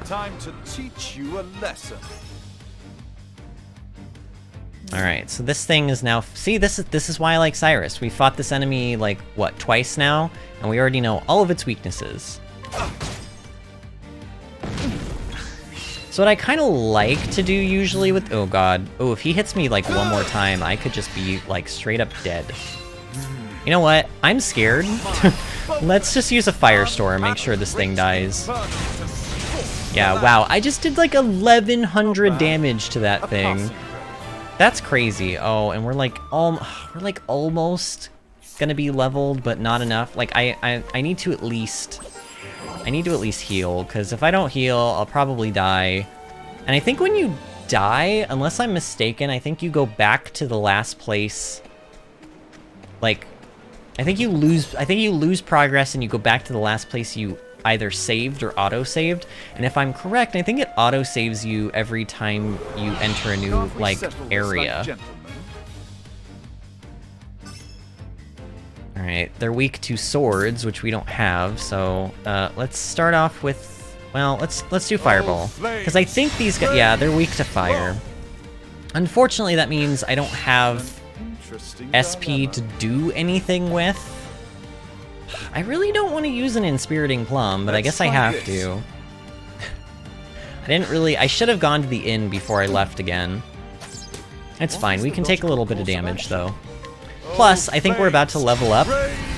Time to teach you a lesson. Alright, so this thing is now... See, this is why I like Cyrus. We fought this enemy, like, what, twice now? And we already know all of its weaknesses. So what I kind of like to do usually with... Oh god. Oh, if he hits me, like, one more time, I could just be, like, straight up dead. You know what? I'm scared. Let's just use a Firestorm, make sure this thing dies. Yeah, wow, I just did like 1100 damage to that thing. That's crazy. Oh, and we're like almost gonna be leveled, but not enough. Like I need to at least heal, because if I don't heal, I'll probably die. And I think when you die, unless I'm mistaken, I think you go back to the last place. Like, I think you lose progress and you go back to the last place you either saved or auto-saved, and if I'm correct, I think it auto-saves you every time you enter a new, like, area. Alright, they're weak to swords, which we don't have, so, let's start off with, well, let's do Fireball, because I think these guys, yeah, they're weak to fire. Unfortunately, that means I don't have SP to do anything with. I really don't want to use an Inspiriting Plum, but I guess I have to. I should have gone to the inn before I left again. It's fine, we can take a little bit of damage, though. Plus, I think we're about to level up,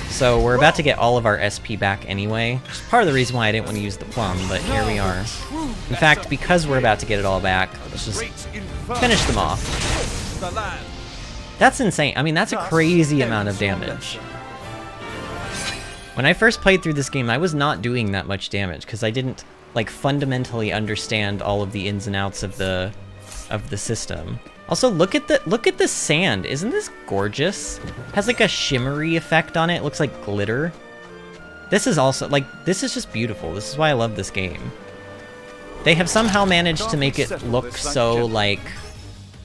so we're about to get all of our SP back anyway. Which is part of the reason why I didn't want to use the plum, but here we are. In fact, because we're about to get it all back, let's just finish them off. That's insane. I mean, that's a crazy amount of damage. When I first played through this game, I was not doing that much damage, because I didn't, like, fundamentally understand all of the ins and outs of the system. Also, look at the sand. Isn't this gorgeous? It has, like, a shimmery effect on it. It looks like glitter. This is also, like, this is just beautiful. This is why I love this game. They have somehow managed to make it look so, like,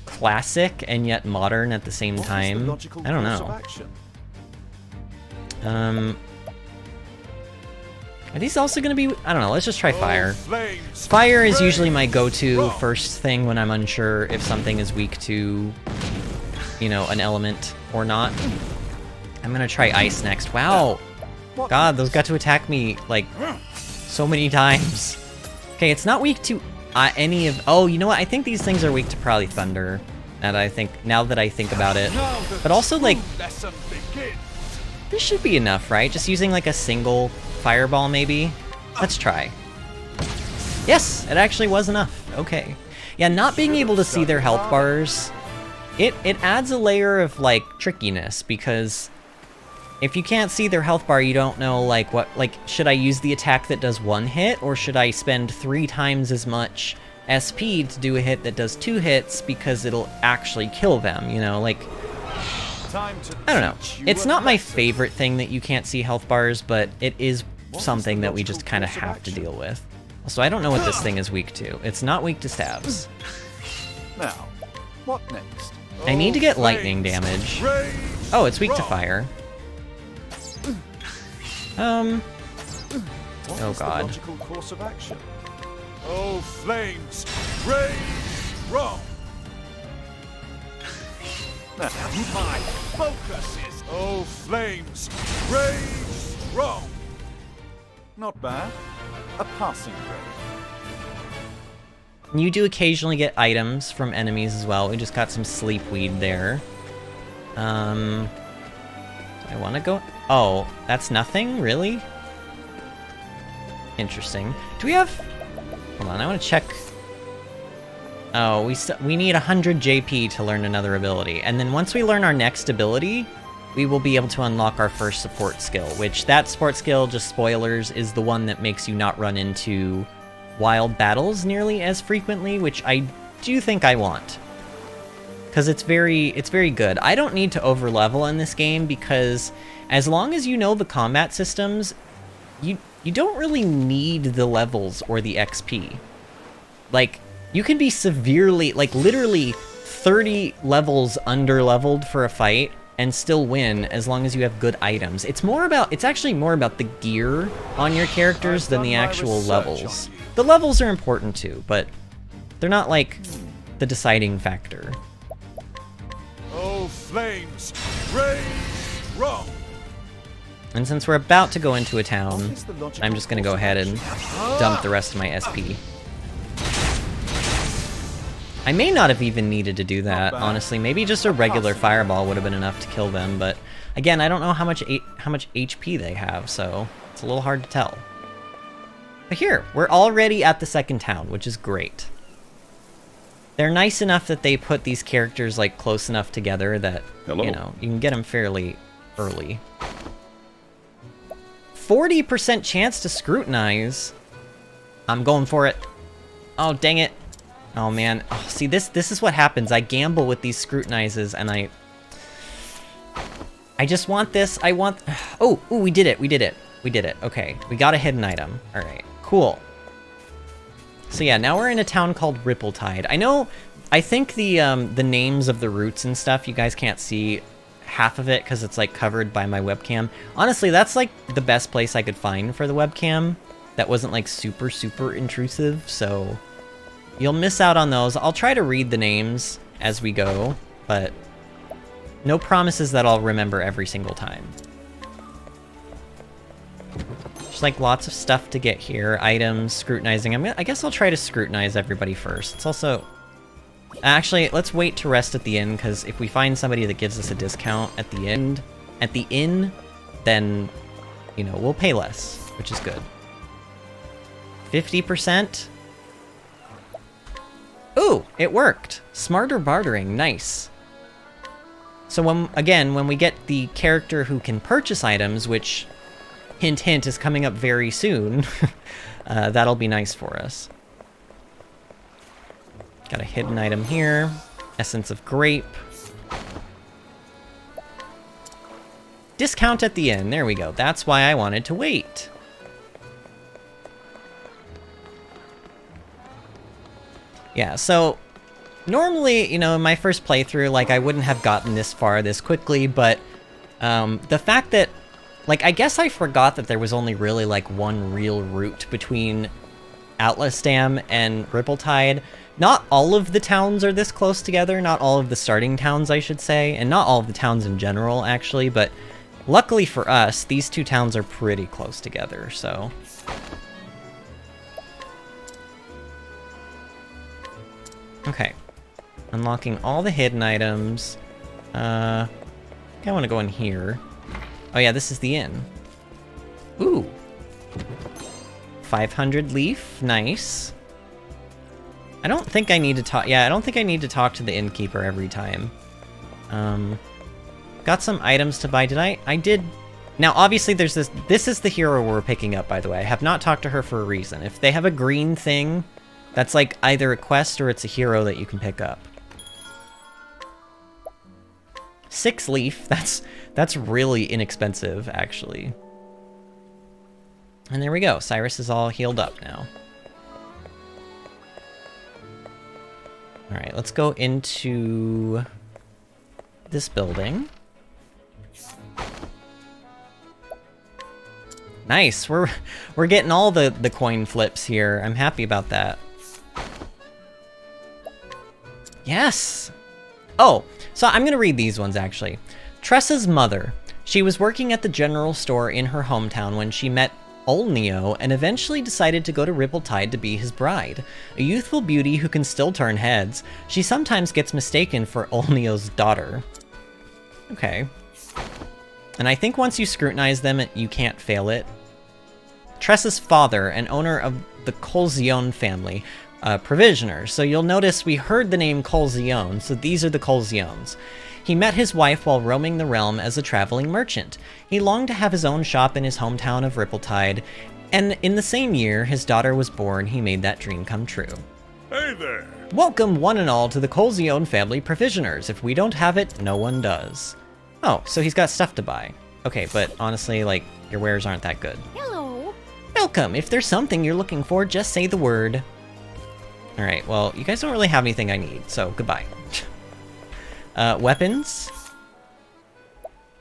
classic and yet modern at the same time. I don't know. Are these also gonna be... I don't know, let's just try fire. Fire is usually my go-to first thing when I'm unsure if something is weak to, you know, an element or not. I'm gonna try ice next. Wow! God, those got to attack me, like, so many times. Okay, it's not weak to any of... Oh, you know what? I think these things are weak to probably thunder. Now that I think about it. But also, like... This should be enough, right? Just using, like, a single... fireball, maybe? Let's try. Yes! It actually was enough. Okay. Yeah, not being able to see their health bars, it adds a layer of, like, trickiness, because if you can't see their health bar, you don't know, should I use the attack that does one hit, or should I spend 3 times as much SP to do a hit that does 2 hits because it'll actually kill them, you know, like, I don't know. It's not my favorite thing that you can't see health bars, but it is something that we just kind of have to deal with. So I don't know what this thing is weak to. It's not weak to stabs. Now, what next? I need to get lightning damage. Oh, it's weak to fire. Oh god. Logical course of action? Oh, flames, rage strong. Now, my focus is oh, flames, rage strong. Not bad. A passing grade. You do occasionally get items from enemies as well. We just got some sleep weed there. I want to go... Oh, that's nothing? Really? Interesting. Do we have... Hold on, I want to check... Oh, we need 100 JP to learn another ability. And then once we learn our next ability, we will be able to unlock our first support skill, which that support skill, just spoilers, is the one that makes you not run into wild battles nearly as frequently, which I do think I want. Because it's very good. I don't need to overlevel in this game because as long as you know the combat systems, you don't really need the levels or the XP. Like, you can be severely, like literally 30 levels under-leveled for a fight and still win as long as you have good items. It's actually more about the gear on your characters than the actual levels. The levels are important too, but they're not like the deciding factor. Oh, flames, rage strong. And since we're about to go into a town, I'm just gonna go ahead and dump the rest of my SP. I may not have even needed to do that, honestly. Maybe just a regular fireball would have been enough to kill them, but again, I don't know how much HP they have, so it's a little hard to tell. But here, we're already at the second town, which is great. They're nice enough that they put these characters like close enough together that, you know, you can get them fairly early. 40% chance to scrutinize. I'm going for it. Oh, dang it. Oh, man. Oh, see, this is what happens. I gamble with these scrutinizes, and I just want this. I want... Oh, ooh, we did it. We did it. We did it. Okay. We got a hidden item. All right. Cool. So, yeah, now we're in a town called Rippletide. I think the names of the routes and stuff, you guys can't see half of it because it's, like, covered by my webcam. Honestly, that's, like, the best place I could find for the webcam. That wasn't, like, super, super intrusive, so... You'll miss out on those. I'll try to read the names as we go, but no promises that I'll remember every single time. There's like lots of stuff to get here. Items, scrutinizing. I guess I'll try to scrutinize everybody first. It's also... Actually, let's wait to rest at the inn, because if we find somebody that gives us a discount at the inn, then, you know, we'll pay less, which is good. 50%? Ooh, it worked. Smarter bartering, nice. So when we get the character who can purchase items, which, hint hint, is coming up very soon, that'll be nice for us. Got a hidden item here. Essence of grape. Discount at the end, there we go. That's why I wanted to wait. Yeah, so normally, you know, in my first playthrough, like, I wouldn't have gotten this far this quickly, but the fact that, like, I guess I forgot that there was only really, like, one real route between Outlastam and Rippletide. Not all of the towns are this close together, not all of the starting towns, I should say, and not all of the towns in general, actually, but luckily for us, these two towns are pretty close together, so... Okay. Unlocking all the hidden items. I think I want to go in here. Oh yeah, this is the inn. Ooh. 500 leaf, nice. I don't think I need to talk, I don't think I need to talk to the innkeeper every time. Got some items to buy, I did... Now, obviously, there's this is the hero we're picking up, by the way. I have not talked to her for a reason. If they have a green thing, That's like either a quest or it's a hero that you can pick up. 6 leaf, that's really inexpensive, actually. And there we go, Cyrus is all healed up now. Alright, let's go into this building. Nice, we're getting all the coin flips here. I'm happy about that. Yes! Oh, so I'm gonna read these ones actually. Tressa's mother. She was working at the general store in her hometown when she met Olneo and eventually decided to go to Rippletide to be his bride. A youthful beauty who can still turn heads, she sometimes gets mistaken for Olneo's daughter. Okay. And I think once you scrutinize them, you can't fail it. Tressa's father, an owner of the Colzione family, provisioners. So you'll notice we heard the name Colzione, so these are the Colziones. He met his wife while roaming the realm as a traveling merchant. He longed to have his own shop in his hometown of Rippletide, and in the same year his daughter was born. He made that dream come true. Hey there! Welcome one and all to the Colzione family provisioners. If we don't have it, no one does. Oh, so he's got stuff to buy. Okay, but honestly, like, your wares aren't that good. Hello. Welcome! If there's something you're looking for, just say the word. Alright, well, you guys don't really have anything I need, so goodbye. Weapons?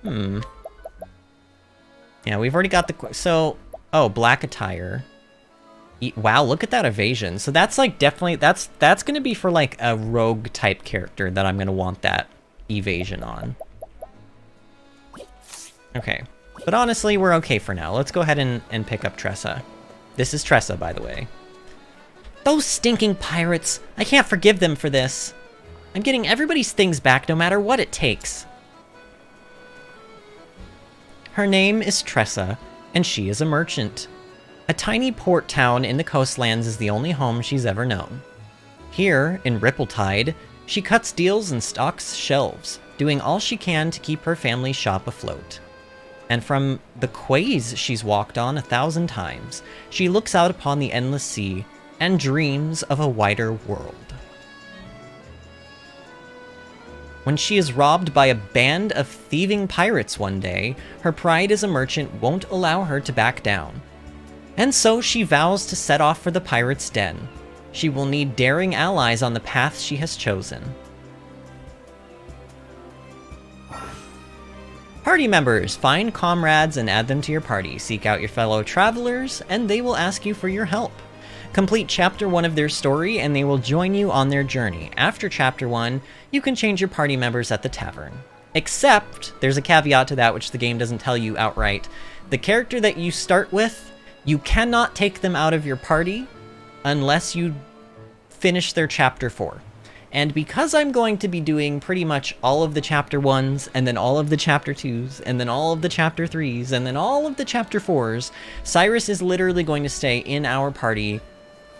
Yeah, we've already got the... So, oh, black attire. Wow, look at that evasion. So that's, like, definitely... That's gonna be for, like, a rogue-type character that I'm gonna want that evasion on. Okay. But honestly, we're okay for now. Let's go ahead and pick up Tressa. This is Tressa, by the way. Those stinking pirates! I can't forgive them for this. I'm getting everybody's things back no matter what it takes. Her name is Tressa, and she is a merchant. A tiny port town in the coastlands is the only home she's ever known. Here, in Rippletide, she cuts deals and stocks shelves, doing all she can to keep her family's shop afloat. And from the quays she's walked on 1,000 times, she looks out upon the endless sea and dreams of a wider world. When she is robbed by a band of thieving pirates one day, her pride as a merchant won't allow her to back down. And so she vows to set off for the pirates' den. She will need daring allies on the path she has chosen. Party members, find comrades and add them to your party. Seek out your fellow travelers, and they will ask you for your help. Complete Chapter 1 of their story, and they will join you on their journey. After Chapter 1, you can change your party members at the tavern. Except, there's a caveat to that which the game doesn't tell you outright. The character that you start with, you cannot take them out of your party unless you finish their Chapter 4. And because I'm going to be doing pretty much all of the Chapter 1s, and then all of the Chapter 2s, and then all of the Chapter 3s, and then all of the Chapter 4s, Cyrus is literally going to stay in our party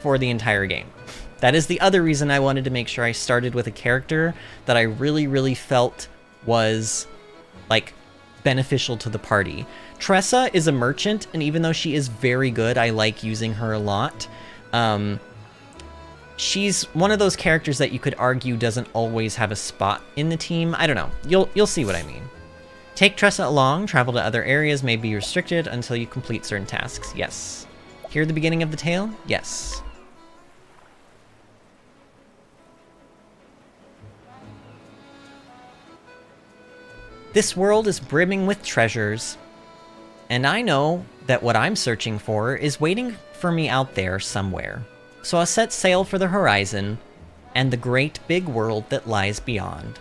for the entire game. That is the other reason I wanted to make sure I started with a character that I really, really felt was, like, beneficial to the party. Tressa is a merchant, and even though she is very good, I like using her a lot. She's one of those characters that you could argue doesn't always have a spot in the team. I don't know. You'll see what I mean. Take Tressa along. Travel to other areas may be restricted until you complete certain tasks. Yes. Hear the beginning of the tale? Yes. This world is brimming with treasures, and I know that what I'm searching for is waiting for me out there somewhere. So I'll set sail for the horizon and the great big world that lies beyond.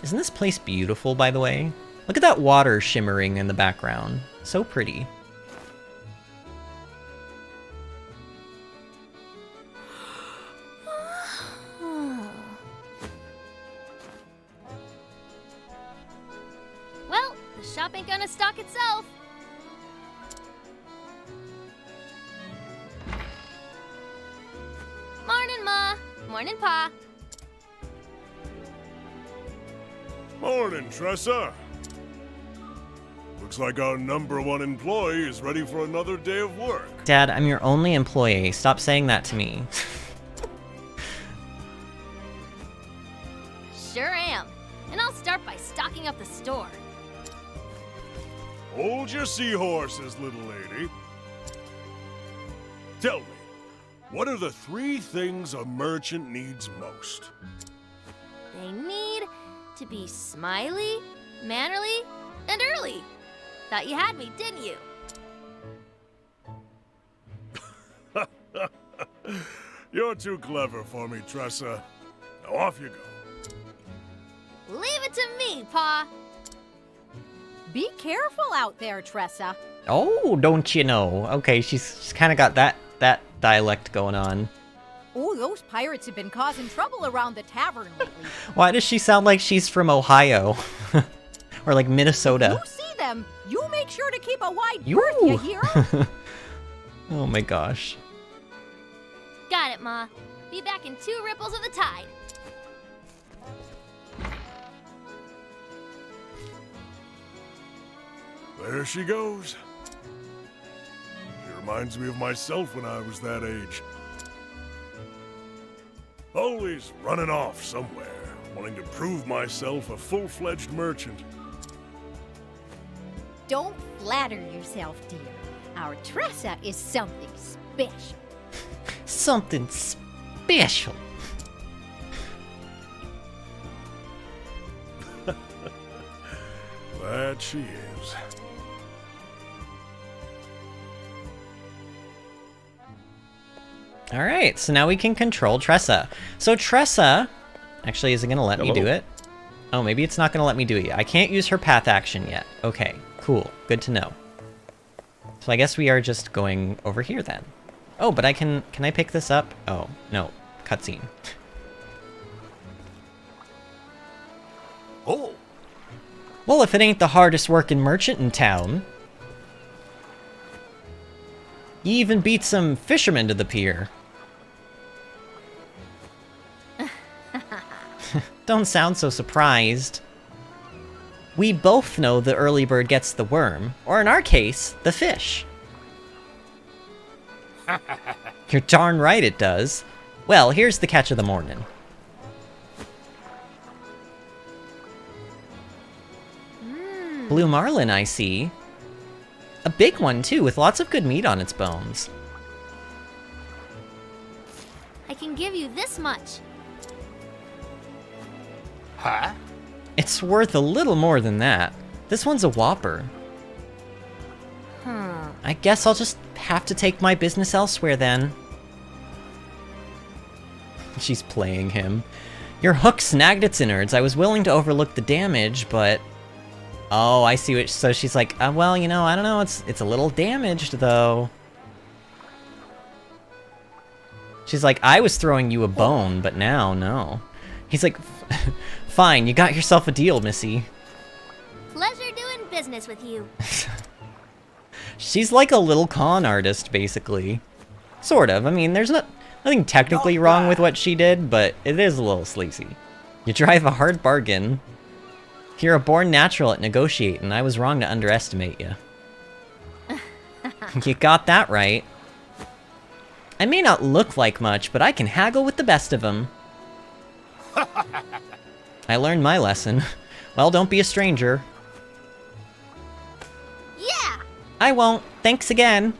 Isn't this place beautiful, by the way? Look at that water shimmering in the background. So pretty. Well, the shop ain't gonna stock itself. Morning, Ma. Morning, Pa. Morning, Tressa. Looks like our #1 employee is ready for another day of work. Dad, I'm your only employee. Stop saying that to me. Sure am. And I'll start by stocking up the store. Hold your seahorses, little lady. Tell me, what are the 3 things a merchant needs most? They need to be smiley, mannerly, and early. Thought you had me, didn't you? You're too clever for me, Tressa. Now off you go. Leave it to me, Pa. Be careful out there, Tressa. Oh, don't you know? Okay, she's kind of got that dialect going on. Oh, those pirates have been causing trouble around the tavern lately. Why does she sound like she's from Ohio? Or like Minnesota? You see them, you make sure to keep a wide berth, you hear? Oh my gosh. Got it, Ma. Be back in 2 ripples of the tide. There she goes. She reminds me of myself when I was that age. Always running off somewhere, wanting to prove myself a full-fledged merchant. Don't flatter yourself, dear. Our Tressa is something special. Something special. That she is. Alright, so now we can control Tressa. So Tressa, actually, is it gonna let me do it? Oh, maybe it's not gonna let me do it yet. I can't use her path action yet. Okay, cool, good to know. So I guess we are just going over here then. Oh, but can I pick this up? Oh, no, cutscene. Oh! Well, if it ain't the hardest working merchant in town. You even beat some fishermen to the pier. Don't sound so surprised. We both know the early bird gets the worm, or in our case, the fish. You're darn right it does. Well, here's the catch of the morning. Blue marlin, I see. A big one, too, with lots of good meat on its bones. I can give you this much. Huh? It's worth a little more than that. This one's a whopper. I guess I'll just have to take my business elsewhere then. She's playing him. Your hook snagged its innards. I was willing to overlook the damage, but... Oh, I see what... So she's like, well, you know, I don't know. It's a little damaged, though. She's like, I was throwing you a bone, but now, no. He's like, fine, you got yourself a deal, Missy. Pleasure doing business with you. She's like a little con artist, basically. Sort of. I mean, there's nothing technically wrong with what she did, but it is a little sleazy. You drive a hard bargain. You're a born natural at negotiating. I was wrong to underestimate you. You got that right. I may not look like much, but I can haggle with the best of them. I learned my lesson. Well, don't be a stranger. Yeah! I won't. Thanks again.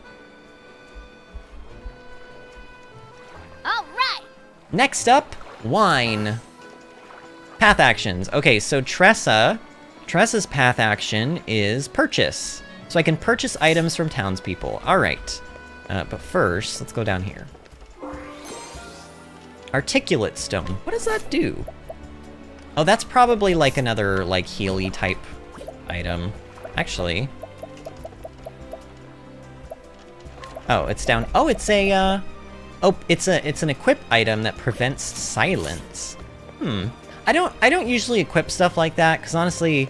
All right! Next up, wine. Path actions. Okay, so Tressa's path action is purchase. So I can purchase items from townspeople. All right. But first, let's go down here. Articulate stone. What does that do? Oh, that's probably like another like Healy type item. Actually. Oh, it's down. Oh, it's a oh, it's an equip item that prevents silence. I don't usually equip stuff like that cuz honestly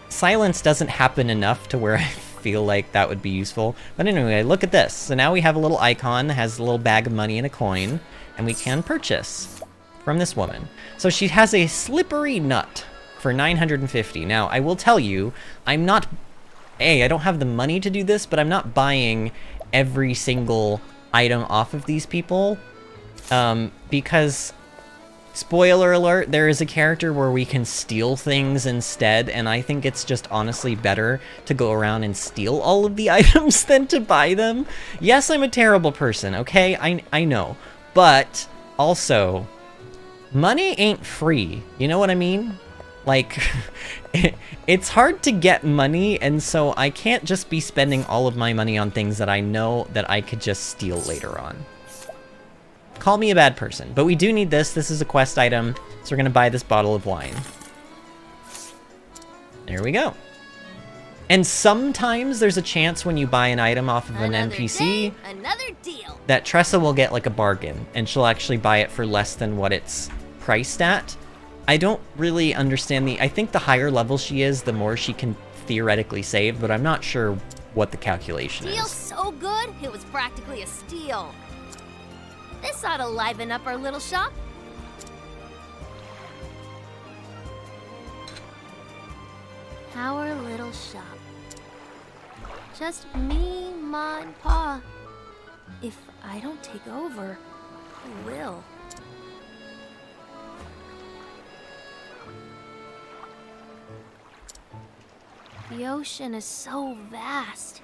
silence doesn't happen enough to where I feel like that would be useful. But anyway, look at this. So now we have a little icon that has a little bag of money and a coin, and we can purchase from this woman. So she has a slippery nut for 950. Now, I will tell you, I'm not I don't have the money to do this, but I'm not buying every single item off of these people. Because, spoiler alert, there is a character where we can steal things instead, and I think it's just honestly better to go around and steal all of the items than to buy them. Yes, I'm a terrible person, okay? I know. But, also, money ain't free. You know what I mean? Like, it's hard to get money, and so I can't just be spending all of my money on things that I know that I could just steal later on. Call me a bad person, but we do need this. This is a quest item, so we're gonna buy this bottle of wine. There we go. And sometimes there's a chance when you buy an item off of an NPC that Tressa will get like a bargain, and she'll actually buy it for less than what it's priced at. I don't really understand I think the higher level she is, the more she can theoretically save, but I'm not sure what the calculation is. Steal so good, it was practically a steal. This ought to liven up our little shop. Our little shop. Just me, Ma, and Pa. If I don't take over, who will? The ocean is so vast.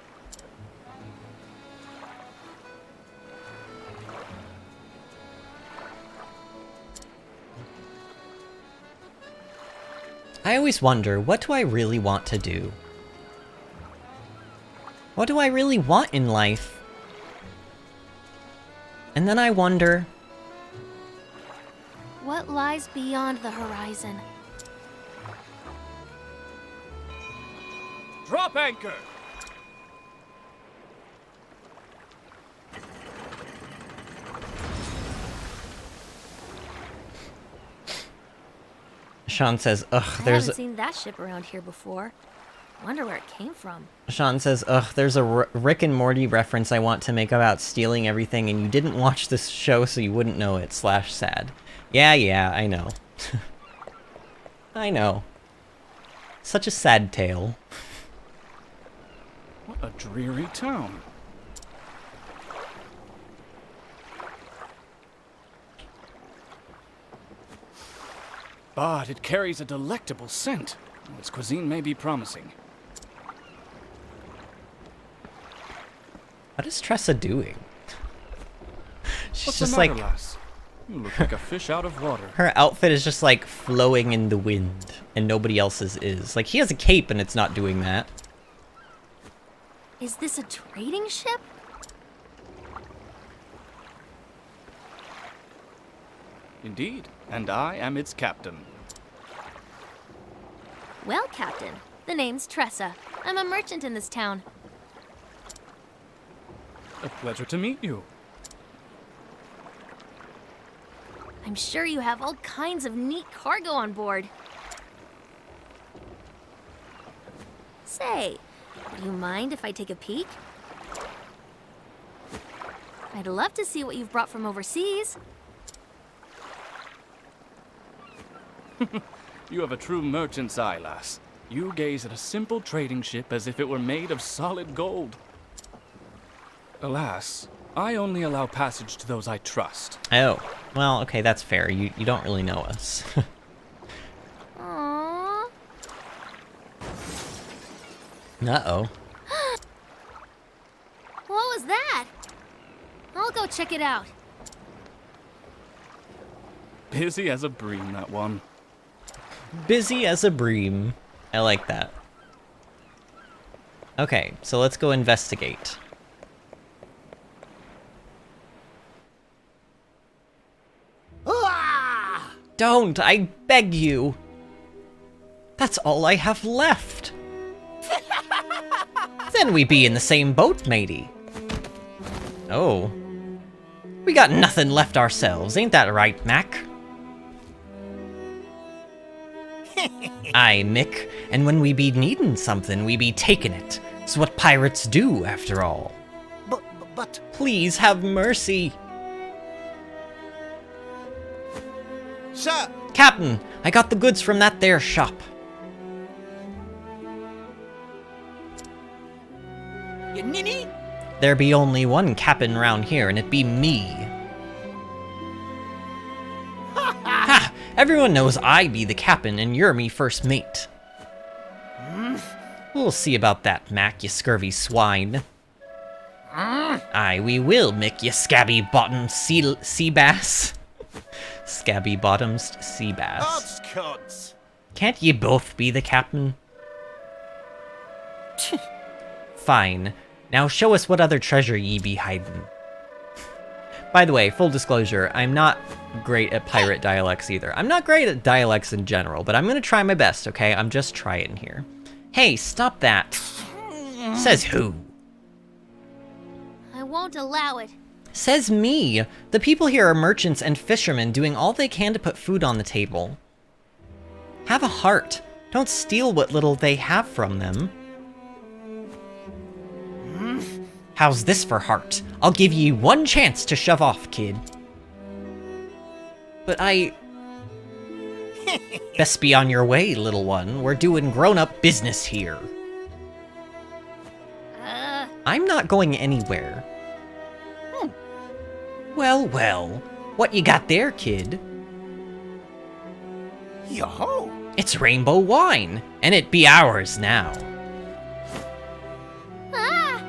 I always wonder, what do I really want to do? What do I really want in life? And then I wonder... what lies beyond the horizon? Drop anchor! Sean says, ugh, I haven't seen that ship around here before. Wonder where it came from. Sean says, ugh, there's a Rick and Morty reference I want to make about stealing everything, and you didn't watch this show so you wouldn't know it, /sad. Yeah, I know. I know. Such a sad tale. What a dreary town. But it carries a delectable scent. Its cuisine may be promising. What is Tressa doing? She's What's just the matter, like... lass? You look like a fish out of water. Her outfit is just like flowing in the wind, and nobody else's is. Like, he has a cape and it's not doing that. Is this a trading ship? Indeed, and I am its captain. Well, Captain, the name's Tressa. I'm a merchant in this town. A pleasure to meet you. I'm sure you have all kinds of neat cargo on board. Say, do you mind if I take a peek? I'd love to see what you've brought from overseas. You have a true merchant's eye, lass. You gaze at a simple trading ship as if it were made of solid gold. Alas, I only allow passage to those I trust. Oh, well, okay, that's fair. You don't really know us. Aww. Uh-oh. What was that? I'll go check it out. Busy as a bream, that one. Busy as a bream. I like that. Okay, so let's go investigate. Don't, I beg you. That's all I have left. Then we be in the same boat, matey. Oh. We got nothing left ourselves, ain't that right, Mac? Aye, Mick, and when we be needin' something, we be taking it. It's what pirates do, after all. But... Please have mercy. Sir! Captain, I got the goods from that there shop. You ninny? There be only one cap'n round here, and it be me. Ha! Everyone knows I be the cap'n, and you're me first mate. We'll see about that, Mac, you scurvy swine. Aye, we will, Mick, you scabby-bottomed sea bass. Scabby-bottomed sea bass. Odds. Can't ye both be the captain? Fine. Now show us what other treasure ye be hiding. By the way, full disclosure, I'm not great at pirate dialects either. I'm not great at dialects in general, but I'm gonna try my best, okay? I'm just trying here. Hey, stop that. Says who? I won't allow it. Says me. The people here are merchants and fishermen doing all they can to put food on the table. Have a heart. Don't steal what little they have from them. How's this for heart? I'll give ye one chance to shove off, kid. But I... Best be on your way, little one. We're doing grown-up business here. I'm not going anywhere. Well. What you got there, kid? Yo-ho! It's rainbow wine, and it be ours now.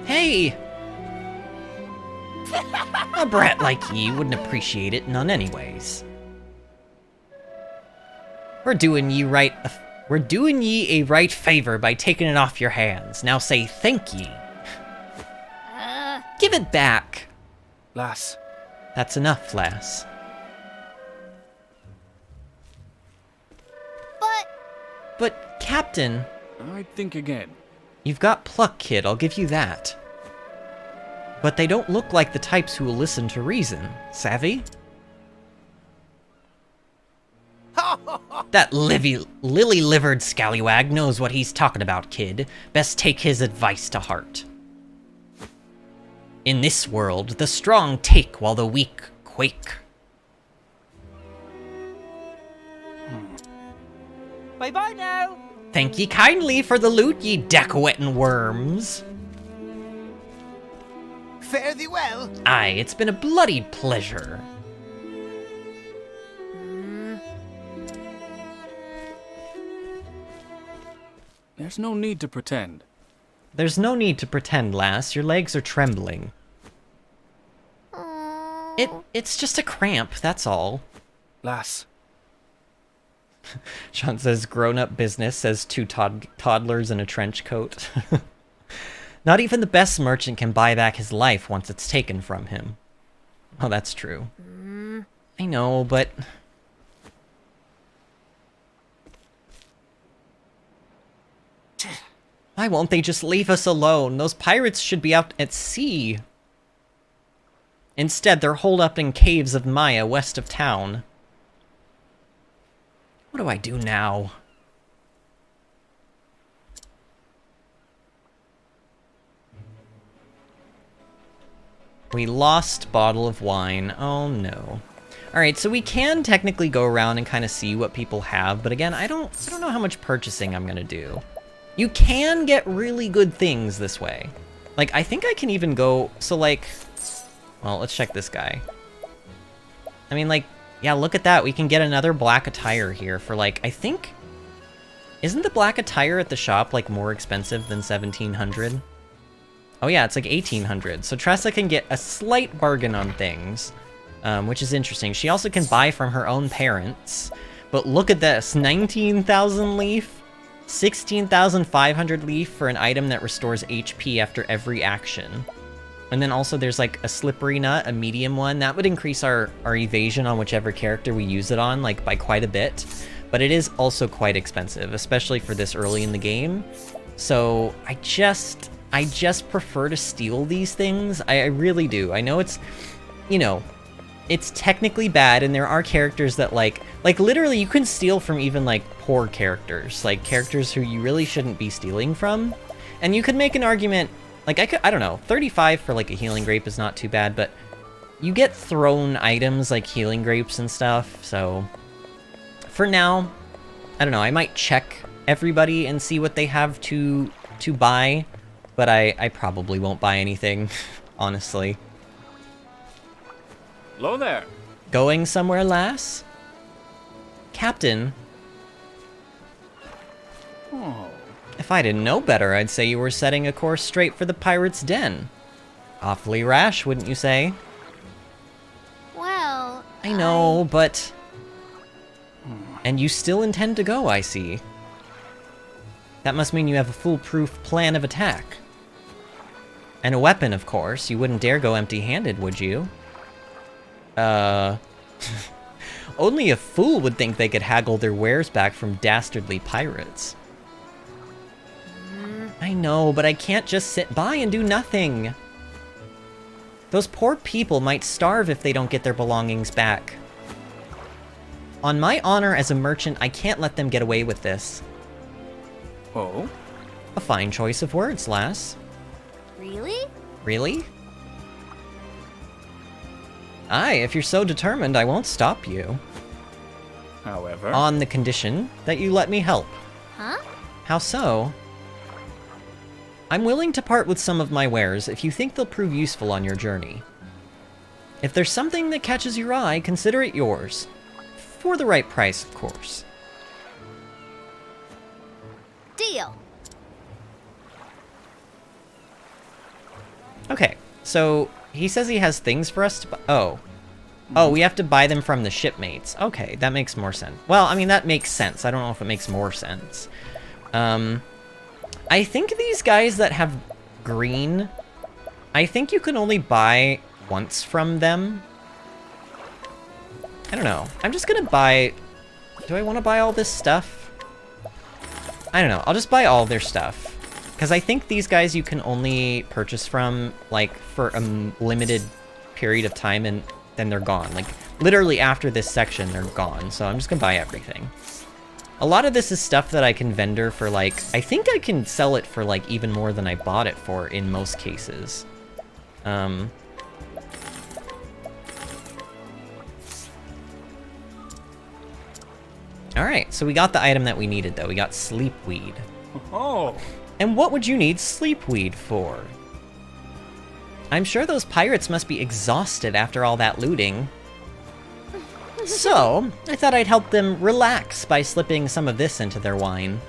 Hey! A brat like ye wouldn't appreciate it none anyways. We're doing ye a right favor by taking it off your hands. Now say thank ye. Give it back. Lass. That's enough, lass. But, Captain... I'd think again. You've got pluck, kid, I'll give you that. But they don't look like the types who will listen to reason. Savvy? That lily-livered scallywag knows what he's talking about, kid. Best take his advice to heart. In this world, the strong take while the weak quake. Bye-bye now! Thank ye kindly for the loot, ye deck-wetting worms. Fare thee well. Aye, it's been a bloody pleasure. There's no need to pretend. There's no need to pretend, lass. Your legs are trembling. It's just a cramp, that's all. Lass. Sean says, grown-up business, says two toddlers in a trench coat. Not even the best merchant can buy back his life once it's taken from him. Oh, that's true. I know, but... Why won't they just leave us alone? Those pirates should be out at sea. Instead, they're holed up in caves of Maya west of town. What do I do now? We lost bottle of wine. Oh no. Alright, so we can technically go around and kind of see what people have, but again, I don't know how much purchasing I'm gonna do. You can get really good things this way. Like, I think I can even go, so like, well, let's check this guy. I mean, like, yeah, look at that. We can get another black attire here for like, I think, isn't the black attire at the shop like more expensive than 1700? Oh yeah, it's like 1800. So Tressa can get a slight bargain on things, which is interesting. She also can buy from her own parents. But look at this, 19,000 leaf, 16,500 leaf for an item that restores HP after every action. And then also there's like a slippery nut, a medium one. That would increase our evasion on whichever character we use it on, like by quite a bit. But it is also quite expensive, especially for this early in the game. So I just prefer to steal these things. I really do. I know it's, you know, it's technically bad, and there are characters that like literally you can steal from even like poor characters, like characters who you really shouldn't be stealing from. And you could make an argument, like I don't know, 35 for like a healing grape is not too bad, but you get thrown items like healing grapes and stuff. So for now, I don't know, I might check everybody and see what they have to buy. but I probably won't buy anything, honestly. Hello there. Going somewhere, lass? Captain? Oh. If I didn't know better, I'd say you were setting a course straight for the pirate's den. Awfully rash, wouldn't you say? Well, I know, but... And you still intend to go, I see. That must mean you have a foolproof plan of attack. And a weapon, of course. You wouldn't dare go empty-handed, would you? Only a fool would think they could haggle their wares back from dastardly pirates. I know, but I can't just sit by and do nothing. Those poor people might starve if they don't get their belongings back. On my honor as a merchant, I can't let them get away with this. Oh? A fine choice of words, lass. really? Really? Aye, if you're so determined, I won't stop you. However... On the condition that you let me help. Huh? How so? I'm willing to part with some of my wares if you think they'll prove useful on your journey. If there's something that catches your eye, consider it yours. For the right price, of course. Deal. Okay, so he says he has things for us to buy. Oh, we have to buy them from the shipmates. Okay, that makes more sense. Well, I mean, that makes sense. I don't know if it makes more sense. I think these guys that have green, I think you can only buy once from them. I don't know. I'm just gonna buy... Do I want to buy all this stuff? I don't know. I'll just buy all their stuff. Because I think these guys you can only purchase from, like, for a limited period of time, and then they're gone. Like, literally after this section, they're gone. So I'm just gonna buy everything. A lot of this is stuff that I can vendor for, like... I think I can sell it for, like, even more than I bought it for in most cases. Alright, so we got the item that we needed, though. We got sleep weed. Oh. And what would you need sleep weed for? I'm sure those pirates must be exhausted after all that looting. So, I thought I'd help them relax by slipping some of this into their wine.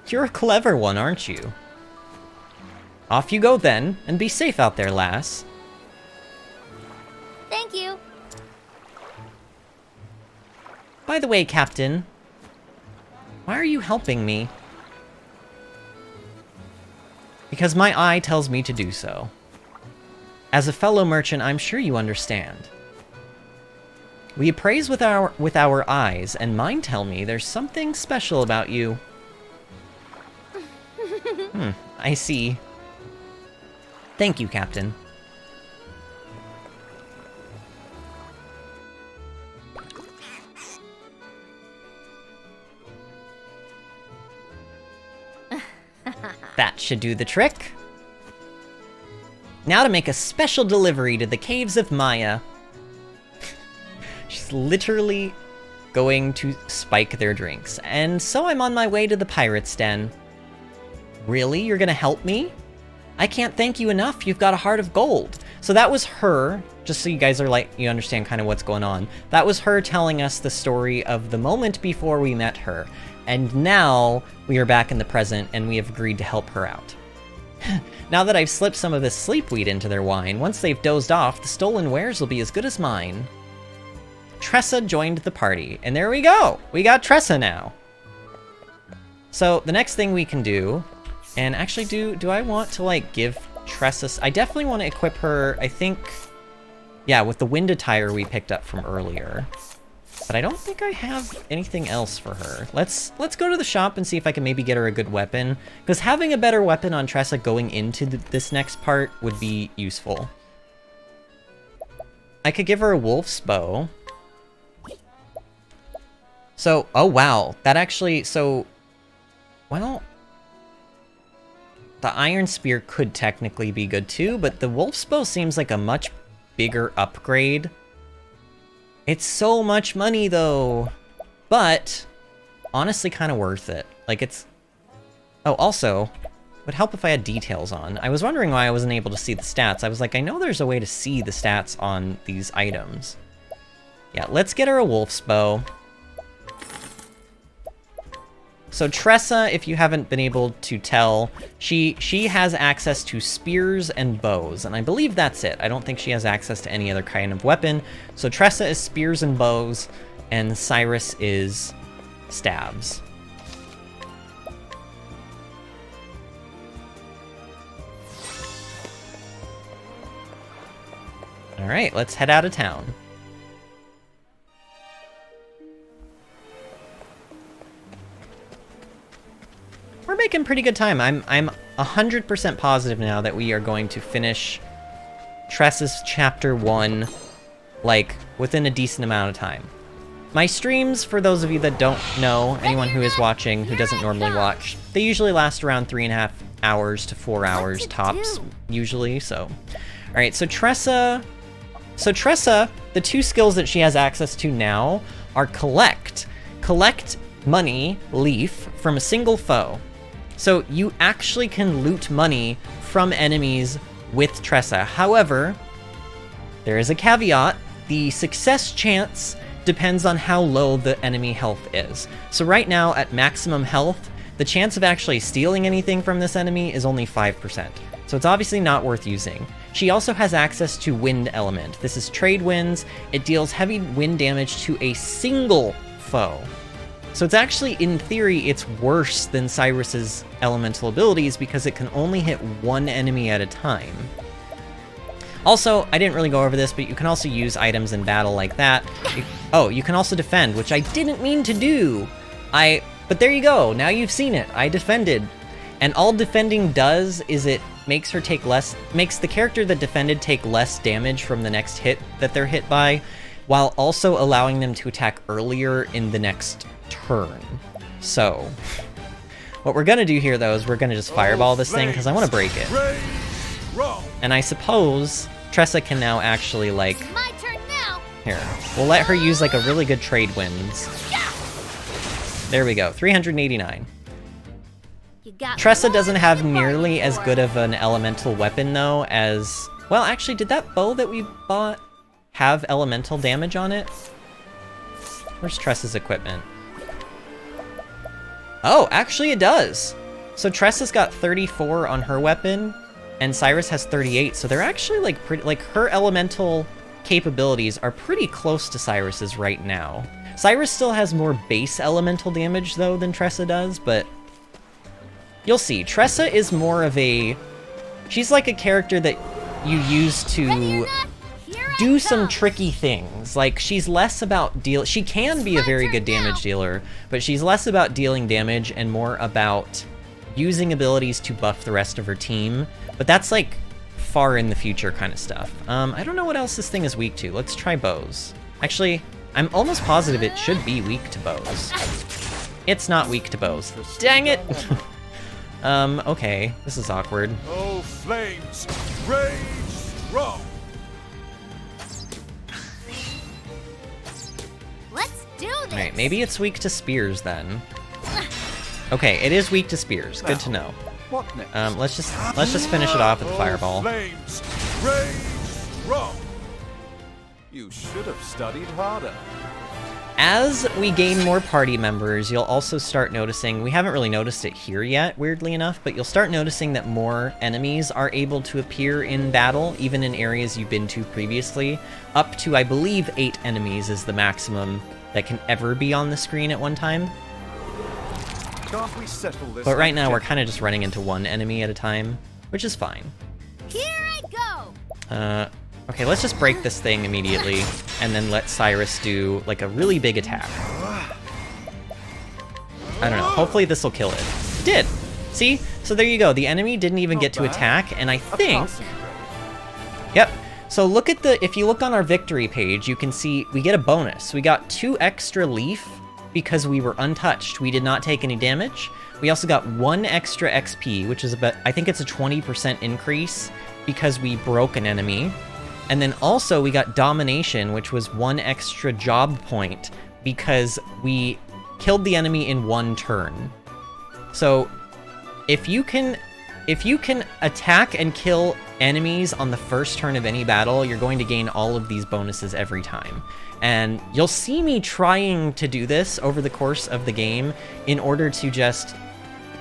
You're a clever one, aren't you? Off you go then, and be safe out there, lass. Thank you. By the way, Captain, why are you helping me? Because my eye tells me to do so. As a fellow merchant, I'm sure you understand. We appraise with our eyes, and mine tell me there's something special about you. I see. Thank you, Captain. That should do the trick. Now to make a special delivery to the caves of Maya. She's literally going to spike their drinks. And so I'm on my way to the pirate's den. Really? You're gonna help me? I can't thank you enough. You've got a heart of gold. So that was her, just so you guys are like, you understand kind of what's going on. That was her telling us the story of the moment before we met her. And now we are back in the present and we have agreed to help her out. Now that I've slipped some of this sleep weed into their wine, once they've dozed off, the stolen wares will be as good as mine. Tressa joined the party, and there we go! We got Tressa now! So, the next thing we can do, and actually do I want to, like, give Tressa... I definitely want to equip her, I think... Yeah, with the wind attire we picked up from earlier. But I don't think I have anything else for her. Let's go to the shop and see if I can maybe get her a good weapon. Because having a better weapon on Tressa going into this next part would be useful. I could give her a wolf's bow. So, oh wow. That actually, so... Well... The iron spear could technically be good too, but the wolf's bow seems like a much bigger upgrade. It's so much money, though. But honestly kind of worth it. Like, it's... Oh, also, it would help if I had details on. I was wondering why I wasn't able to see the stats. I was like, I know there's a way to see the stats on these items. Yeah, let's get her a wolf's bow. So Tressa, if you haven't been able to tell, she has access to spears and bows, and I believe that's it. I don't think she has access to any other kind of weapon. So Tressa is spears and bows, and Cyrus is stabs. All right, let's head out of town. We're making pretty good time. I'm 100% positive now that we are going to finish Tressa's Chapter 1, like, within a decent amount of time. My streams, for those of you that don't know, anyone who is watching who doesn't normally watch, they usually last around 3.5 hours to 4 hours tops, usually, so. Alright, so Tressa, the two skills that she has access to now are Collect money, leaf, from a single foe. So you actually can loot money from enemies with Tressa. However, there is a caveat. The success chance depends on how low the enemy health is. So right now, at maximum health, the chance of actually stealing anything from this enemy is only 5%. So it's obviously not worth using. She also has access to Wind Element. This is Trade Winds. It deals heavy wind damage to a single foe. So it's actually, in theory, it's worse than Cyrus's elemental abilities because it can only hit one enemy at a time. Also, I didn't really go over this, but you can also use items in battle like that. You can also defend, which I didn't mean to do. But there you go, now you've seen it. I defended. And all defending does is it makes the character that defended take less damage from the next hit that they're hit by, while also allowing them to attack earlier in the next turn. So, what we're gonna do here, though, is we're gonna just fireball this thing, because I want to break it. And I suppose Tressa can now actually, like... My turn now. Here, we'll let her use, like, a really good Trade Winds. There we go, 389. Tressa doesn't have nearly as good of an elemental weapon, though, as... Well, actually, did that bow that we bought have elemental damage on it? Where's Tressa's equipment? Oh, actually it does! So Tressa's got 34 on her weapon, and Cyrus has 38, so they're actually, like, her elemental capabilities are pretty close to Cyrus's right now. Cyrus still has more base elemental damage, though, than Tressa does, but... You'll see, Tressa is more of a... She's like a character that you use to do some tricky things. Like, she's less about she can be a very good damage dealer, but she's less about dealing damage and more about using abilities to buff the rest of her team. But that's, like, far in the future kind of stuff. I don't know what else this thing is weak to. Let's try bows. Actually, I'm almost positive it should be weak to bows. It's not weak to bows. Dang it! Okay, this is awkward. Oh, flames, rage strong. Let's do this. Alright, maybe it's weak to spears then. Okay, it is weak to spears. Good to know. What next? Let's just finish it off with the fireball. Flames, rage strong. You should have studied harder. As we gain more party members, you'll also start noticing, we haven't really noticed it here yet, weirdly enough, but you'll start noticing that more enemies are able to appear in battle, even in areas you've been to previously. Up to, I believe, 8 enemies is the maximum that can ever be on the screen at one time. Can't we settle this? But right now we're kind of just running into one enemy at a time, which is fine. Here I go. Okay, let's just break this thing immediately, and then let Cyrus do, like, a really big attack. I don't know, hopefully this will kill it. It did! See? So there you go, the enemy didn't even get to attack, and I think... Yep, so look at if you look on our victory page, you can see we get a bonus. We got 2 extra leaf because we were untouched. We did not take any damage. We also got 1 extra XP, which is about, I think it's a 20% increase because we broke an enemy. And then also we got domination, which was 1 extra job point because we killed the enemy in 1 turn. So if you can attack and kill enemies on the first turn of any battle, you're going to gain all of these bonuses every time. And you'll see me trying to do this over the course of the game in order to just,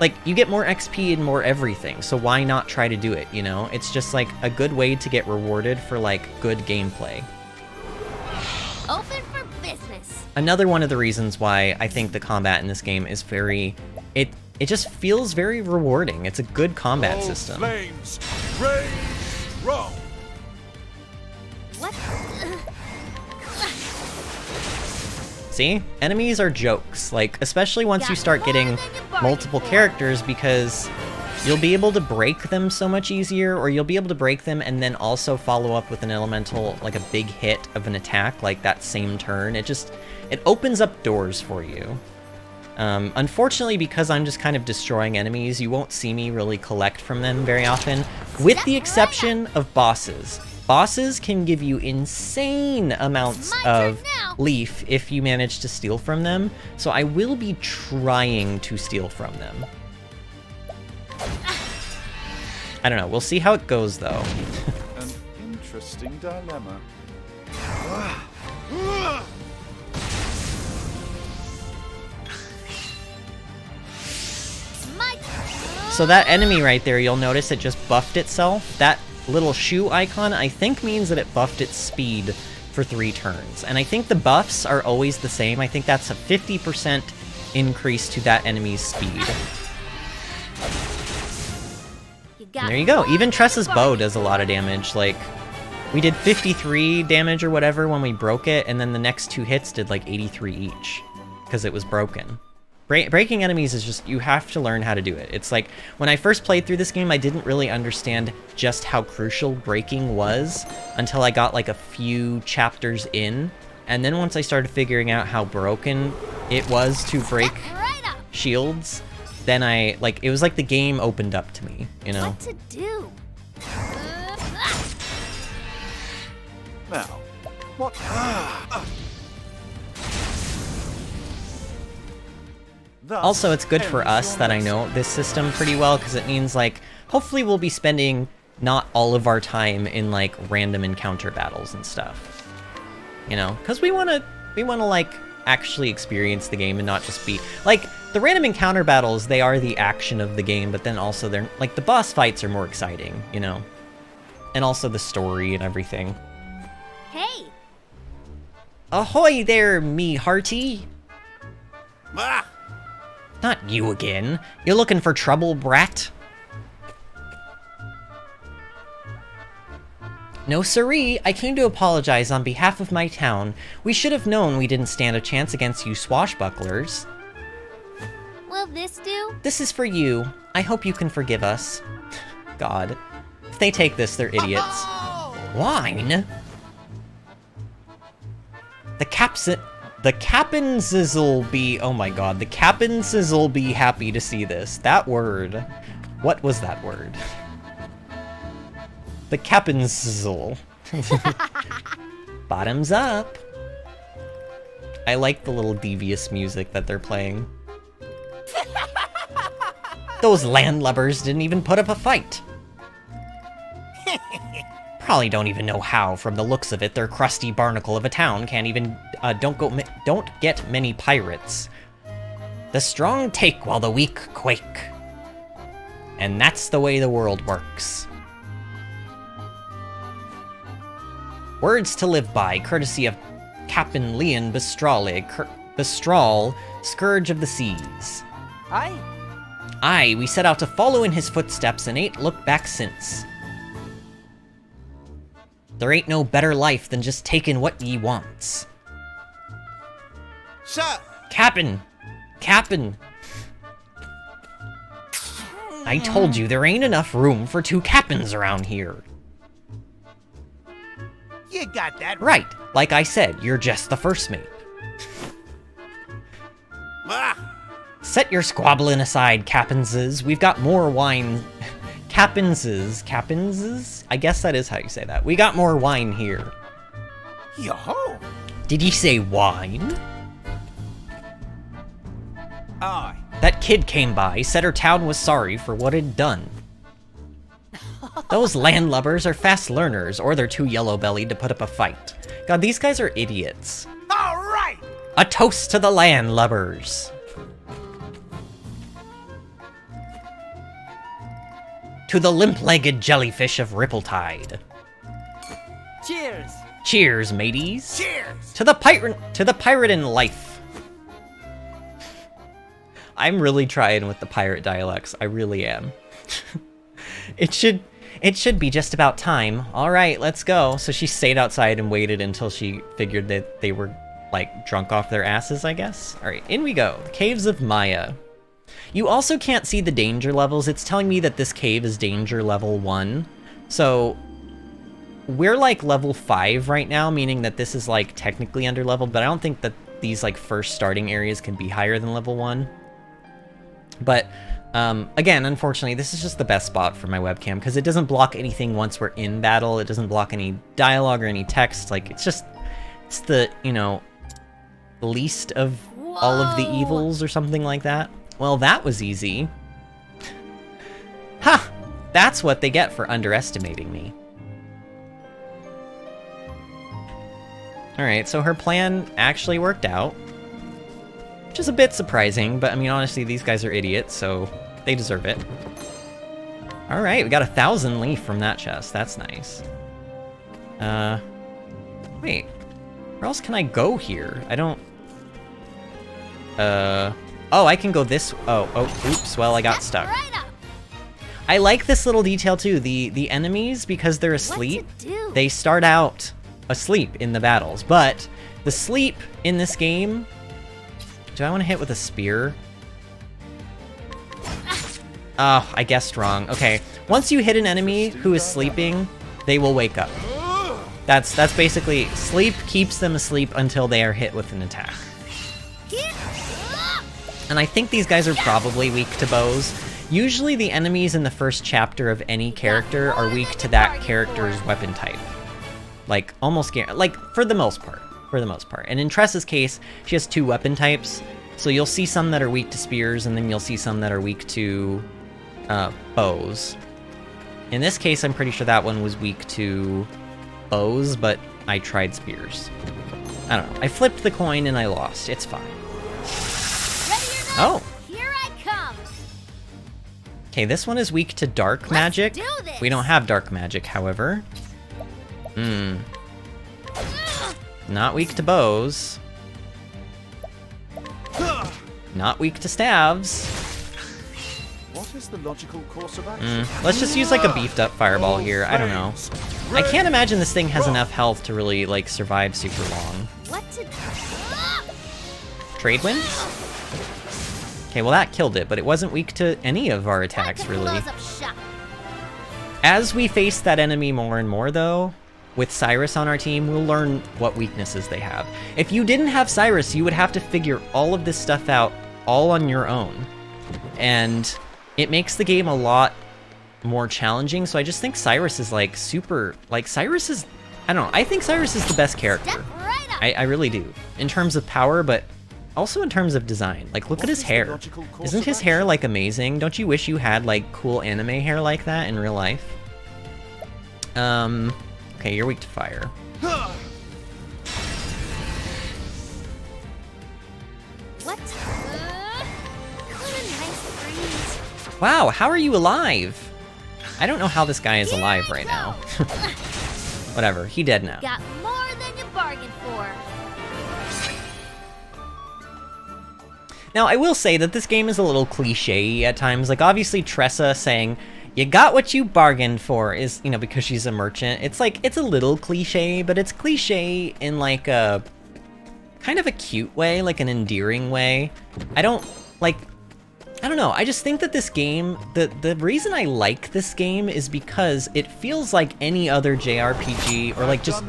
like, you get more XP and more everything, so why not try to do it, you know? It's just, like, a good way to get rewarded for, like, good gameplay. Open for business. Another one of the reasons why I think the combat in this game is very... It just feels very rewarding. It's a good combat system. Flames, raise, roll. What? See? Enemies are jokes, like, especially once you start getting multiple characters, because you'll be able to break them so much easier, or you'll be able to break them and then also follow up with an elemental, like a big hit of an attack, like that same turn. It opens up doors for you. Unfortunately, because I'm just kind of destroying enemies, you won't see me really collect from them very often, with the exception of bosses. Bosses can give you insane amounts of leaf if you manage to steal from them, so I will be trying to steal from them. I don't know, we'll see how it goes though. An interesting dilemma. So that enemy right there, you'll notice it just buffed itself. That little shoe icon, I think, means that it buffed its speed for 3 turns. And I think the buffs are always the same. I think that's a 50% increase to that enemy's speed. And there you go. Even Tressa's bow does a lot of damage. Like, we did 53 damage or whatever when we broke it, and then the next 2 hits did like 83 each, because it was broken. Breaking enemies is just, you have to learn how to do it. It's like, when I first played through this game, I didn't really understand just how crucial breaking was until I got like a few chapters in. And then once I started figuring out how broken it was to break shields, then it was like the game opened up to me, you know? What to do? Now, what? Also, it's good for us that I know this system pretty well, because it means, like, hopefully we'll be spending not all of our time in, like, random encounter battles and stuff. You know? Because we wanna, like, actually experience the game and not just be... Like, the random encounter battles, they are the action of the game, but then also they're... Like, the boss fights are more exciting, you know? And also the story and everything. Hey! Ahoy there, me hearty! Ah! Not you again. You're looking for trouble, brat? No siree, I came to apologize on behalf of my town. We should have known we didn't stand a chance against you swashbucklers. Will this do? This is for you. I hope you can forgive us. God. If they take this, they're idiots. Oh! Wine? The Cappensizz'll be... Oh my god, the Cappensizz'll be happy to see this. That word. What was that word? The Cappensizzle. Bottoms up. I like the little devious music that they're playing. Those landlubbers didn't even put up a fight. Probably don't even know how, from the looks of it. Their crusty barnacle of a town can't even, don't get many pirates. The strong take while the weak quake. And that's the way the world works. Words to live by, courtesy of Captain Leon Bestral, Scourge of the Seas. Aye? Aye, we set out to follow in his footsteps and ain't looked back since. There ain't no better life than just taking what ye wants. Sir! Cap'n! Cap'n! I told you there ain't enough room for 2 captains around here. You got that right. Like I said, you're just the first mate. Ah! Set your squabbling aside, Cappenses. We've got more wine... Cappenses? I guess that is how you say that. We got more wine here. Yo-ho! Did you say wine? Aye. That kid came by, said her town was sorry for what it'd done. Those landlubbers are fast learners, or they're too yellow-bellied to put up a fight. God, these guys are idiots. All right. A toast to the landlubbers. To the limp-legged jellyfish of Rippletide. Cheers. Cheers, mateys. Cheers. To the pirate in life. I'm really trying with the pirate dialects. I really am. It should be just about time. All right, let's go. So she stayed outside and waited until she figured that they were, like, drunk off their asses, I guess. All right, in we go. The Caves of Maya. You also can't see the danger levels. It's telling me that this cave is danger level 1. So we're, like, level 5 right now, meaning that this is, like, technically under leveled, but I don't think that these, like, first starting areas can be higher than level 1. But again, unfortunately, this is just the best spot for my webcam because it doesn't block anything once we're in battle. It doesn't block any dialogue or any text. Like, it's the, you know, least of all of the evils or something like that. Well, that was easy. Ha! That's what they get for underestimating me. Alright, so her plan actually worked out. Which is a bit surprising, but I mean, honestly, these guys are idiots, so they deserve it. Alright, we got 1,000 leaf from that chest. That's nice. Wait. Where else can I go here? I don't... Oh, I can go this... Oh, oops, well, I got stuck. I like this little detail, too. The enemies, because they're asleep, they start out asleep in the battles, but the sleep in this game... Do I want to hit with a spear? Oh, I guessed wrong. Okay, once you hit an enemy who is sleeping, they will wake up. That's basically, sleep keeps them asleep until they are hit with an attack. And I think these guys are probably weak to bows. Usually the enemies in the first chapter of any character are weak to that character's weapon type. Like, almost, like, for the most part. For the most part. And in Tressa's case, she has 2 weapon types, so you'll see some that are weak to spears, and then you'll see some that are weak to bows. In this case, I'm pretty sure that one was weak to bows, but I tried spears. I don't know. I flipped the coin and I lost. It's fine. Oh! Here I come. Okay, this one is weak to dark magic. We don't have dark magic, however. Not weak to bows. Not weak to staves. What is the logical course of action? Let's just use like a beefed up fireball here. I don't know. I can't imagine this thing has enough health to really like survive super long. Trade wind? Okay, well that killed it, but it wasn't weak to any of our attacks really. As we face that enemy more and more though, with Cyrus on our team, we'll learn what weaknesses they have. If you didn't have Cyrus, you would have to figure all of this stuff out all on your own. And it makes the game a lot more challenging, so I just think Cyrus is like super, like Cyrus is, I don't know, I think Cyrus is the best character. I really do. In terms of power, but also in terms of design. Like, look at his hair. Isn't his hair like amazing? Don't you wish you had like cool anime hair like that in real life? Okay, you're weak to fire. What? Nice breeze. Wow, how are you alive? I don't know how this guy is alive right now. Whatever, he dead now. Got more than you bargained for. Now, I will say that this game is a little cliche at times. Like, obviously, Tressa saying, "You got what you bargained for," is, you know, because she's a merchant. It's like, it's a little cliche, but it's cliche in like a kind of a cute way, like an endearing way. I don't know, I just think that this game, the reason I like this game is because it feels like any other JRPG or like just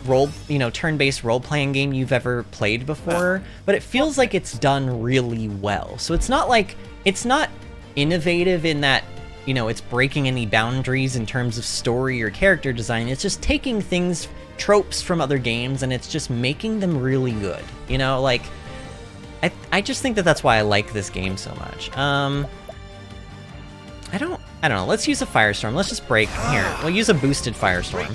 role, you know, turn-based role-playing game you've ever played before, but it feels like it's done really well. So it's not like, it's not innovative in that, you know, it's breaking any boundaries in terms of story or character design. It's just taking tropes from other games, and it's just making them really good. You know, like, I just think that that's why I like this game so much. I don't know. Let's use a firestorm. Let's just break here. We'll use a boosted firestorm.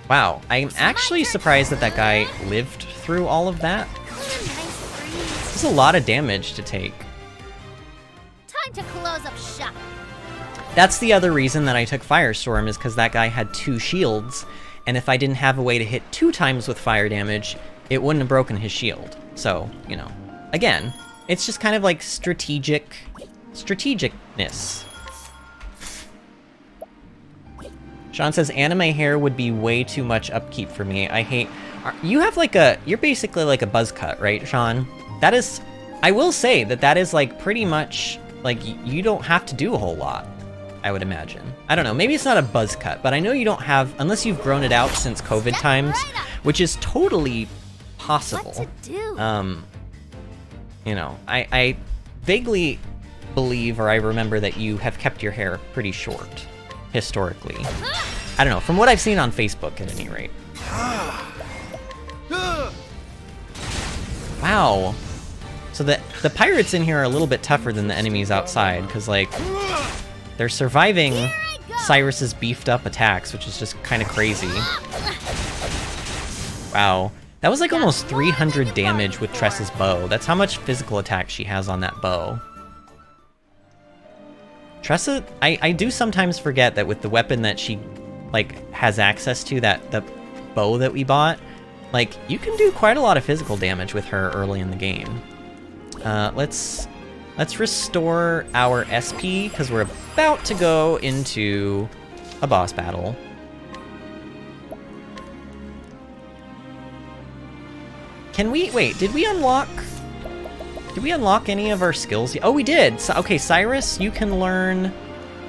Wow, I'm actually surprised that that guy lived through all of that. This is a lot of damage to take. Time to close up shop. That's the other reason that I took Firestorm, is because that guy had 2 shields, and if I didn't have a way to hit 2 times with fire damage, it wouldn't have broken his shield. So, you know, again, it's just kind of like strategicness. Sean says, anime hair would be way too much upkeep for me. I hate... You have like you're basically like a buzz cut, right, Sean? That is... I will say that that is like pretty much... Like, you don't have to do a whole lot, I would imagine. I don't know, maybe it's not a buzz cut, but I know you don't have... Unless you've grown it out since COVID times, which is totally possible. What to do? You know, I vaguely believe, or I remember that you have kept your hair pretty short, historically. I don't know, from what I've seen on Facebook at any rate. Wow. So the pirates in here are a little bit tougher than the enemies outside, because, like, they're surviving Cyrus's beefed up attacks, which is just kind of crazy. Wow. That was like almost 300 damage with Tressa's bow. That's how much physical attack she has on that bow. Tressa, I do sometimes forget that with the weapon that she, like, has access to, the bow that we bought, like, you can do quite a lot of physical damage with her early in the game. Let's restore our SP, because we're about to go into a boss battle. Can we, wait, did we unlock any of our skills? Oh, we did. So, okay, Cyrus, you can learn...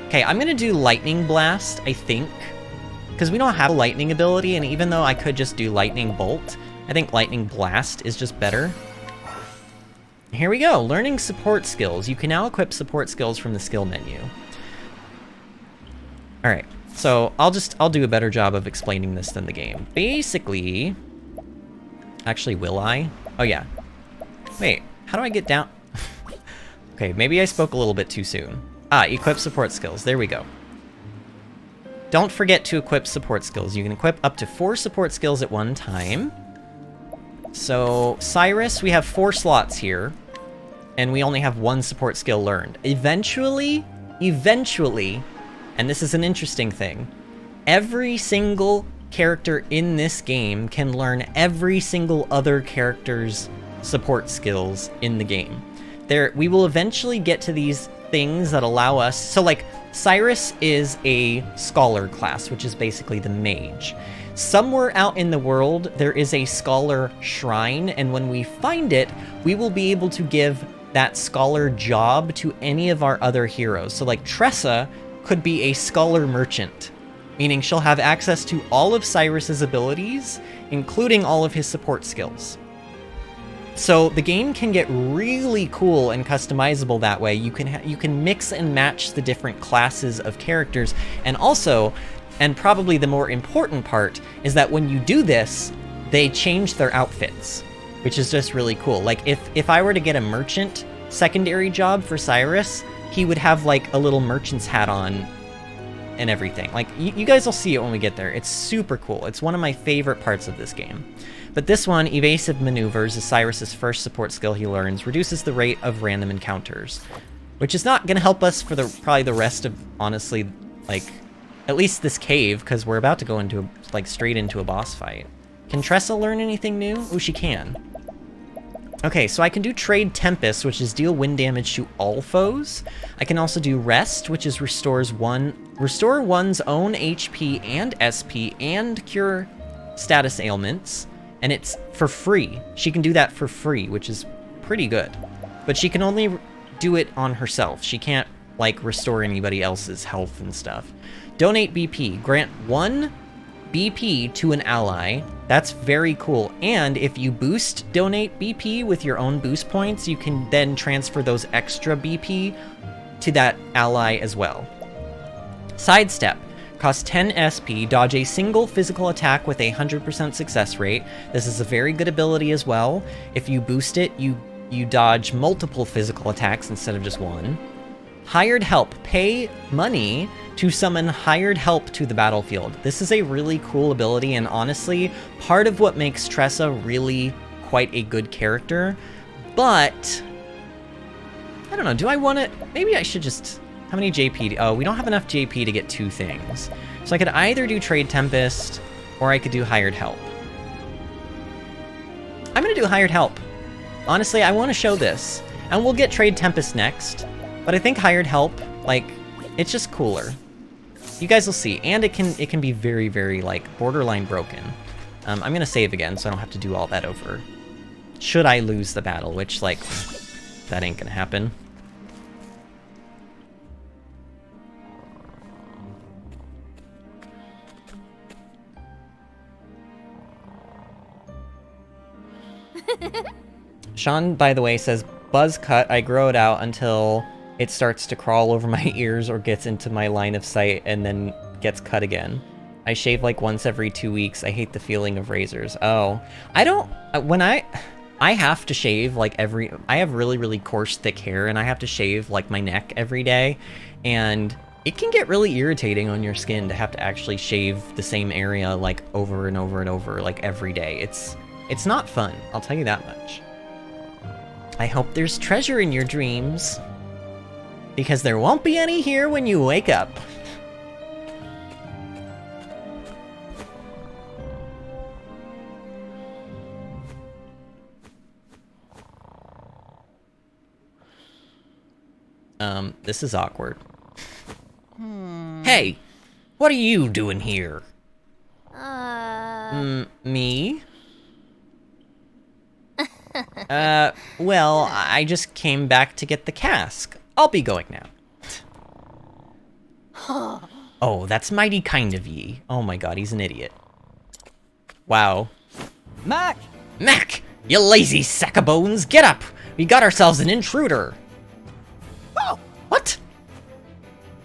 Okay, I'm gonna do Lightning Blast, I think, because we don't have a lightning ability, and even though I could just do Lightning Bolt, I think Lightning Blast is just better. Here we go, learning support skills. You can now equip support skills from the skill menu. Alright, so I'll do a better job of explaining this than the game. Basically... Actually, will I? Oh yeah. Wait, how do I get down? Okay, maybe I spoke a little bit too soon. Ah, equip support skills, there we go. Don't forget to equip support skills. You can equip up to 4 support skills at one time. So, Cyrus, we have 4 slots here, and we only have 1 support skill learned. Eventually, and this is an interesting thing, every single character in this game can learn every single other character's support skills in the game. We will eventually get to these things that allow us... So, like, Cyrus is a scholar class, which is basically the mage. Somewhere out in the world, there is a scholar shrine, and when we find it, we will be able to give that scholar job to any of our other heroes. So, like, Tressa could be a scholar merchant, meaning she'll have access to all of Cyrus's abilities, including all of his support skills. So the game can get really cool and customizable that way. You can mix and match the different classes of characters, and also, and probably the more important part, is that when you do this, they change their outfits, which is just really cool. Like, if I were to get a merchant secondary job for Cyrus, he would have, like, a little merchant's hat on and everything. Like, you guys will see it when we get there. It's super cool. It's one of my favorite parts of this game. But this one, Evasive Maneuvers, is Cyrus's first support skill he learns, reduces the rate of random encounters, which is not going to help us for probably the rest of, honestly, like, at least this cave, because we're about to go into, like, straight into a boss fight. Can Tressa learn anything new? Oh, she can. Okay, so I can do Trade Tempest, which is deal wind damage to all foes. I can also do Rest, which is restore one's own HP and SP and cure status ailments, and it's for free. She can do that for free, which is pretty good. But she can only do it on herself. She can't, like, restore anybody else's health and stuff. Donate BP. Grant 1 BP to an ally. That's very cool. And if you boost Donate BP with your own boost points, you can then transfer those extra BP to that ally as well. Sidestep. Costs 10 SP, dodge a single physical attack with a 100% success rate. This is a very good ability as well. If you boost it, you dodge multiple physical attacks instead of just one. Hired help. Pay money to summon hired help to the battlefield. This is a really cool ability, and honestly, part of what makes Tressa really quite a good character. But I don't know, do I want to... Maybe I should just... How many JP? Oh, we don't have enough JP to get 2 things. So I could either do Trade Tempest, or I could do Hired Help. I'm going to do Hired Help. Honestly, I want to show this. And we'll get Trade Tempest next. But I think Hired Help, like, it's just cooler. You guys will see. And it can be very, very, like, borderline broken. I'm going to save again, so I don't have to do all that over. Should I lose the battle, which, like, that ain't going to happen. Sean, by the way, says, buzz cut, I grow it out until it starts to crawl over my ears or gets into my line of sight and then gets cut again. I shave like once every 2 weeks. I hate the feeling of razors. Oh, I don't, when I have to shave like I have really, really coarse, thick hair, and I have to shave like my neck every day, and it can get really irritating on your skin to have to actually shave the same area like over and over and over like every day. It's not fun, I'll tell you that much. I hope there's treasure in your dreams, because there won't be any here when you wake up. This is awkward. Hey, what are you doing here? Me? Well, I just came back to get the cask. I'll be going now. Oh, that's mighty kind of ye. Oh my god, he's an idiot. Wow. Mac! Mac! You lazy sack of bones, get up! We got ourselves an intruder! Oh! What?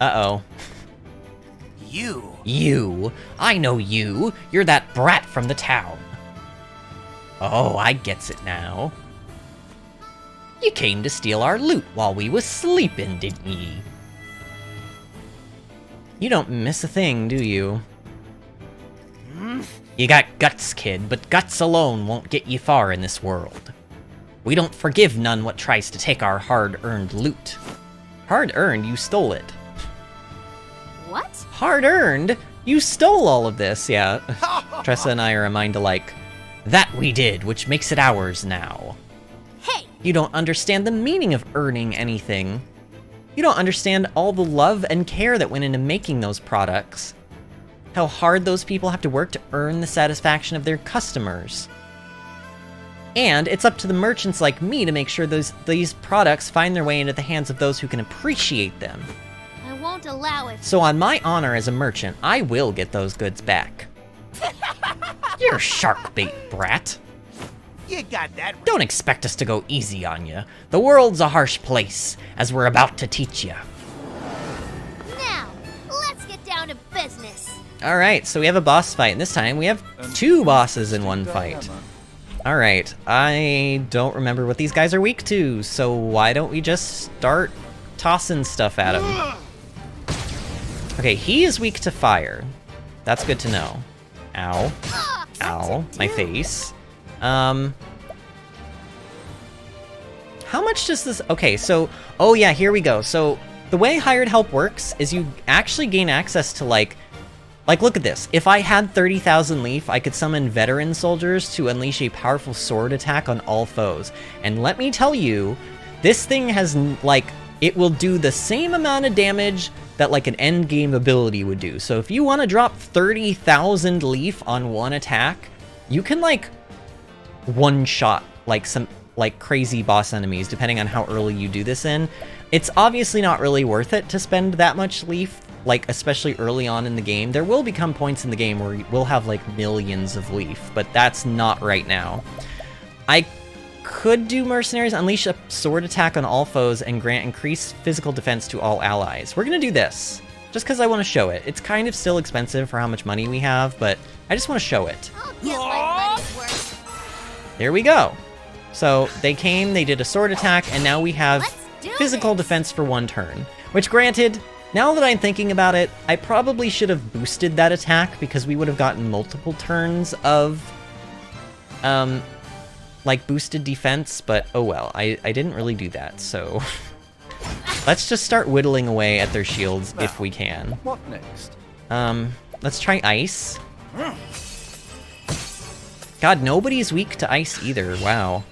Uh-oh. You? I know you. You're that brat from the town. Oh, I gets it now. You came to steal our loot while we was sleeping, didn't ye? You don't miss a thing, do you? You got guts, kid, but guts alone won't get you far in this world. We don't forgive none what tries to take our hard-earned loot. Hard-earned? You stole it. What? Hard-earned? You stole all of this, yeah. Tressa and I are a mind alike. That we did, which makes it ours now. Hey! You don't understand the meaning of earning anything. You don't understand all the love and care that went into making those products. How hard those people have to work to earn the satisfaction of their customers. And it's up to the merchants like me to make sure these products find their way into the hands of those who can appreciate them. I won't allow it. So on my honor as a merchant, I will get those goods back. You're shark bait, brat. You got that right. Don't expect us to go easy on you. The world's a harsh place, as we're about to teach you. Now, let's get down to business. Alright, so we have a boss fight, and this time we have 2 bosses in one fight. Alright, I don't remember what these guys are weak to, so why don't we just start tossing stuff at him? Okay, he is weak to fire. That's good to know. Ow. Ow, my face. How much does this... Okay, so... Oh yeah, here we go. So, the way hired help works is you actually gain access to, like, look at this. If I had 30,000 leaf, I could summon veteran soldiers to unleash a powerful sword attack on all foes. And let me tell you, this thing has, like... It will do the same amount of damage that, like, an endgame ability would do. So if you want to drop 30,000 leaf on one attack, you can, like, one-shot, like, some, like, crazy boss enemies, depending on how early you do this in. It's obviously not really worth it to spend that much leaf, like, especially early on in the game. There will become points in the game where we'll have, like, millions of leaf, but that's not right now. I could do Mercenaries, unleash a sword attack on all foes, and grant increased physical defense to all allies. We're gonna do this. Just because I want to show it. It's kind of still expensive for how much money we have, but I just want to show it. I'll get my money's worth. There we go. So they came, they did a sword attack, and now we have physical defense for 1 turn. Which, granted, now that I'm thinking about it, I probably should have boosted that attack because we would have gotten multiple turns of, like, boosted defense, but oh well, I didn't really do that, so... Let's just start whittling away at their shields if we can. What next? Let's try ice. God, nobody's weak to ice either, wow.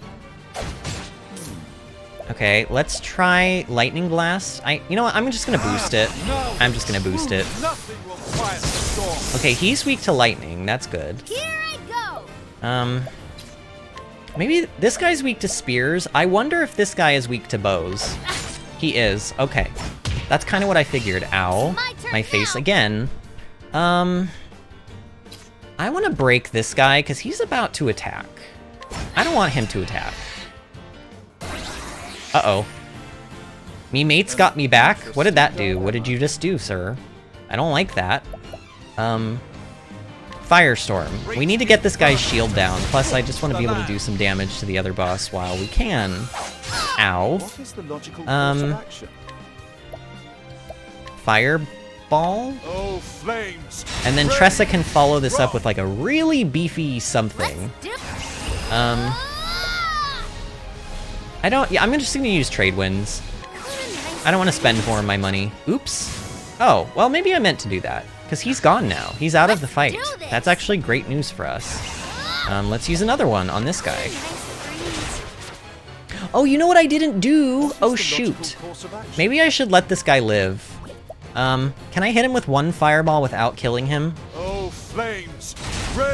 Okay, let's try Lightning Blast. You know what, I'm just gonna boost it. I'm just gonna boost it. Okay, he's weak to lightning, that's good. Here I go. Maybe this guy's weak to spears. I wonder if this guy is weak to bows. He is, okay. That's kind of what I figured. Ow, my face again. I want to break this guy because he's about to attack. I don't want him to attack. Uh-oh. Me mate's got me back? What did that do? What did you just do, sir? I don't like that. Firestorm. We need to get this guy's shield down. Plus, I just want to be able to do some damage to the other boss while we can. Ow. Fireball? Oh, flames. And then Tressa can follow this up with like a really beefy something. I'm just gonna use trade winds. I don't want to spend more of my money. Oops. Oh, well maybe I meant to do that. Because he's gone now. He's out of the fight. That's actually great news for us. Let's use another one on this guy. Oh, you know what I didn't do? Oh shoot. Maybe I should let this guy live. Can I hit him with 1 fireball without killing him? Oh, flames.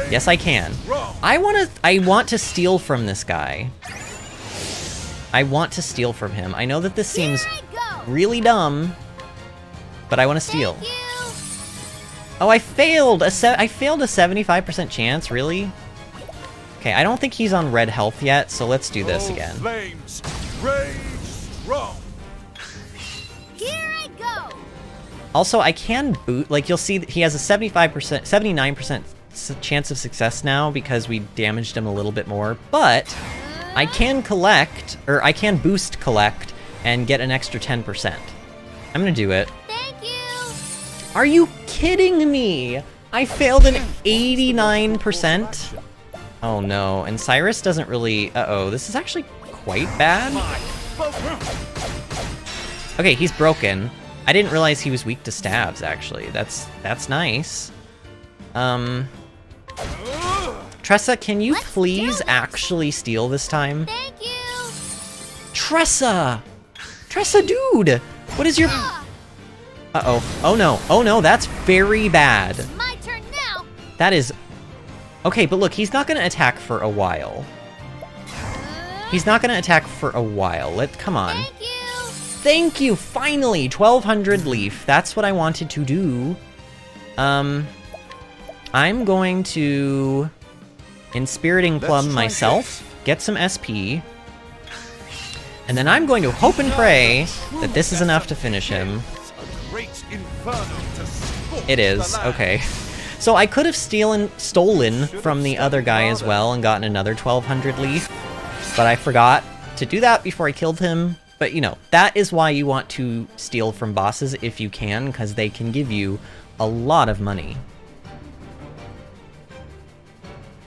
Yes, I can. I want to steal from this guy. I want to steal from him. I know that this seems really dumb, but I want to steal. Oh, I failed! I failed a 75% chance, really? Okay, I don't think he's on red health yet, so let's do this again. Flames. Rage strong. Here I go. Also, I can boot, like you'll see that he has a 79% chance of success now because we damaged him a little bit more, but I can collect, or I can boost collect and get an extra 10%. I'm gonna do it. Thank you. Are you kidding me? I failed an 89%? Oh no, and Cyrus doesn't really... Uh-oh, this is actually quite bad. Okay, he's broken. I didn't realize he was weak to stabs, actually. That's nice. Tressa, can you please actually steal this time? Thank you. Tressa! Tressa, dude! What is your... Uh-oh. Oh no. Oh no, that's very bad. My turn now. That is... Okay, but look, he's not gonna attack for a while. He's not gonna attack for a while. Come on. Thank you. Thank you, finally! 1200 leaf. That's what I wanted to do. I'm going to... Inspiriting Plum myself, get some SP, and then I'm going to hope and pray that this is enough to finish him. It is, okay. So I could have stolen from the other guy as well and gotten another 1200 leaf, but I forgot to do that before I killed him. But you know, that is why you want to steal from bosses if you can, because they can give you a lot of money.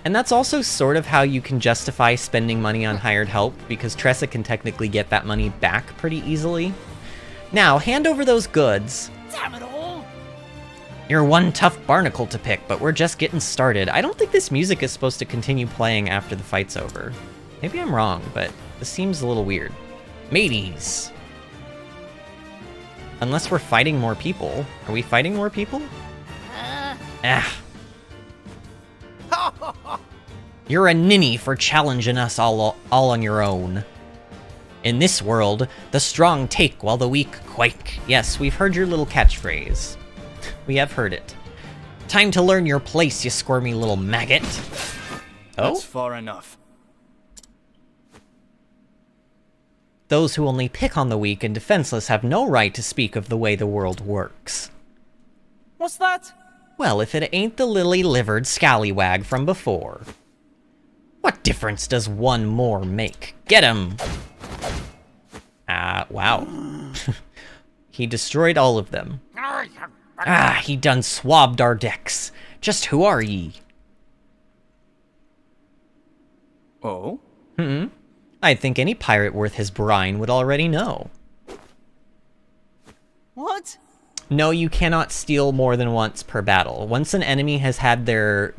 And that's also sort of how you can justify spending money on hired help, because Tressa can technically get that money back pretty easily. Now, hand over those goods. Damn it all! You're one tough barnacle to pick, but we're just getting started. I don't think this music is supposed to continue playing after the fight's over. Maybe I'm wrong, but this seems a little weird. Mateys! Unless we're fighting more people. Are we fighting more people? Ah. You're a ninny for challenging us all on your own. In this world, the strong take while the weak quake. Yes, we've heard your little catchphrase. We have heard it. Time to learn your place, you squirmy little maggot. Oh? That's far enough. Those who only pick on the weak and defenseless have no right to speak of the way the world works. What's that? Well, if it ain't the lily-livered scallywag from before. What difference does one more make? Get him! Wow. He destroyed all of them. He done swabbed our decks. Just who are ye? Oh? I think any pirate worth his brine would already know. What? No, you cannot steal more than once per battle. Once an enemy has had their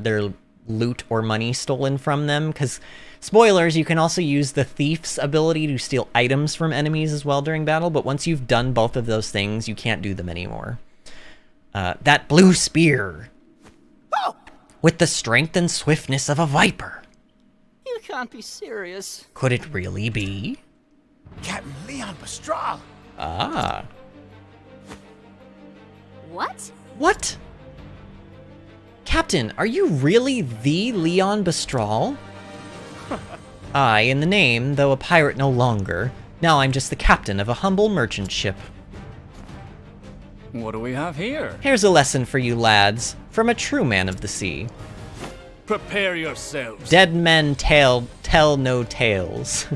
loot or money stolen from them, because, spoilers, you can also use the thief's ability to steal items from enemies as well during battle, but once you've done both of those things, you can't do them anymore. That blue spear. Oh! With the strength and swiftness of a viper. You can't be serious. Could it really be? Captain Leon Bastral. Ah. What? What? Captain, are you really the Leon Bastral? I, in the name, though a pirate no longer. Now I'm just the captain of a humble merchant ship. What do we have here? Here's a lesson for you lads, from a true man of the sea. Prepare yourselves. Dead men tell no tales.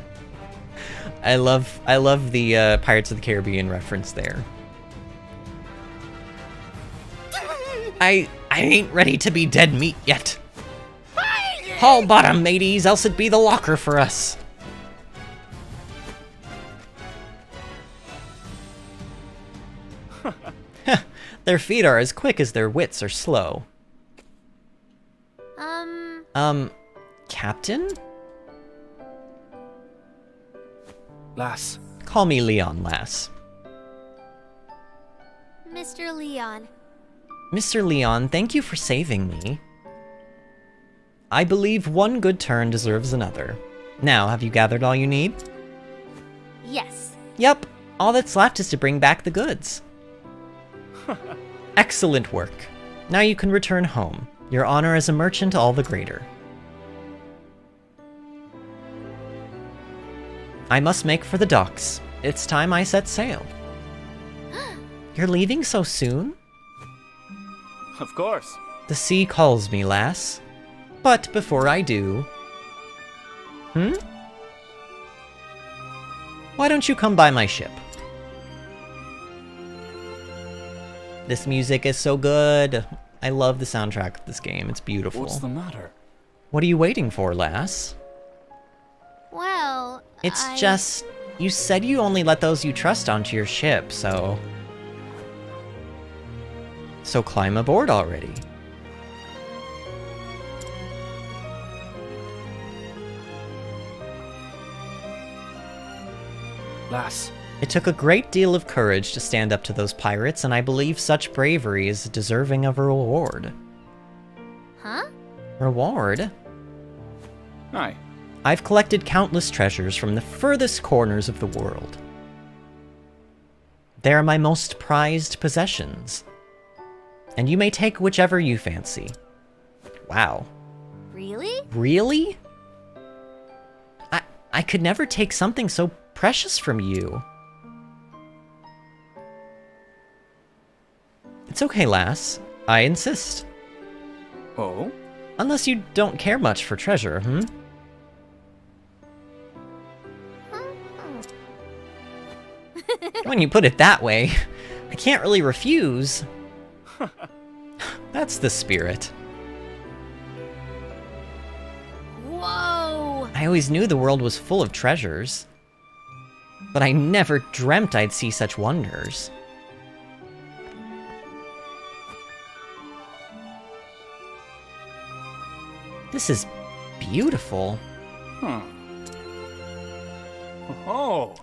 I love the Pirates of the Caribbean reference there. I ain't ready to be dead meat yet. Haul bottom, mateys, else it be the locker for us. Their feet are as quick as their wits are slow. Captain? Lass. Call me Leon, lass. Mr. Leon. Mr. Leon, thank you for saving me. I believe one good turn deserves another. Now, have you gathered all you need? Yes. Yep, all that's left is to bring back the goods. Excellent work. Now you can return home. Your honor as a merchant all the greater. I must make for the docks. It's time I set sail. You're leaving so soon? Of course. The sea calls me, lass. But before I do... Why don't you come by my ship? This music is so good. I love the soundtrack of this game. It's beautiful. What's the matter? What are you waiting for, lass? Well, It's just... You said you only let those you trust onto your ship, so... So climb aboard already. Lass. It took a great deal of courage to stand up to those pirates, and I believe such bravery is deserving of a reward. Huh? Reward? Aye. I've collected countless treasures from the furthest corners of the world. They are my most prized possessions. And you may take whichever you fancy. Wow. Really? Really? I could never take something so precious from you. It's okay, lass. I insist. Oh? Unless you don't care much for treasure, When you put it that way, I can't really refuse. That's the spirit. Whoa! I always knew the world was full of treasures, but I never dreamt I'd see such wonders. This is beautiful. Oh.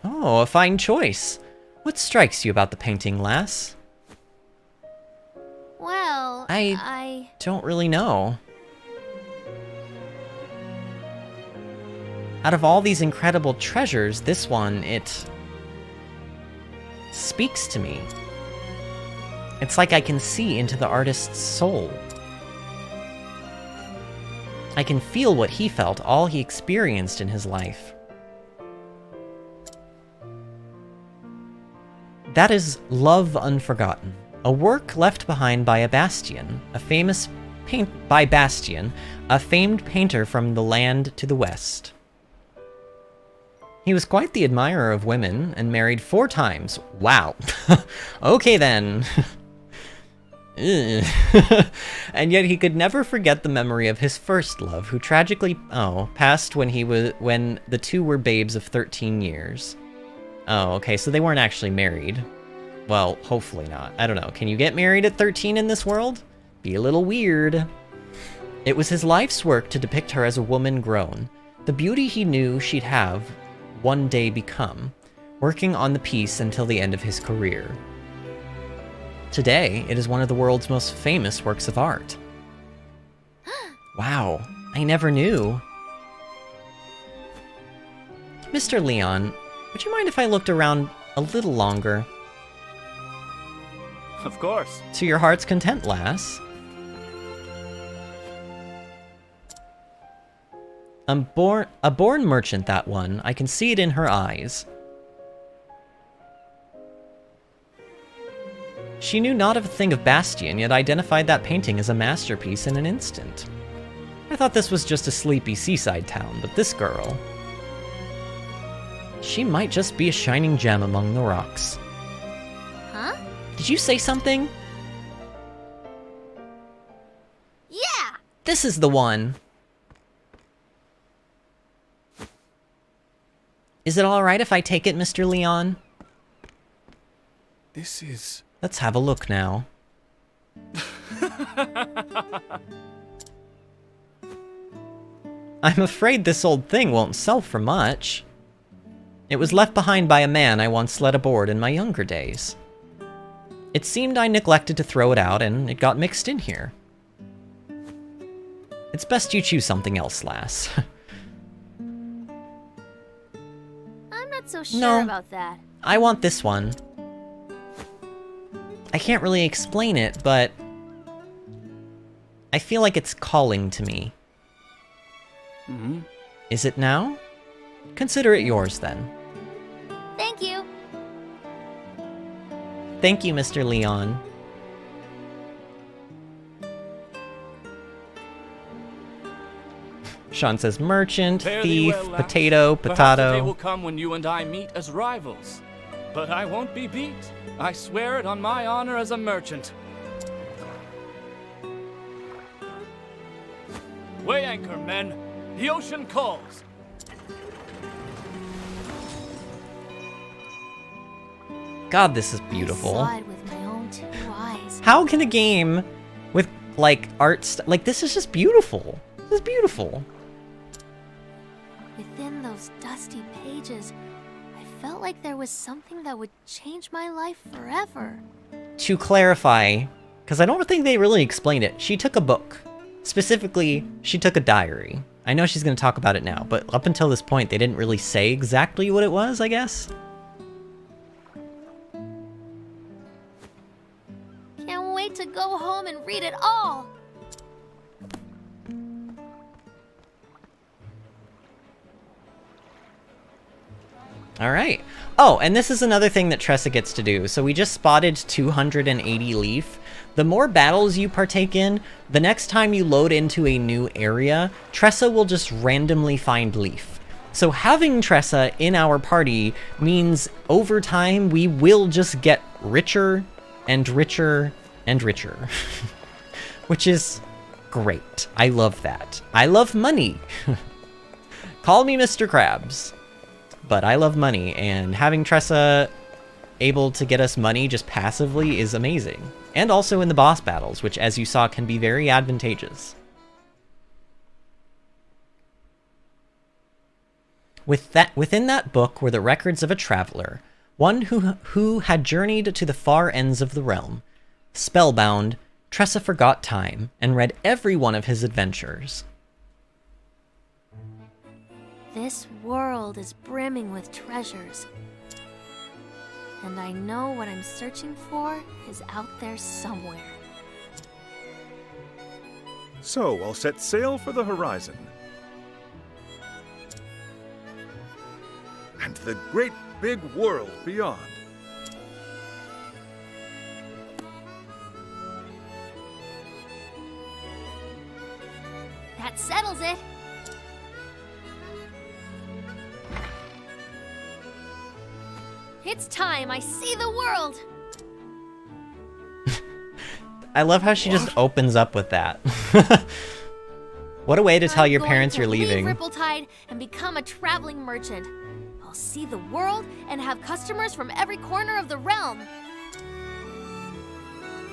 Oh, a fine choice. What strikes you about the painting, lass? Well, I don't really know. Out of all these incredible treasures, this one, it speaks to me. It's like I can see into the artist's soul. I can feel what he felt, all he experienced in his life. That is love unforgotten. A work left behind by Bastian, a famed painter from the land to the west. He was quite the admirer of women and married 4 times. Wow. Okay then. And yet he could never forget the memory of his first love, who tragically passed when the two were babes of 13 years. Oh, okay, so they weren't actually married. Well, hopefully not. I don't know. Can you get married at 13 in this world? Be a little weird. It was his life's work to depict her as a woman grown, the beauty he knew she'd have one day become, working on the piece until the end of his career. Today, it is one of the world's most famous works of art. Wow, I never knew. Mr. Leon, would you mind if I looked around a little longer? Of course. To your heart's content, lass. A born merchant, that one. I can see it in her eyes. She knew not of a thing of Bastian, yet identified that painting as a masterpiece in an instant. I thought this was just a sleepy seaside town, but this girl... she might just be a shining gem among the rocks. Huh? Did you say something? Yeah! This is the one. Is it alright if I take it, Mr. Leon? This is... Let's have a look now. I'm afraid this old thing won't sell for much. It was left behind by a man I once led aboard in my younger days. It seemed I neglected to throw it out, and it got mixed in here. It's best you choose something else, lass. I'm not so sure No. about that. I want this one. I can't really explain it, but I feel like it's calling to me. Mm-hmm. Is it now? Consider it yours, then. Thank you. Thank you, Mr. Leon. Sean says merchant, Fare thee thief, well, lass. potato, Perhaps the day potato. will come when you and I meet as rivals. But I won't be beat. I swear it on my honor as a merchant. Weigh anchor, men. The ocean calls. God, this is I beautiful. saw it with my own 2 eyes. How can a game with, like, like, this is just beautiful. This is beautiful. Within those dusty pages, I felt like there was something that would change my life forever. To clarify, because I don't think they really explained it, she took a book. Specifically, she took a diary. I know she's going to talk about it now, but up until this point, they didn't really say exactly what it was, I guess. Can't wait to go home and read it all. All right. Oh, and this is another thing that Tressa gets to do. So we just spotted 280 Leaf. The more battles you partake in, the next time you load into a new area, Tressa will just randomly find Leaf. So having Tressa in our party means over time we will just get richer and richer and richer. Which is great. I love that. I love money. Call me Mr. Krabs. But I love money, and having Tressa able to get us money just passively is amazing. And also in the boss battles, which as you saw can be very advantageous. Within that book were the records of a traveler, one who had journeyed to the far ends of the realm. Spellbound, Tressa forgot time and read every one of his adventures. This world is brimming with treasures. And I know what I'm searching for is out there somewhere. So I'll set sail for the horizon. And the great big world beyond. It's time I see the world! I love how she just opens up with that. What a way to tell your parents you're leaving. Leave Rippletide and become a traveling merchant. I'll see the world and have customers from every corner of the realm.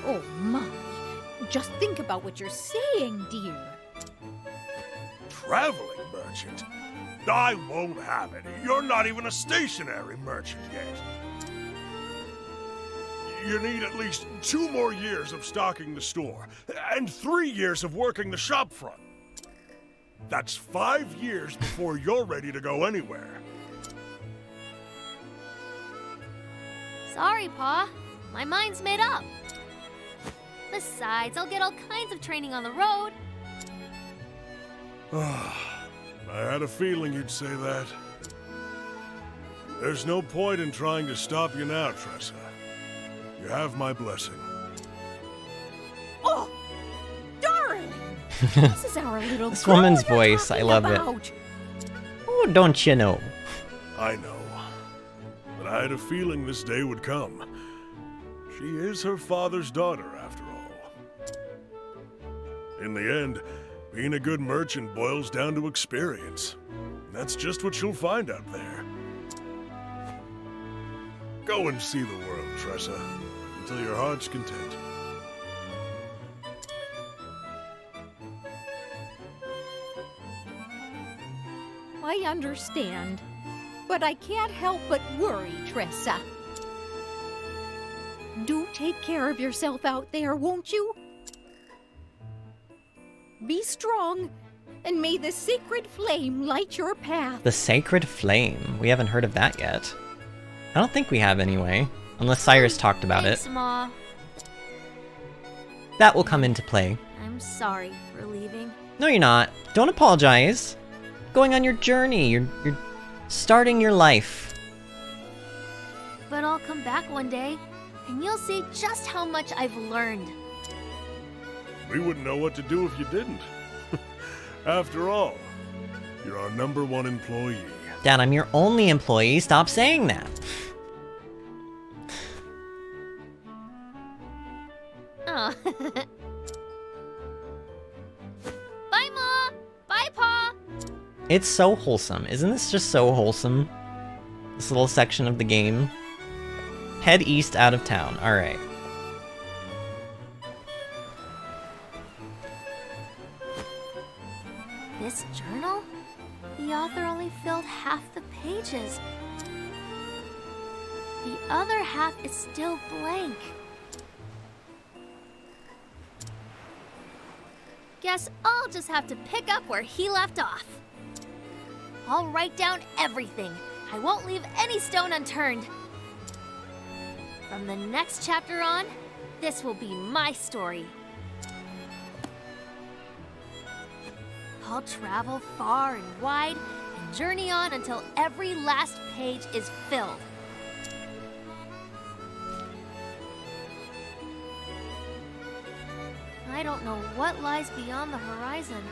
Oh my. Just think about what you're saying, dear. Traveling merchant? I won't have it. You're not even a stationary merchant yet. You need at least 2 more years of stocking the store, and 3 years of working the shop front. That's 5 years before you're ready to go anywhere. Sorry, Pa. My mind's made up. Besides, I'll get all kinds of training on the road. I had a feeling you'd say that. There's no point in trying to stop you now, Tressa. You have my blessing. Oh, darling! This is our little This girl woman's you're voice, I talking love about. it. Oh, don't you know? I know. But I had a feeling this day would come. She is her father's daughter, after all. In the end, being a good merchant boils down to experience. That's just what you'll find out there. Go and see the world, Tressa, until your heart's content. I understand, but I can't help but worry, Tressa. Do take care of yourself out there, won't you? Be strong, and may the sacred flame light your path. The Sacred Flame. We haven't heard of that yet. I don't think we have anyway, unless Cyrus talked about Thanks, it. Ma. That will come into play. I'm sorry for leaving. No, you're not. Don't apologize. Going on your journey. You're starting your life. But I'll come back one day, and you'll see just how much I've learned. We wouldn't know what to do if you didn't. After all, you're our #1 employee. Dad, I'm your only employee. Stop saying that. Oh. Bye, Ma! Bye, Pa! It's so wholesome. Isn't this just so wholesome? This little section of the game. Head east out of town. Alright. This journal? The author only filled half the pages. The other half is still blank. Guess I'll just have to pick up where he left off. I'll write down everything. I won't leave any stone unturned. From the next chapter on, this will be my story. I'll travel far and wide and journey on until every last page is filled. I don't know what lies beyond the horizon.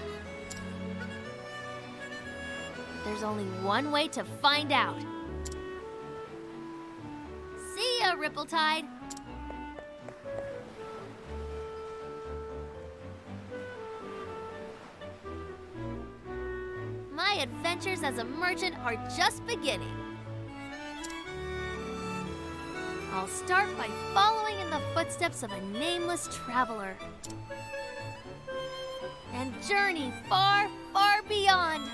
There's only one way to find out. See ya, Rippletide! My adventures as a merchant are just beginning. I'll start by following in the footsteps of a nameless traveler. And journey far, far beyond.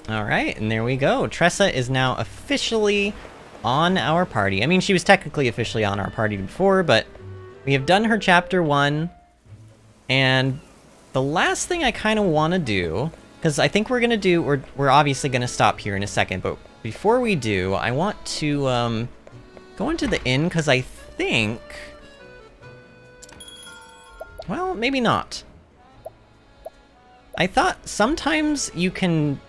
Alright, and there we go. Tressa is now officially on our party. I mean, she was technically officially on our party before, but we have done her chapter 1. And the last thing I kind of want to do, because I think we're obviously going to stop here in a second, but before we do, I want to go into the inn, because I think... Well, maybe not. I thought sometimes you can...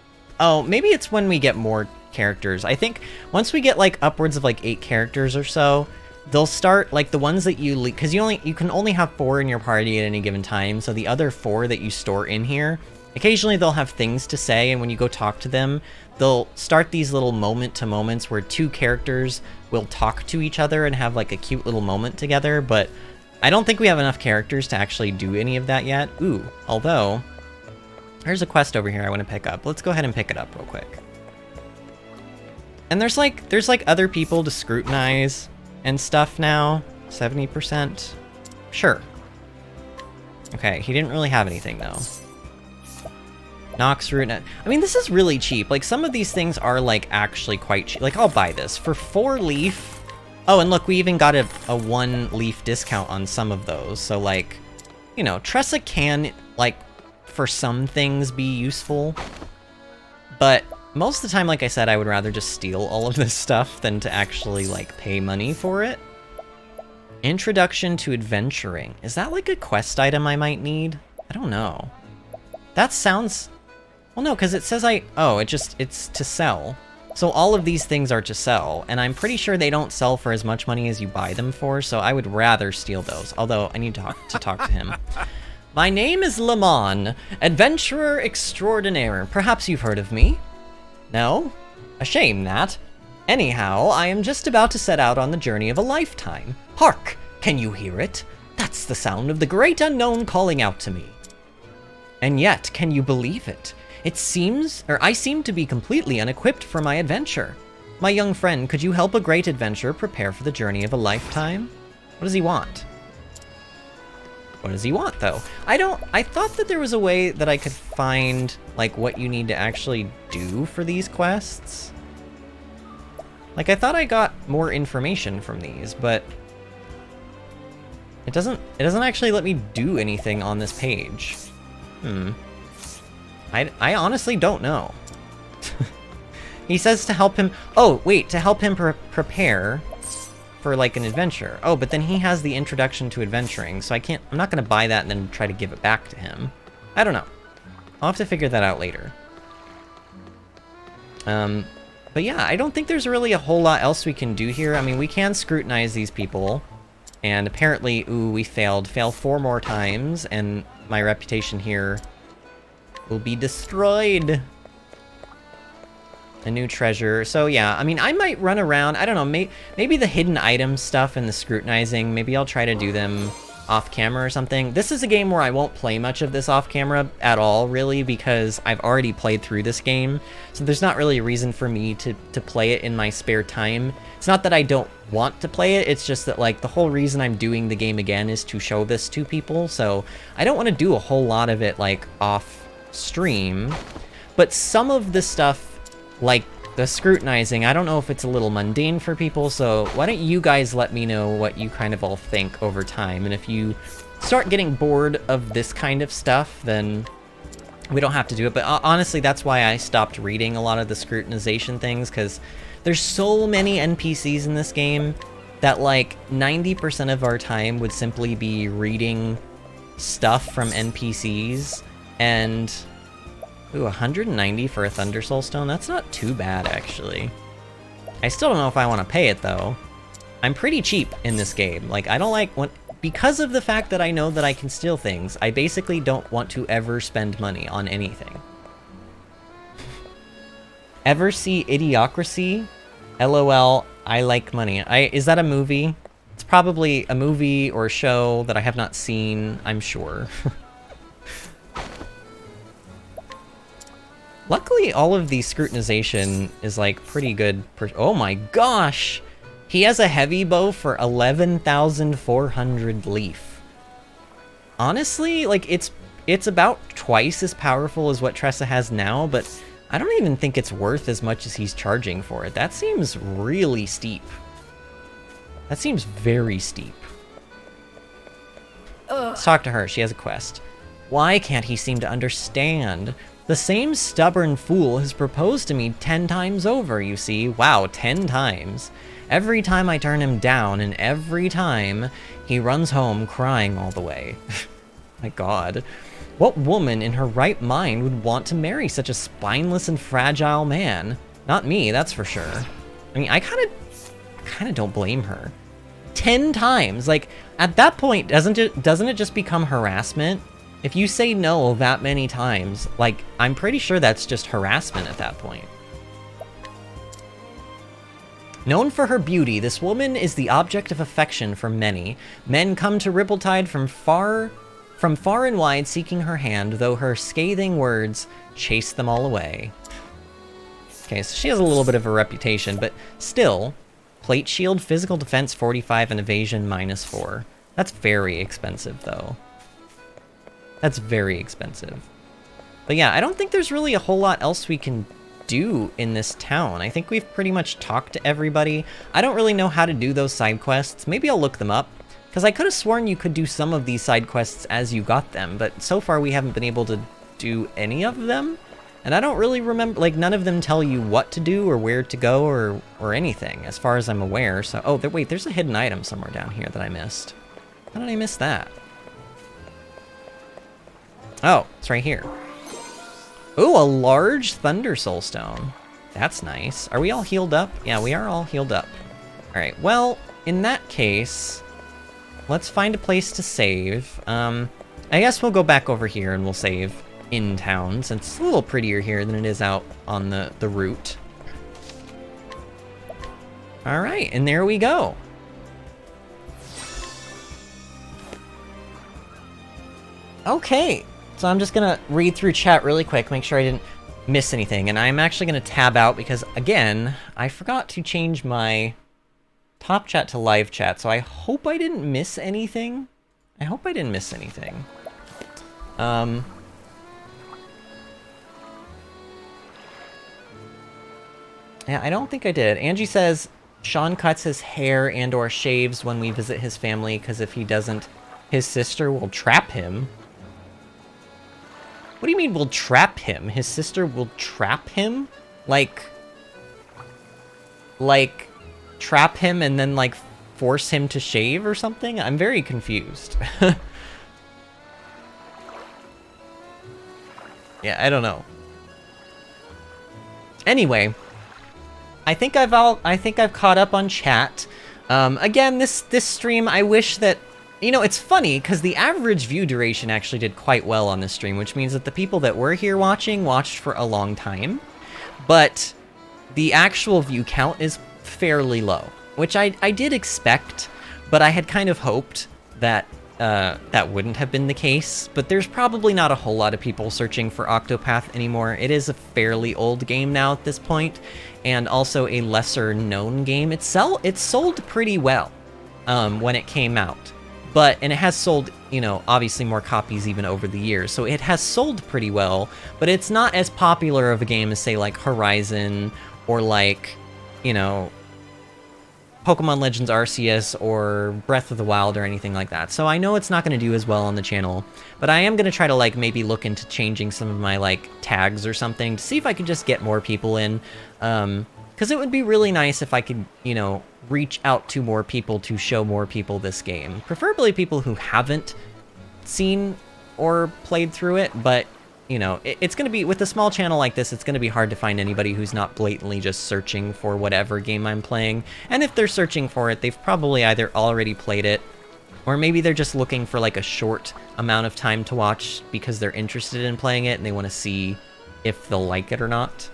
Oh, maybe it's when we get more characters. I think once we get like upwards of like 8 characters or so, they'll start like the ones that you because you can only have 4 in your party at any given time. So the other 4 that you store in here, Occasionally they'll have things to say, and when you go talk to them, they'll start these little moment-to-moments where two characters will talk to each other and have like a cute little moment together, but I don't think we have enough characters to actually do any of that yet. Ooh, although, there's a quest over here I want to pick up. Let's go ahead and pick it up real quick. And there's like other people to scrutinize and stuff now. 70%. Sure. Okay, he didn't really have anything though. Nox root. I mean, this is really cheap. Like, some of these things are like actually quite cheap. Like, I'll buy this for 4 leaf. Oh, and look, we even got a 1 leaf discount on some of those. So like, you know, Tressa can, like, for some things be useful. But most of the time, like I said, I would rather just steal all of this stuff than to actually, like, pay money for it. Introduction to adventuring. Is that like a quest item I might need? I don't know. That sounds... Well, no, because it says it's to sell. So all of these things are to sell, and I'm pretty sure they don't sell for as much money as you buy them for, so I would rather steal those, although I need to talk to him. My name is Lamon, adventurer extraordinaire. Perhaps you've heard of me? No? A shame that. Anyhow, I am just about to set out on the journey of a lifetime. Hark! Can you hear it? That's the sound of the great unknown calling out to me. And yet, can you believe it? I seem to be completely unequipped for my adventure. My young friend, could you help a great adventurer prepare for the journey of a lifetime? What does he want? What does he want, though? I thought that there was a way that I could find, like, what you need to actually do for these quests. Like, I thought I got more information from these, but it doesn't actually let me do anything on this page. I honestly don't know. He says to help him... Oh, wait, to help him prepare for, like, an adventure. Oh, but then he has the introduction to adventuring, so I'm not going to buy that and then try to give it back to him. I don't know. I'll have to figure that out later. But yeah, I don't think there's really a whole lot else we can do here. I mean, we can scrutinize these people, and apparently, ooh, we failed. Fail 4 more times, and my reputation here will be destroyed. A new treasure. So yeah, I mean, I might run around. I don't know, maybe the hidden item stuff and the scrutinizing, maybe I'll try to do them off camera or something. This is a game where I won't play much of this off camera at all, really, because I've already played through this game. So there's not really a reason for me to play it in my spare time. It's not that I don't want to play it, it's just that, like, the whole reason I'm doing the game again is to show this to people. So I don't want to do a whole lot of it, like, off stream. But some of the stuff, like the scrutinizing, I don't know if it's a little mundane for people, so why don't you guys let me know what you kind of all think over time, and if you start getting bored of this kind of stuff, then we don't have to do it. But honestly, that's why I stopped reading a lot of the scrutinization things, because there's so many NPCs in this game that, like, 90% of our time would simply be reading stuff from NPCs, and... Ooh, 190 for a Thunder Soul Stone? That's not too bad, actually. I still don't know if I want to pay it, though. I'm pretty cheap in this game. Like, I don't like... Because of the fact that I know that I can steal things, I basically don't want to ever spend money on anything. Ever see Idiocracy? LOL, I like money. Is that a movie? It's probably a movie or a show that I have not seen, I'm sure. Luckily, all of the scrutinization is, like, pretty good. Oh my gosh! He has a heavy bow for 11,400 leaf. Honestly, like, it's about twice as powerful as what Tressa has now, but I don't even think it's worth as much as he's charging for it. That seems really steep. That seems very steep. Let's talk to her. She has a quest. Why can't he seem to understand? The same stubborn fool has proposed to me 10 times over, you see. Wow, 10 times. Every time I turn him down, and every time he runs home crying all the way. My god. What woman in her right mind would want to marry such a spineless and fragile man? Not me, that's for sure. I mean, I kind of don't blame her. 10 times! Like, at that point, doesn't it just become harassment? If you say no that many times, like, I'm pretty sure that's just harassment at that point. Known for her beauty, this woman is the object of affection for many. Men come to Rippletide from far and wide seeking her hand, though her scathing words chase them all away. Okay, so she has a little bit of a reputation, but still, plate shield, physical defense 45, and evasion -4. That's very expensive, though. That's very expensive. But yeah, I don't think there's really a whole lot else we can do in this town. I think we've pretty much talked to everybody. I don't really know how to do those side quests. Maybe I'll look them up, because I could have sworn you could do some of these side quests as you got them, but so far we haven't been able to do any of them. And I don't really remember, like, none of them tell you what to do or where to go or anything, as far as I'm aware. So, oh, wait, there's a hidden item somewhere down here that I missed. How did I miss that? Oh, it's right here. Ooh, a large Thunder Soul Stone. That's nice. Are we all healed up? Yeah, we are all healed up. All right, well, in that case, let's find a place to save. I guess we'll go back over here and we'll save in town, since it's a little prettier here than it is out on the route. All right, and there we go. Okay, so I'm just gonna read through chat really quick, make sure I didn't miss anything, and I'm actually gonna tab out because, again, I forgot to change my top chat to live chat, so I hope I didn't miss anything. Yeah, I don't think I did. Angie says Sean cuts his hair and or shaves when we visit his family, because if he doesn't, his sister will trap him. What do you mean will trap him? His sister will trap him? Like trap him and then, like, force him to shave or something? I'm very confused. Yeah, I don't know. Anyway, I think I've caught up on chat. Again, this stream, I wish that, you know, it's funny because the average view duration actually did quite well on this stream, which means that the people that were here watched for a long time, but the actual view count is fairly low, which I did expect, but I had kind of hoped that that wouldn't have been the case. But there's probably not a whole lot of people searching for Octopath anymore. It is a fairly old game now at this point, and also a lesser known game. It sold pretty well when it came out, and it has sold, you know, obviously more copies even over the years, so it has sold pretty well, but it's not as popular of a game as, say, like Horizon or, like, you know, Pokemon Legends Arceus or Breath of the Wild or anything like that. So I know it's not going to do as well on the channel, but I am going to try to, like, maybe look into changing some of my, like, tags or something to see if I can just get more people in. Because it would be really nice if I could, you know, reach out to more people to show more people this game. Preferably people who haven't seen or played through it, but, you know, it's going to be, with a small channel like this, it's going to be hard to find anybody who's not blatantly just searching for whatever game I'm playing. And if they're searching for it, they've probably either already played it, or maybe they're just looking for, like, a short amount of time to watch because they're interested in playing it and they want to see if they'll like it or not.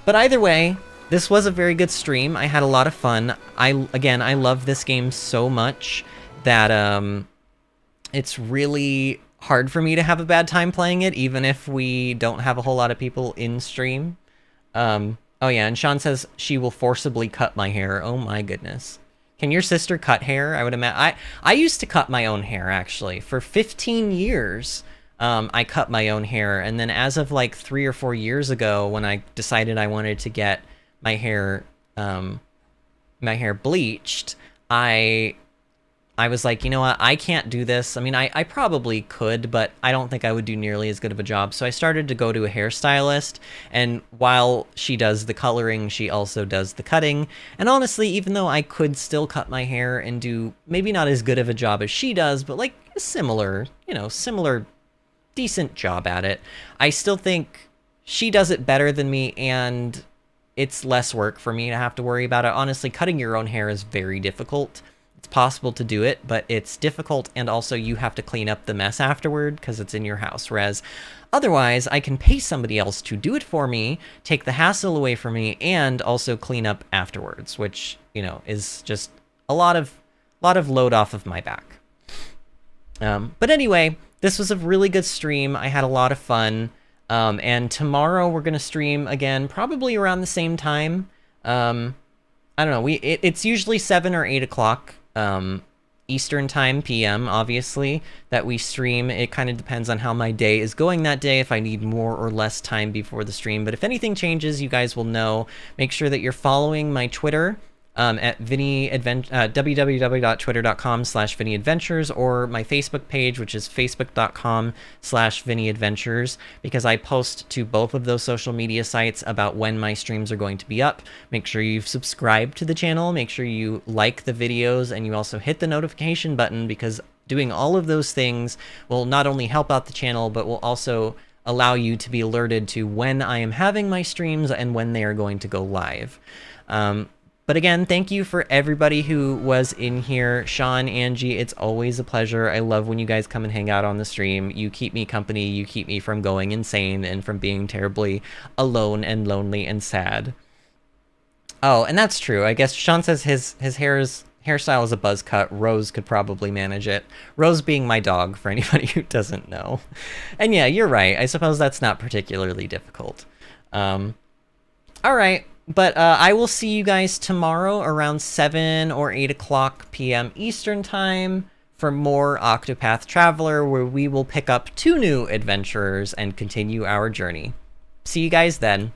But either way, this was a very good stream. I had a lot of fun. I love this game so much that it's really hard for me to have a bad time playing it, even if we don't have a whole lot of people in stream. Oh yeah, and Sean says she will forcibly cut my hair. Oh my goodness. Can your sister cut hair? I would imagine. I used to cut my own hair, actually. For 15 years, I cut my own hair, and then as of like 3 or 4 years ago, when I decided I wanted to get my hair bleached, I was like, you know what, I can't do this. I mean, I probably could, but I don't think I would do nearly as good of a job. So I started to go to a hairstylist, and while she does the coloring, she also does the cutting. And honestly, even though I could still cut my hair and do maybe not as good of a job as she does, but like a similar, decent job at it, I still think she does it better than me, and it's less work for me to have to worry about it. Honestly, cutting your own hair is very difficult. It's possible to do it, but it's difficult, and also you have to clean up the mess afterward because it's in your house. Whereas otherwise, I can pay somebody else to do it for me, take the hassle away from me, and also clean up afterwards, which, you know, is just a lot of load off of my back. But anyway, this was a really good stream. I had a lot of fun. And tomorrow we're going to stream again, probably around the same time. I don't know. It's usually 7 or 8 o'clock Eastern time, PM, obviously, that we stream. It kind of depends on how my day is going that day, if I need more or less time before the stream. But if anything changes, you guys will know. Make sure that you're following my Twitter at www.twitter.com/VinnyAdventures, or my Facebook page, which is facebook.com/VinnyAdventures, because I post to both of those social media sites about when my streams are going to be up. Make sure you've subscribed to the channel, make sure you like the videos, and you also hit the notification button, because doing all of those things will not only help out the channel, but will also allow you to be alerted to when I am having my streams and when they are going to go live. But again, thank you for everybody who was in here. Sean, Angie, it's always a pleasure. I love when you guys come and hang out on the stream. You keep me company. You keep me from going insane and from being terribly alone and lonely and sad. Oh, and that's true. I guess Sean says his hairstyle is a buzz cut. Rose could probably manage it. Rose being my dog, for anybody who doesn't know. And yeah, you're right. I suppose that's not particularly difficult. All right. But I will see you guys tomorrow around 7 or 8 o'clock PM Eastern Time for more Octopath Traveler, where we will pick up 2 new adventurers and continue our journey. See you guys then.